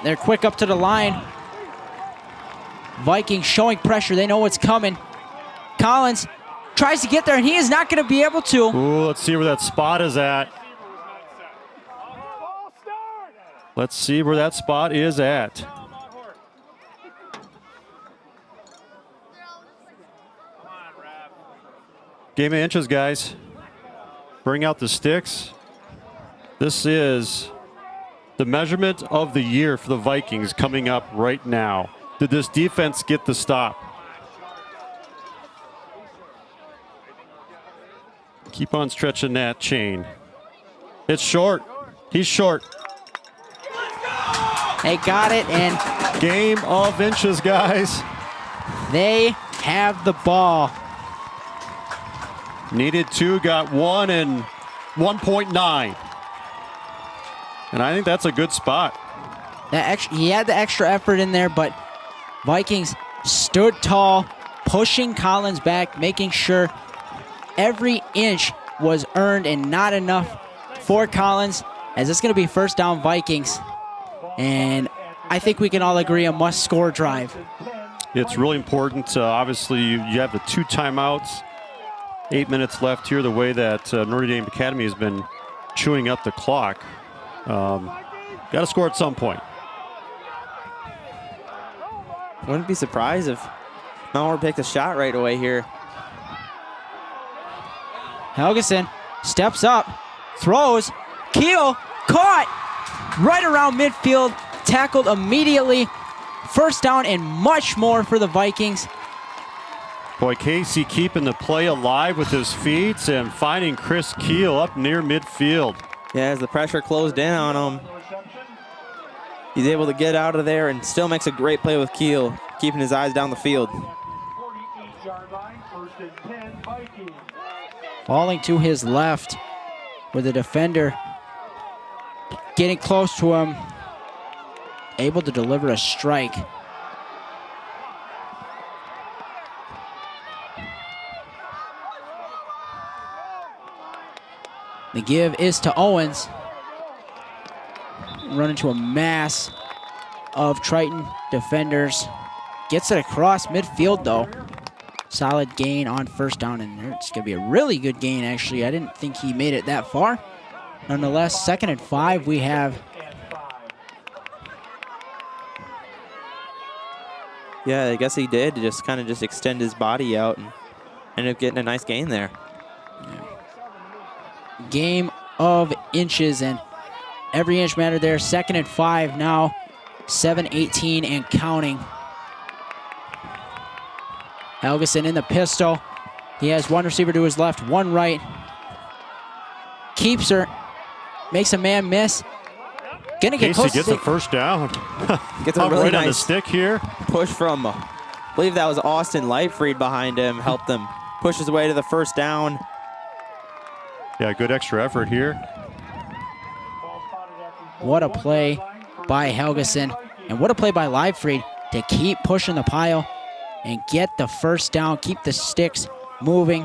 They're quick up to the line. Vikings showing pressure. They know what's coming. Collins tries to get there, and he is not going to be able to. Ooh, let's see where that spot is at. Let's see where that spot is at. Game of inches, guys. Bring out the sticks. This is the measurement of the year for the Vikings coming up right now. Did this defense get the stop? Keep on stretching that chain. It's short. He's short. They got it, and game of inches, guys. They have the ball. Needed 2, got 1, and 1.9. And I think that's a good spot. He had the extra effort in there, but Vikings stood tall, pushing Collins back, making sure every inch was earned and not enough for Collins, as it's going to be first down Vikings. And I think we can all agree a must-score drive. It's really important. Obviously, you have the 2 timeouts. 8 minutes left here, the way that Notre Dame Academy has been chewing up the clock. Got to score at some point. Wouldn't be surprised if Mount Horeb picked a shot right away here. Helgeson steps up, throws, Keel caught right around midfield, tackled immediately. First down and much more for the Vikings. Boy, Casey keeping the play alive with his feet and finding Chris Keel up near midfield. Yeah, as the pressure closed in on him, he's able to get out of there and still makes a great play with Keel, keeping his eyes down the field. 48-yard line, 1st and 10, Vikings. Falling to his left with the defender getting close to him, able to deliver a strike. The give is to Owens. Run into a mass of Triton defenders. Gets it across midfield though. Solid gain on first down, and it's going to be a really good gain actually. I didn't think he made it that far. Nonetheless, 2nd and 5 we have. Yeah, I guess he did just kind of extend his body out and ended up getting a nice gain there. Game of inches, and every inch mattered there. 2nd and 5 now. 7-18 and counting. Helgeson in the pistol. He has one receiver to his left, one right. Keeps her. Makes a man miss. Gonna get close. Casey gets a first down. Gets a really right nice on the stick here. Push from, I believe that was Austin Lightfried behind him. Helped him push his way to the first down. Yeah, good extra effort here. What a play by Helgeson. And what a play by Livefried to keep pushing the pile and get the first down, keep the sticks moving.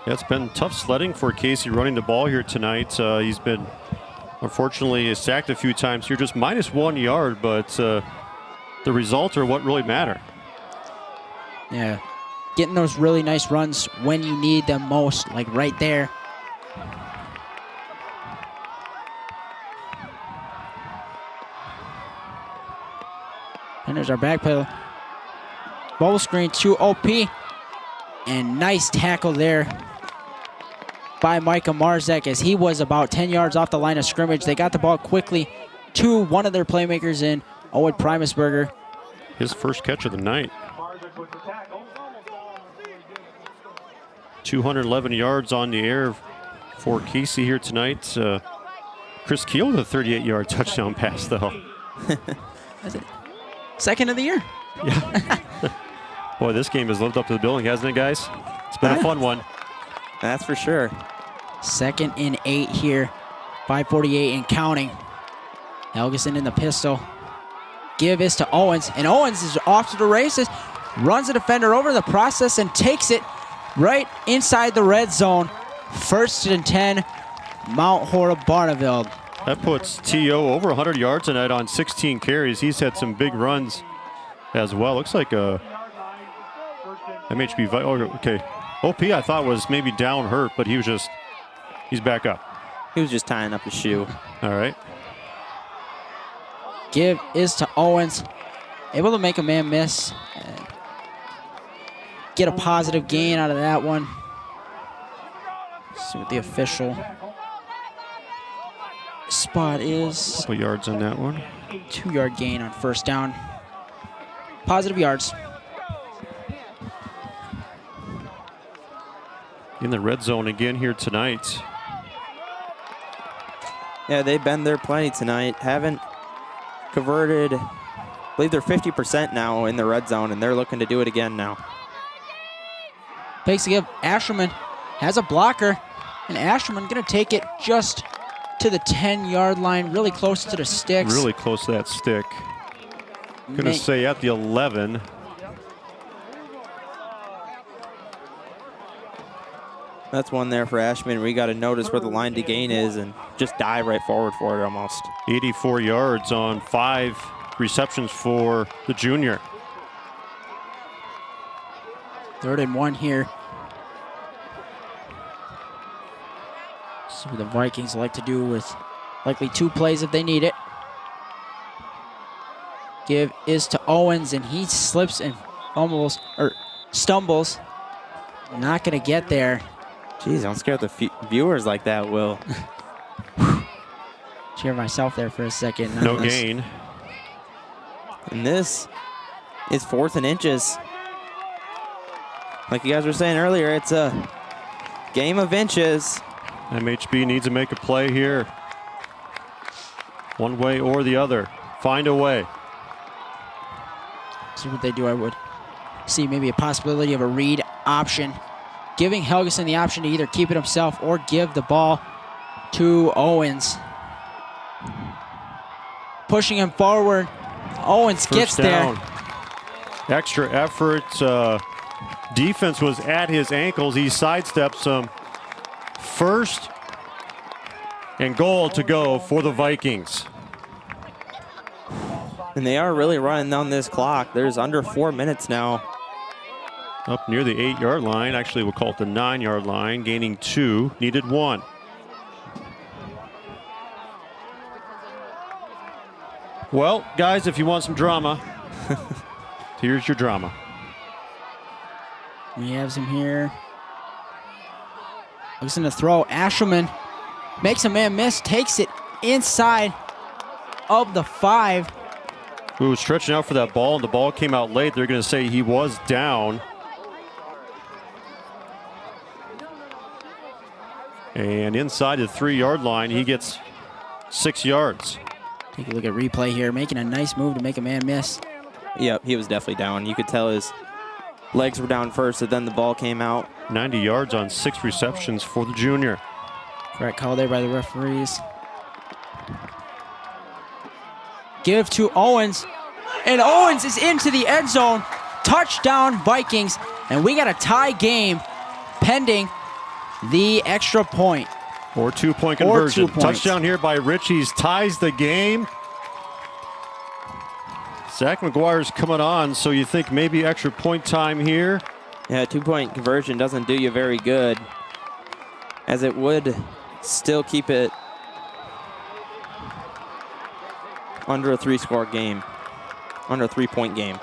Yeah, it's been tough sledding for Casey running the ball here tonight. He's been, unfortunately, sacked a few times here, just -1 yard, but the results are what really matter. Yeah, getting those really nice runs when you need them most, like right there. And there's our back play. Bubble screen to OP. And nice tackle there by Micah Marzek as he was about 10 yards off the line of scrimmage. They got the ball quickly to one of their playmakers in Owen Primusberger. His first catch of the night. 211 yards on the air for Casey here tonight. Chris Keel with a 38-yard touchdown pass, though. That's it. 2nd of the year. Yeah. Boy, this game has lived up to the billing, hasn't it, guys? It's been a fun one. That's for sure. 2nd and 8 here. 5:48 and counting. Helgeson in the pistol. Give is to Owens, and Owens is off to the races. Runs the defender over the process and takes it right inside the red zone. 1st and 10, Mount Horeb-Barneveld. That puts T.O. over 100 yards tonight on 16 carries. He's had some big runs as well. Looks like a MHB. Oh, okay. OP I thought was maybe down hurt, but he's back up. He was just tying up his shoe. All right. Give is to Owens. Able to make a man miss. Get a positive gain out of that one. Let's see what the official. spot is Couple yards on that one. 2-yard gain on first down. Positive yards. In the red zone again here tonight. Yeah, they've been there plenty tonight. Haven't converted. I believe they're 50% now in the red zone, and they're looking to do it again now. Takes to give. Asherman has a blocker, and Asherman going to take it just to the 10-yard line, really close to the sticks. Really close to that stick. Going to say at the 11. That's one there for Ashman. We got to notice where the line to gain is and just dive right forward for it almost. 84 yards on 5 receptions for the junior. 3rd and 1 here. See what the Vikings like to do with likely 2 plays if they need it. Give is to Owens, and he slips and stumbles. Not going to get there. Jeez, don't scare the viewers like that, Will. Cheer myself there for a second. No gain. And this is 4th and inches. Like you guys were saying earlier, it's a game of inches. MHB needs to make a play here. One way or the other. Find a way. See what they do. I would see maybe a possibility of a read option, giving Helgeson the option to either keep it himself or give the ball to Owens. Pushing him forward. Owens gets there. Extra effort. Defense was at his ankles. He sidesteps him. 1st and goal to go for the Vikings. And they are really running down this clock. There's under 4 minutes now. Up near the 8-yard line. Actually, we'll call it the 9-yard line. Gaining 2, needed 1. Well, guys, if you want some drama, here's your drama. We have some here. Looks to throw. Ashelman makes a man miss, takes it inside of the 5. Who was stretching out for that ball, and the ball came out late. They're going to say he was down. And inside the 3-yard line, he gets 6 yards. Take a look at replay here, making a nice move to make a man miss. Yep, he was definitely down. You could tell his legs were down first, and then the ball came out. 90 yards on 6 receptions for the junior. Correct call there by the referees. Give to Owens, and Owens is into the end zone. Touchdown Vikings, and we got a tie game pending the extra point. Or 2-point conversion. 2 points. Touchdown here by Ritchie's ties the game. Zach McGuire's coming on, so you think maybe extra point time here. Yeah, 2-point conversion doesn't do you very good, as it would still keep it under a 3-score game, under a 3-point game.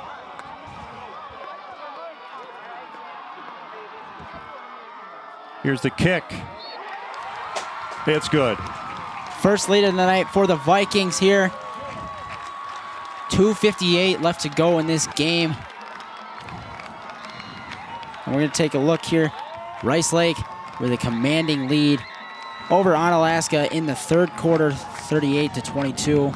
Here's the kick. It's good. First lead of the night for the Vikings here. 2:58 left to go in this game. And we're going to take a look here. Rice Lake with a commanding lead over Onalaska in the 3rd quarter, 38-22.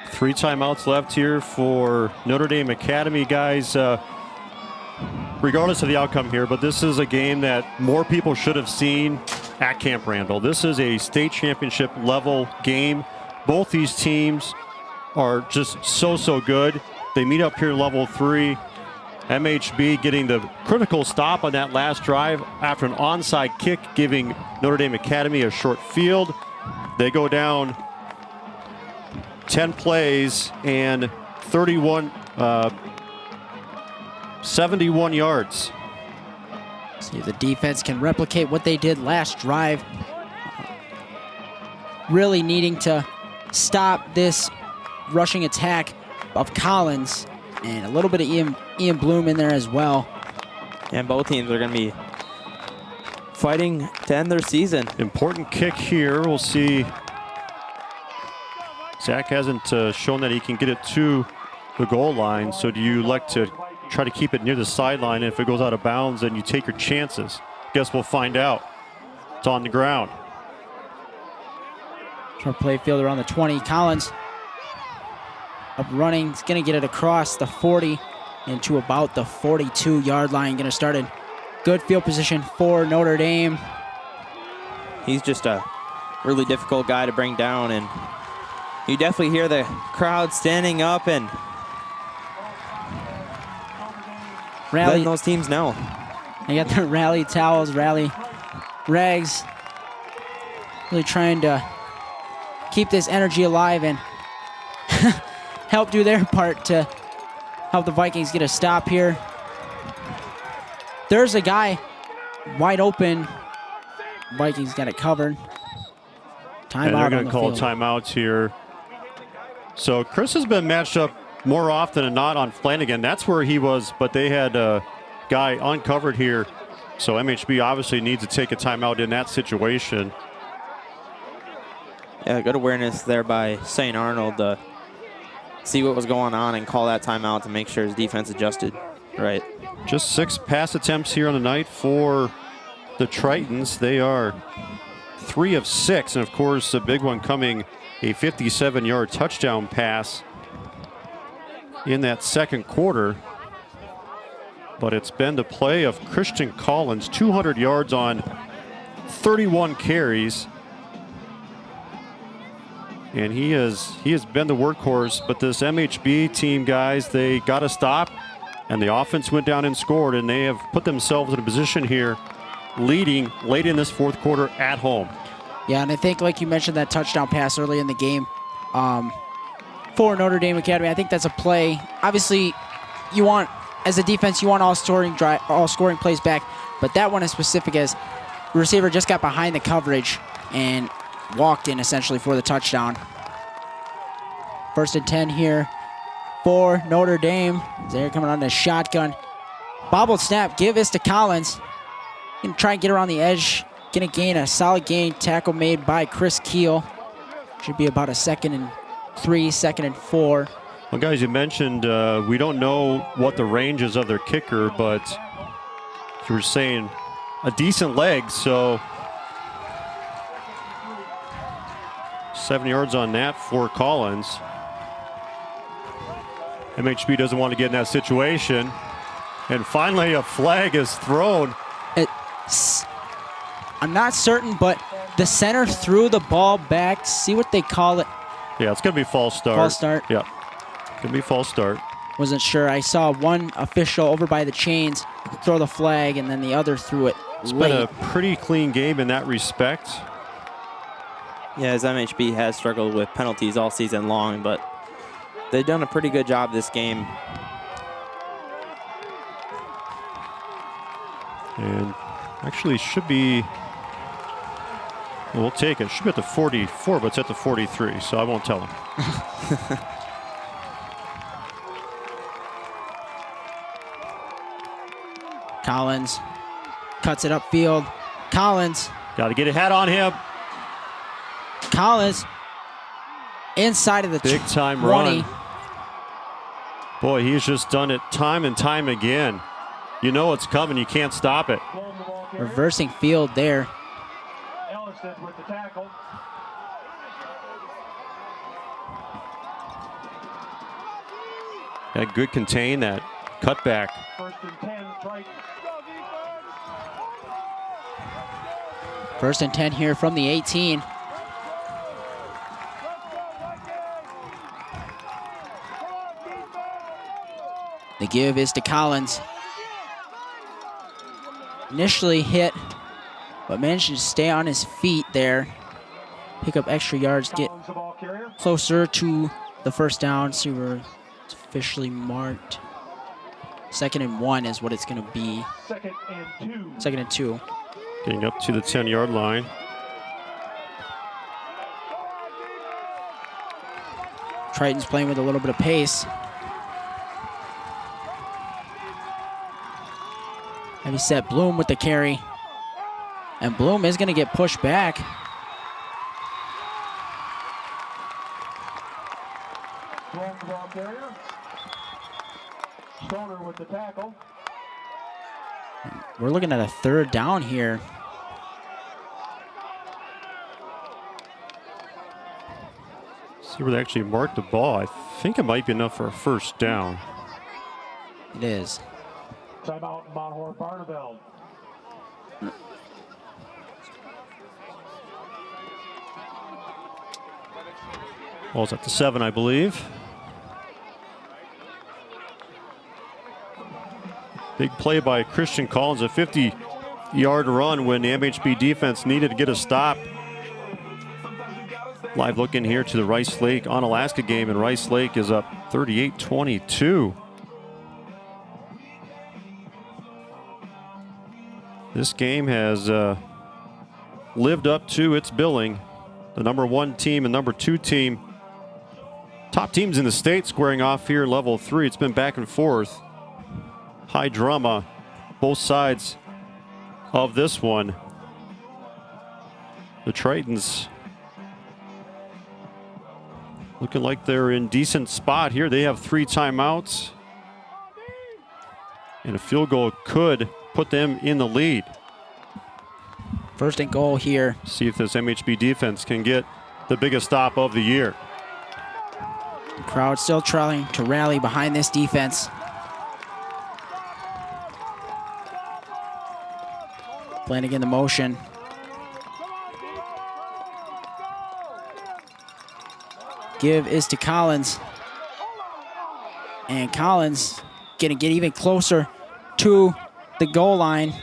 3 timeouts left here for Notre Dame Academy, guys. Regardless of the outcome here, but this is a game that more people should have seen at Camp Randall. This is a state championship level game. Both these teams are just so good. They meet up here level 3. MHB getting the critical stop on that last drive after an onside kick, giving Notre Dame Academy a short field. They go down 10 plays and 71 yards. See if the defense can replicate what they did last drive. Really needing to stop this rushing attack of Collins, and a little bit of Ian Bloom in there as well. And both teams are going to be fighting to end their season. Important kick here. We'll see. Zach hasn't shown that he can get it to the goal line. So do you elect to try to keep it near the sideline? And if it goes out of bounds, then you take your chances. Guess we'll find out. It's on the ground. Short play fielder on the 20. Collins up running. He's going to get it across the 40 into about the 42-yard line. Going to start in good field position for Notre Dame. He's just a really difficult guy to bring down, and you definitely hear the crowd standing up and letting those teams know. They got their rally towels, rally rags, really trying to keep this energy alive and help do their part to help the Vikings get a stop here. There's a guy wide open. Vikings got it covered. Timeout. And they're going to call field. timeouts here. So Chris has been matched up more often than not on Flanagan. That's where he was, but they had a guy uncovered here. So MHB obviously needs to take a timeout in that situation. Yeah, good awareness there by St. Arnold to see what was going on and call that timeout to make sure his defense adjusted right. Just 6 pass attempts here on the night for the Tritons. They are 3 of 6, and of course the big one coming, a 57-yard touchdown pass in that second quarter. But it's been the play of Christian Collins, 200 yards on 31 carries. And he has been the workhorse, but this MHB team, guys, they got to stop, and the offense went down and scored, and they have put themselves in a position here leading late in this fourth quarter at home. Yeah, and I think, like you mentioned, that touchdown pass early in the game for Notre Dame Academy, I think that's a play. Obviously, you want, as a defense, you want all scoring plays back, but that one is specific as the receiver just got behind the coverage and walked in essentially for the touchdown. 1st and 10 here for Notre Dame. They're coming on the shotgun. Bobbled snap, give this to Collins. Gonna try and get around the edge. Gonna gain a solid gain. Tackle made by Chris Keel. Should be about a 2nd and 3, 2nd and 4. Well, guys, you mentioned we don't know what the range is of their kicker, but you were saying a decent leg, so 7 yards on that for Collins. MHB doesn't want to get in that situation. And finally, a flag is thrown. I'm not certain, but the center threw the ball back. See what they call it. Yeah, it's going to be false start. False start. Yeah, going to be false start. Wasn't sure. I saw one official over by the chains throw the flag, and then the other threw it It's late. been a pretty clean game in that respect. Yeah, as MHB has struggled with penalties all season long, but they've done a pretty good job this game. And actually should be, well, we'll take it. Should be at the 44, but it's at the 43, so I won't tell him. Collins cuts it upfield. Collins. Got to get a head on him. Collins inside of the big time 20. run. Boy, he's just done it time and time again. You know it's coming. You can't stop it. Reversing field there. Ellison with the tackle. That good contain, that cutback. 1st and 10, right. 1st and 10 here from the 18. The give is to Collins. Initially hit, but managed to stay on his feet there. Pick up extra yards, get closer to the first down. See where it's officially marked. 2nd and 1 is what it's going to be. 2nd and 2. 2nd and 2. Getting up to the 10-yard line. Triton's playing with a little bit of pace. Heavy set Bloom with the carry. And Bloom is going to get pushed back. Stoner with the tackle. We're looking at a 3rd down here. See where they actually marked the ball. I think it might be enough for a 1st down. It is. Timeout, Mount Horeb-Barneveld. Ball's at the 7, I believe. Big play by Christian Collins, a 50-yard run when the MHB defense needed to get a stop. Live look in here to the Rice Lake Onalaska game, and Rice Lake is up 38-22. This game has lived up to its billing. The number 1 team and number 2 team, top teams in the state, squaring off here in level 3. It's been back and forth. High drama, both sides of this one. The Tritons looking like they're in decent spot here. They have 3 timeouts, and a field goal could put them in the lead. 1st and goal here. See if this MHB defense can get the biggest stop of the year. The crowd still trying to rally behind this defense. Flanagan the motion. Give is to Collins. And Collins gonna get even closer to the goal line.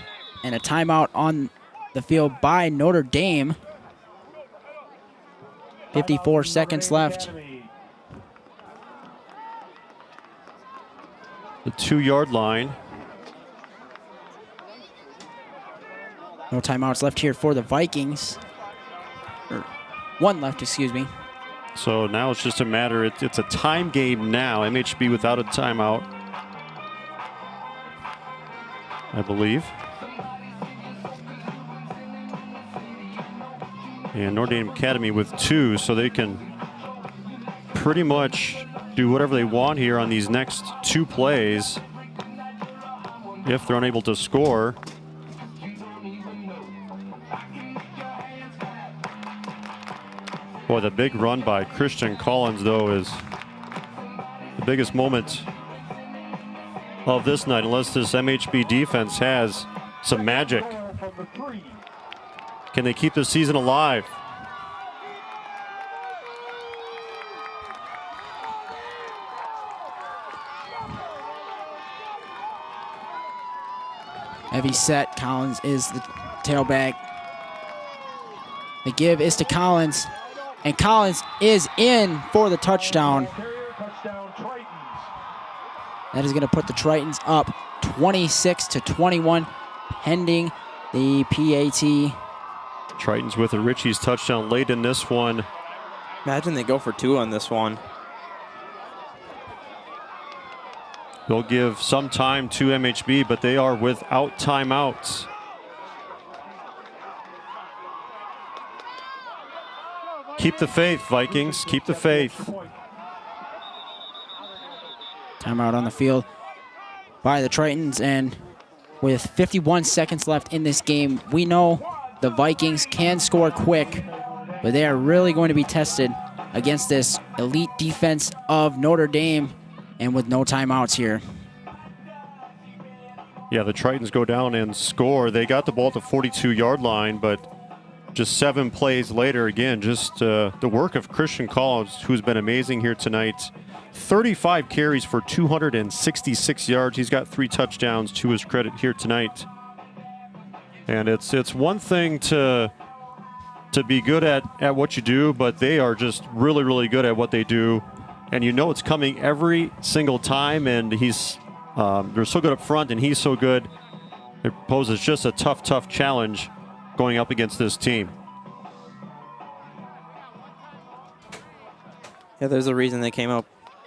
And a timeout on the field by Notre Dame. 54 seconds left. The 2-yard line. No timeouts left here for the Vikings. Or 1 left, excuse me. So now it's just a matter, it's a time game now. MHB without a timeout, I believe. And Notre Dame Academy with 2, so they can pretty much do whatever they want here on these next 2 plays if they're unable to score. Boy, the big run by Christian Collins, though, is the biggest moment of this night, unless this MHB defense has some magic. Can they keep the season alive? Heavy set. Collins is the tailback. The give is to Collins. And Collins is in for the touchdown. That is going to put the Tritons up 26-21, pending the PAT. Tritons with a Richie's touchdown late in this one. Imagine they go for 2 on this one. They'll give some time to MHB, but they are without timeouts. Keep the faith, Vikings. Keep the faith. Timeout on the field by the Tritons, and with 51 seconds left in this game, we know the Vikings can score quick, but they are really going to be tested against this elite defense of Notre Dame, and with no timeouts here. Yeah, the Tritons go down and score. They got the ball at the 42-yard line, but just 7 plays later, again, just the work of Christian Collins, who's been amazing here tonight. 35 carries for 266 yards. He's got 3 touchdowns to his credit here tonight. And it's one thing to be good at what you do, but they are just really, really good at what they do. And you know it's coming every single time, and they're so good up front, and he's so good. It poses just a tough challenge going up against this team. Yeah, there's a reason they came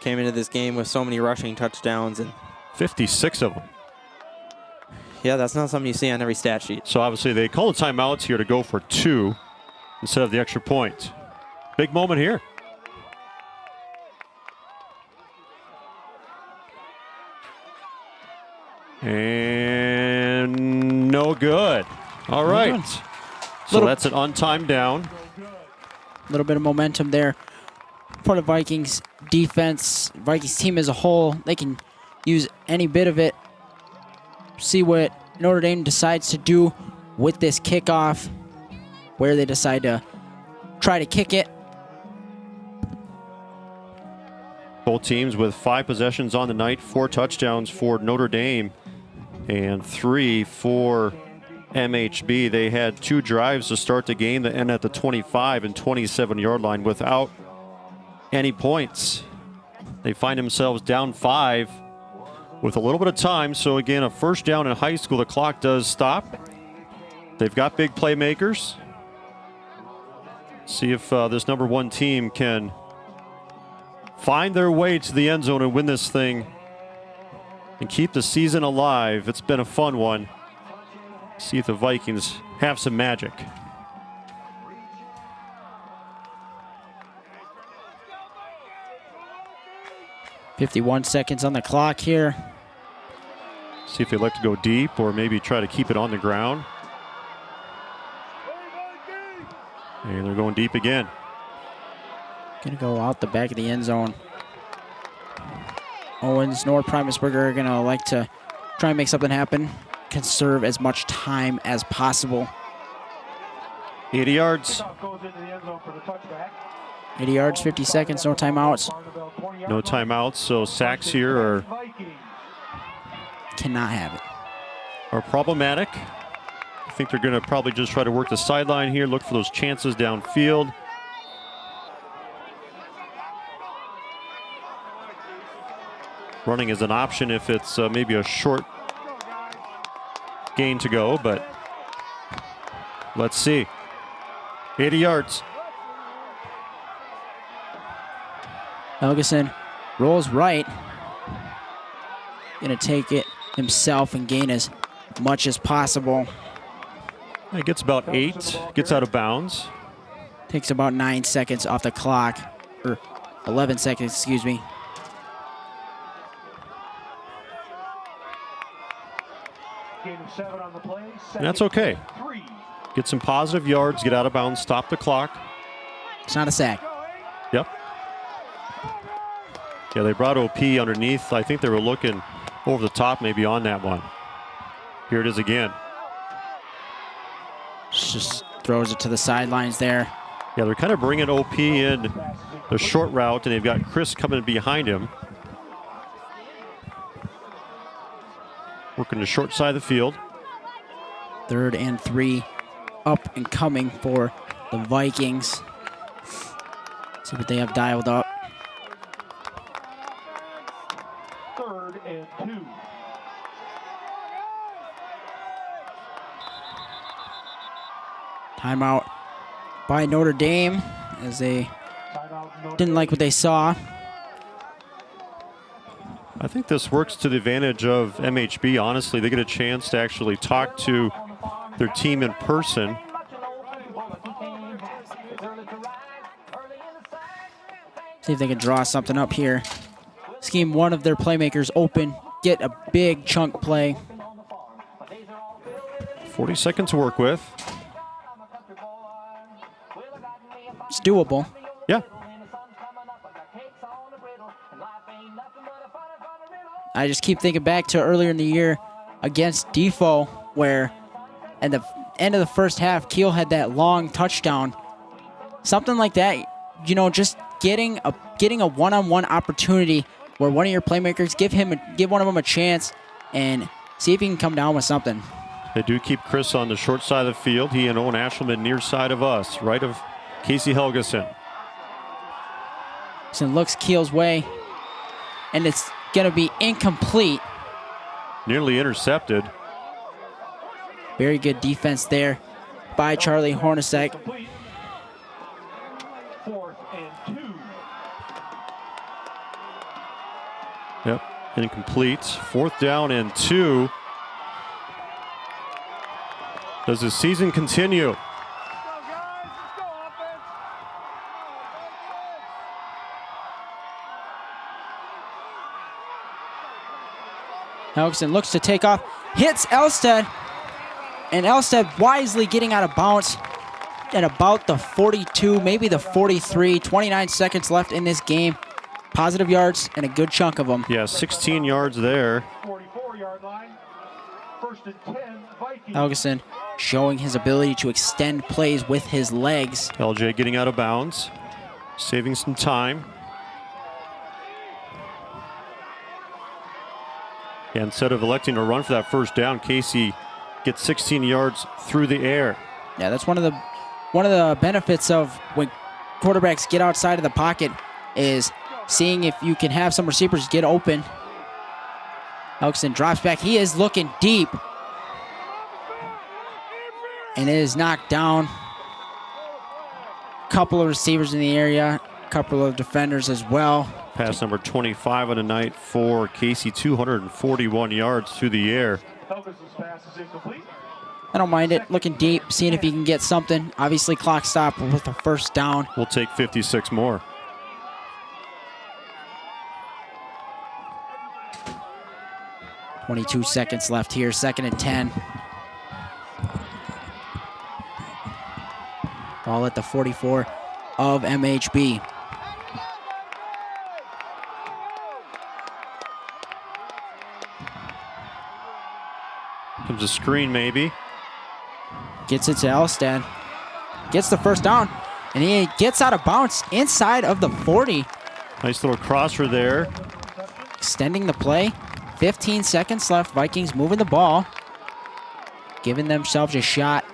into this game with so many rushing touchdowns, and 56 of them. Yeah, that's not something you see on every stat sheet. So obviously they call the timeouts here to go for 2 instead of the extra point. Big moment here. And no good. All right. So that's an untimed down. A little bit of momentum there for the Vikings defense. Vikings team as a whole, they can use any bit of it. See what Notre Dame decides to do with this kickoff, where they decide to try to kick it. Both teams with 5 possessions on the night, 4 touchdowns for Notre Dame and 3 for MHB. They had 2 drives to start the game that end at the 25 and 27-yard line without any points. They find themselves down 5 with a little bit of time. So again, a first down in high school, the clock does stop. They've got big playmakers. See if this number 1 team can find their way to the end zone and win this thing and keep the season alive. It's been a fun one. See if the Vikings have some magic. .51 seconds on the clock here. See if they like to go deep or maybe try to keep it on the ground. And they're going deep again. Gonna go out the back of the end zone. Owens nor Primusburger are gonna like to try and make something happen. Conserve as much time as possible. 80 yards. 80 yards, 50 seconds, no timeouts. No timeouts, so sacks here cannot have it. Are problematic. I think they're going to probably just try to work the sideline here, look for those chances downfield. Running is an option if it's maybe a short gain to go, but let's see. 80 yards. Helgeson rolls right. Gonna take it himself and gain as much as possible. It gets about 8, gets out of bounds. Takes about 9 seconds off the clock, or 11 seconds, excuse me. And that's okay. Get some positive yards, get out of bounds, stop the clock. It's not a sack. Yep. Yeah, they brought OP underneath. I think they were looking over the top maybe on that one. Here it is again. Just throws it to the sidelines there. Yeah, they're kind of bringing OP in the short route, and they've got Chris coming behind him. Working the short side of the field. 3rd and 3 up and coming for the Vikings. See what they have dialed up. 3rd and 2. Timeout by Notre Dame as they didn't like what they saw. I think this works to the advantage of MHB. Honestly, they get a chance to actually talk to their team in person. See if they can draw something up here. Scheme one of their playmakers open, get a big chunk play. 40 seconds to work with. It's doable. Yeah. I just keep thinking back to earlier in the year against Defoe, where at the end of the first half, Kiel had that long touchdown. Something like that, you know, just getting a one-on-one opportunity where one of your playmakers give one of them a chance and see if he can come down with something. They do keep Chris on the short side of the field. He and Owen Ashelman near side of us, right of Casey Helgeson. So looks Kiel's way, and it's going to be incomplete. Nearly intercepted. Very good defense there by Charlie Hornacek. 4th and 2. Yep, incomplete. 4th down and 2. Does the season continue? Helgeson looks to take off, hits Elstead, and Elstead wisely getting out of bounds at about the 42, maybe the 43, 29 seconds left in this game. Positive yards and a good chunk of them. Yeah, 16 yards there. 44-yard line. First and 10, Vikings. Helgeson showing his ability to extend plays with his legs. LJ getting out of bounds, saving some time. Yeah, instead of electing to run for that first down, Casey gets 16 yards through the air. Yeah, that's one of the benefits of when quarterbacks get outside of the pocket is seeing if you can have some receivers get open. Helgeson drops back. He is looking deep. And it is knocked down. Couple of receivers in the area. Couple of defenders as well. Pass number 25 on the night for Casey, 241 yards through the air. Helgeson's pass is incomplete. I don't mind it. Looking deep, seeing if he can get something. Obviously, clock stop with a first down. We'll take 56 more. .22 seconds left here, 2nd and 10. Ball at the 44 of MHB. Comes a screen maybe. Gets it to Elstead. Gets the first down. And he gets out of bounds inside of the 40. Nice little crosser there. Extending the play. 15 seconds left. Vikings moving the ball. Giving themselves a shot.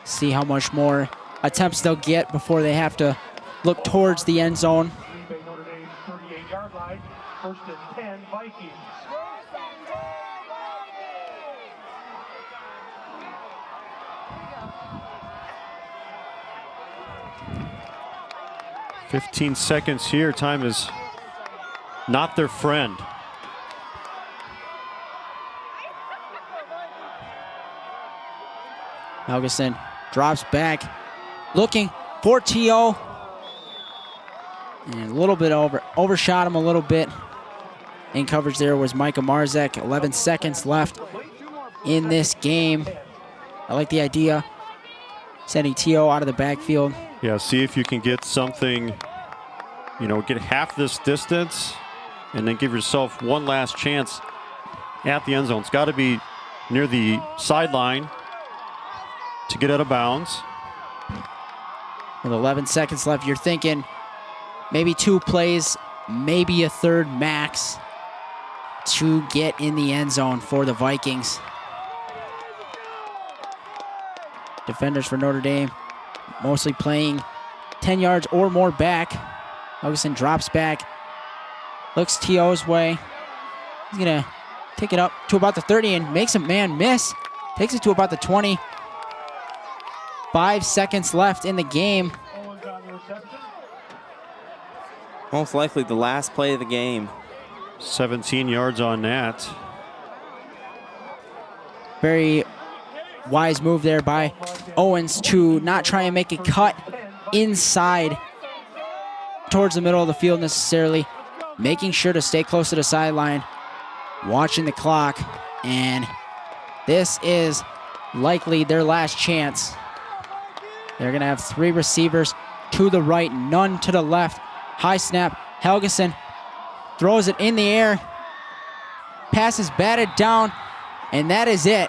See how much more attempts they'll get before they have to look towards the end zone. Green Bay Notre Dame 38-yard line. First and 10, Vikings. .15 seconds here. Time is not their friend. Helgeson drops back, looking for T.O. And a little bit overshot him a little bit. In coverage there was Micah Marzek. 11 seconds left in this game. I like the idea. Sending T.O. out of the backfield. Yeah, see if you can get something, get half this distance and then give yourself one last chance at the end zone. It's got to be near the sideline to get out of bounds. With 11 seconds left, you're thinking maybe 2 plays, maybe a third max to get in the end zone for the Vikings. Defenders for Notre Dame mostly playing 10 yards or more back. Helgeson drops back, looks T.O.'s way. He's going to take it up to about the 30 and makes a man miss. Takes it to about the 20. 5 seconds left in the game. Most likely the last play of the game. 17 yards on that. Very wise move there by Owens to not try and make a cut inside towards the middle of the field necessarily. Making sure to stay close to the sideline. Watching the clock. And this is likely their last chance. They're going to have 3 receivers to the right, none to the left. High snap. Helgeson throws it in the air. Pass is batted down, and that is it.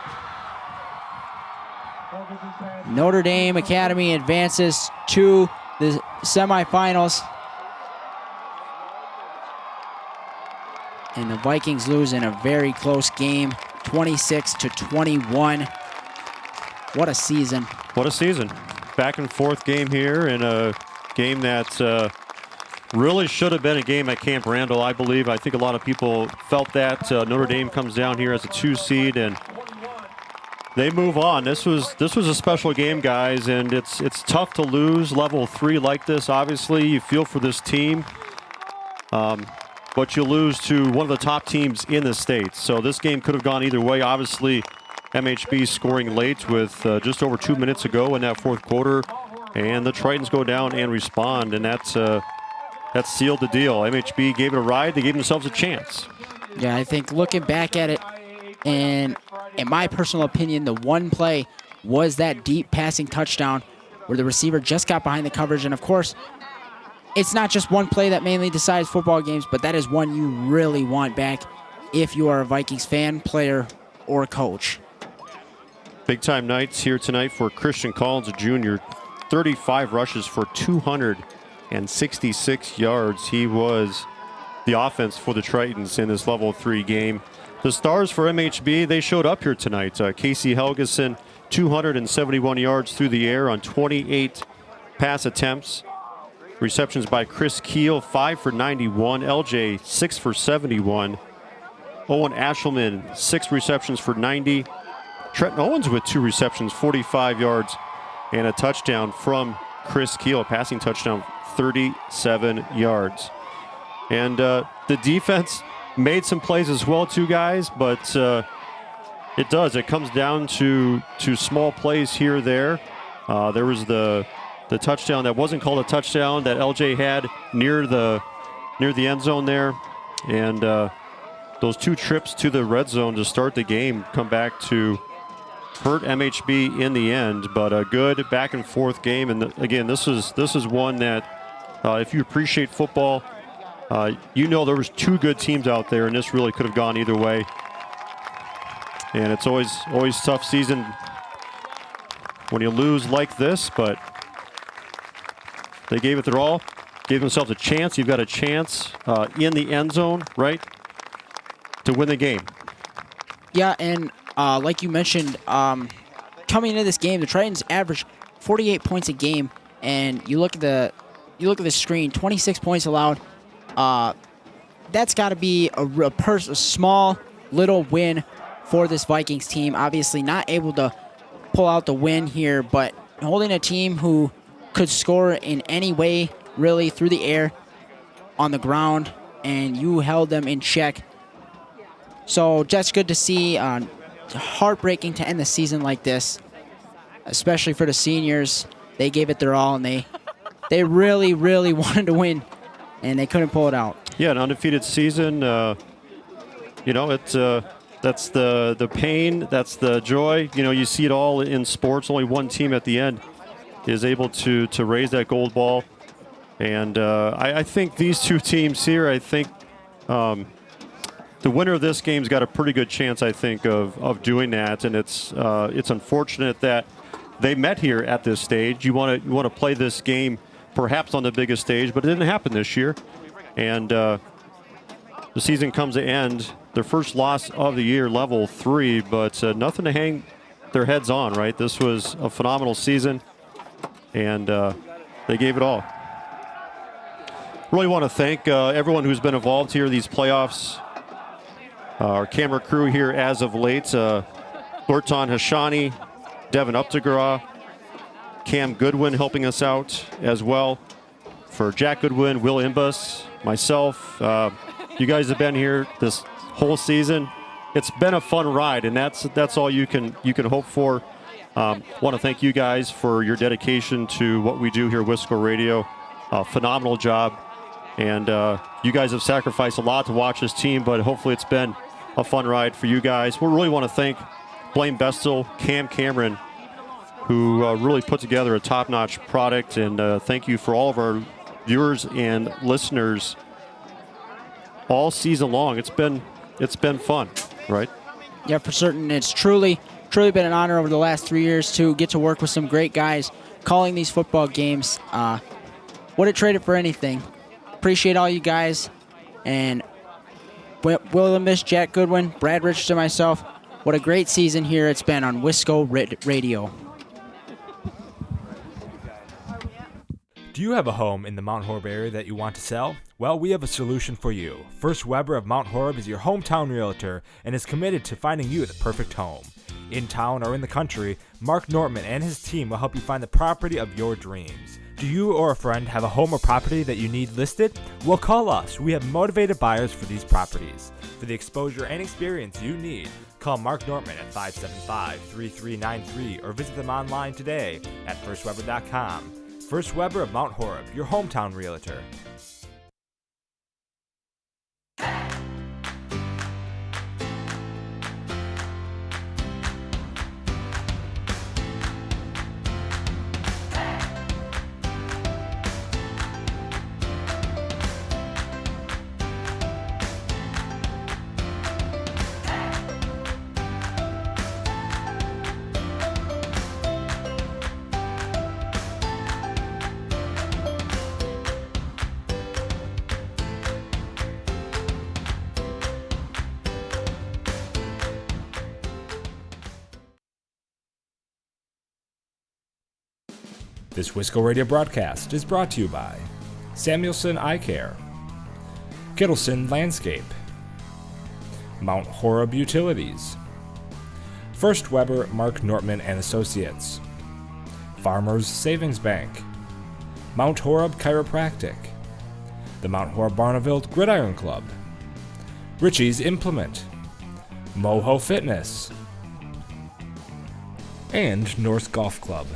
Notre Dame Academy advances to the semifinals. And the Vikings lose in a very close game, 26-21. What a season. What a season. Back and forth game here in a game that really should have been a game at Camp Randall, I believe. I think a lot of people felt that. Notre Dame comes down here as a 2 seed and they move on. This was a special game, guys, and it's tough to lose level 3 like this. Obviously, you feel for this team, but you lose to one of the top teams in the state. So this game could have gone either way. Obviously, MHB scoring late with just over 2 minutes ago in that fourth quarter, and the Tritons go down and respond, and that sealed the deal. MHB gave it a ride. They gave themselves a chance. Yeah, I think looking back at it, and in my personal opinion, the one play was that deep passing touchdown where the receiver just got behind the coverage. And, of course, it's not just one play that mainly decides football games, but that is one you really want back if you are a Vikings fan, player, or coach. Big-time nights here tonight for Christian Collins, a junior. 35 rushes for 266 yards. He was the offense for the Tritons in this level 3 game. The stars for MHB, they showed up here tonight. Casey Helgeson, 271 yards through the air on 28 pass attempts. Receptions by Chris Keel, 5 for 91. LJ, 6 for 71. Owen Ashelman, 6 receptions for 90. Trenton Owens with 2 receptions, 45 yards, and a touchdown from Chris Keel, a passing touchdown, 37 yards. And the defense made some plays as well, too, guys, but it does. It comes down to small plays here or there. There was the touchdown that wasn't called a touchdown that LJ had near the end zone there. And those 2 trips to the red zone to start the game come back to hurt MHB in the end, but a good back and forth game. And again, this is one that if you appreciate football, you know there was 2 good teams out there, and this really could have gone either way. And it's always tough season when you lose like this, but they gave it their all, gave themselves a chance. You've got a chance in the end zone, right, to win the game. Yeah, and like you mentioned, coming into this game, the Tritons averaged 48 points a game, and you look at the screen, 26 points allowed. That's got to be a small little win for this Vikings team. Obviously, not able to pull out the win here, but holding a team who could score in any way, really, through the air, on the ground, and you held them in check. So just good to see. Heartbreaking to end the season like this, especially for the seniors. They gave it their all, and they really, really wanted to win, and they couldn't pull it out. Yeah, an undefeated season. It's that's the pain, that's the joy. You see it all in sports. Only one team at the end is able to raise that gold ball, and I think these 2 teams here. I think. The winner of this game's got a pretty good chance, I think, of doing that, and it's unfortunate that they met here at this stage. You want to play this game perhaps on the biggest stage, but it didn't happen this year, and the season comes to end. Their first loss of the year, level 3, but nothing to hang their heads on, right? This was a phenomenal season, and they gave it all. Really want to thank everyone who's been involved here in these playoffs. Our camera crew here as of late, Lorton Hashani, Devin Uptigraw, Cam Goodwin helping us out as well. For Jack Goodwin, Will Imbus, myself, you guys have been here this whole season. It's been a fun ride, and that's all you can hope for. Want to thank you guys for your dedication to what we do here at Wisco Radio. Phenomenal job. And you guys have sacrificed a lot to watch this team, but hopefully it's been a fun ride for you guys. We really want to thank Blaine Bestel, Cam Cameron, who really put together a top-notch product. And thank you for all of our viewers and listeners all season long. It's been fun, right? Yeah, for certain. It's truly been an honor over the last 3 years to get to work with some great guys calling these football games. Wouldn't trade it for anything. Appreciate all you guys, and Will Miss Jack Goodwin, Brad Richardson, myself. What a great season here it's been on Wisco Radio. Do you have a home in the Mount Horeb area that you want to sell? Well, we have a solution for you. First Weber of Mount Horeb is your hometown realtor and is committed to finding you the perfect home. In town or in the country, Mark Nortman and his team will help you find the property of your dreams. Do you or a friend have a home or property that you need listed? Well, call us. We have motivated buyers for these properties. For the exposure and experience you need, Call Mark Nortman at 575-3393 or visit them online today at firstweber.com. First Weber of Mount Horeb, your hometown realtor. This Wisco Radio broadcast is brought to you by Samuelson Eye Care, Kittleson Landscape, Mount Horeb Utilities, First Weber Mark Nortman and Associates, Farmers Savings Bank, Mount Horeb Chiropractic, the Mount Horeb-Barneveld GridIron Club, Richie's Implement, MOHO Fitness, and North Golf Club.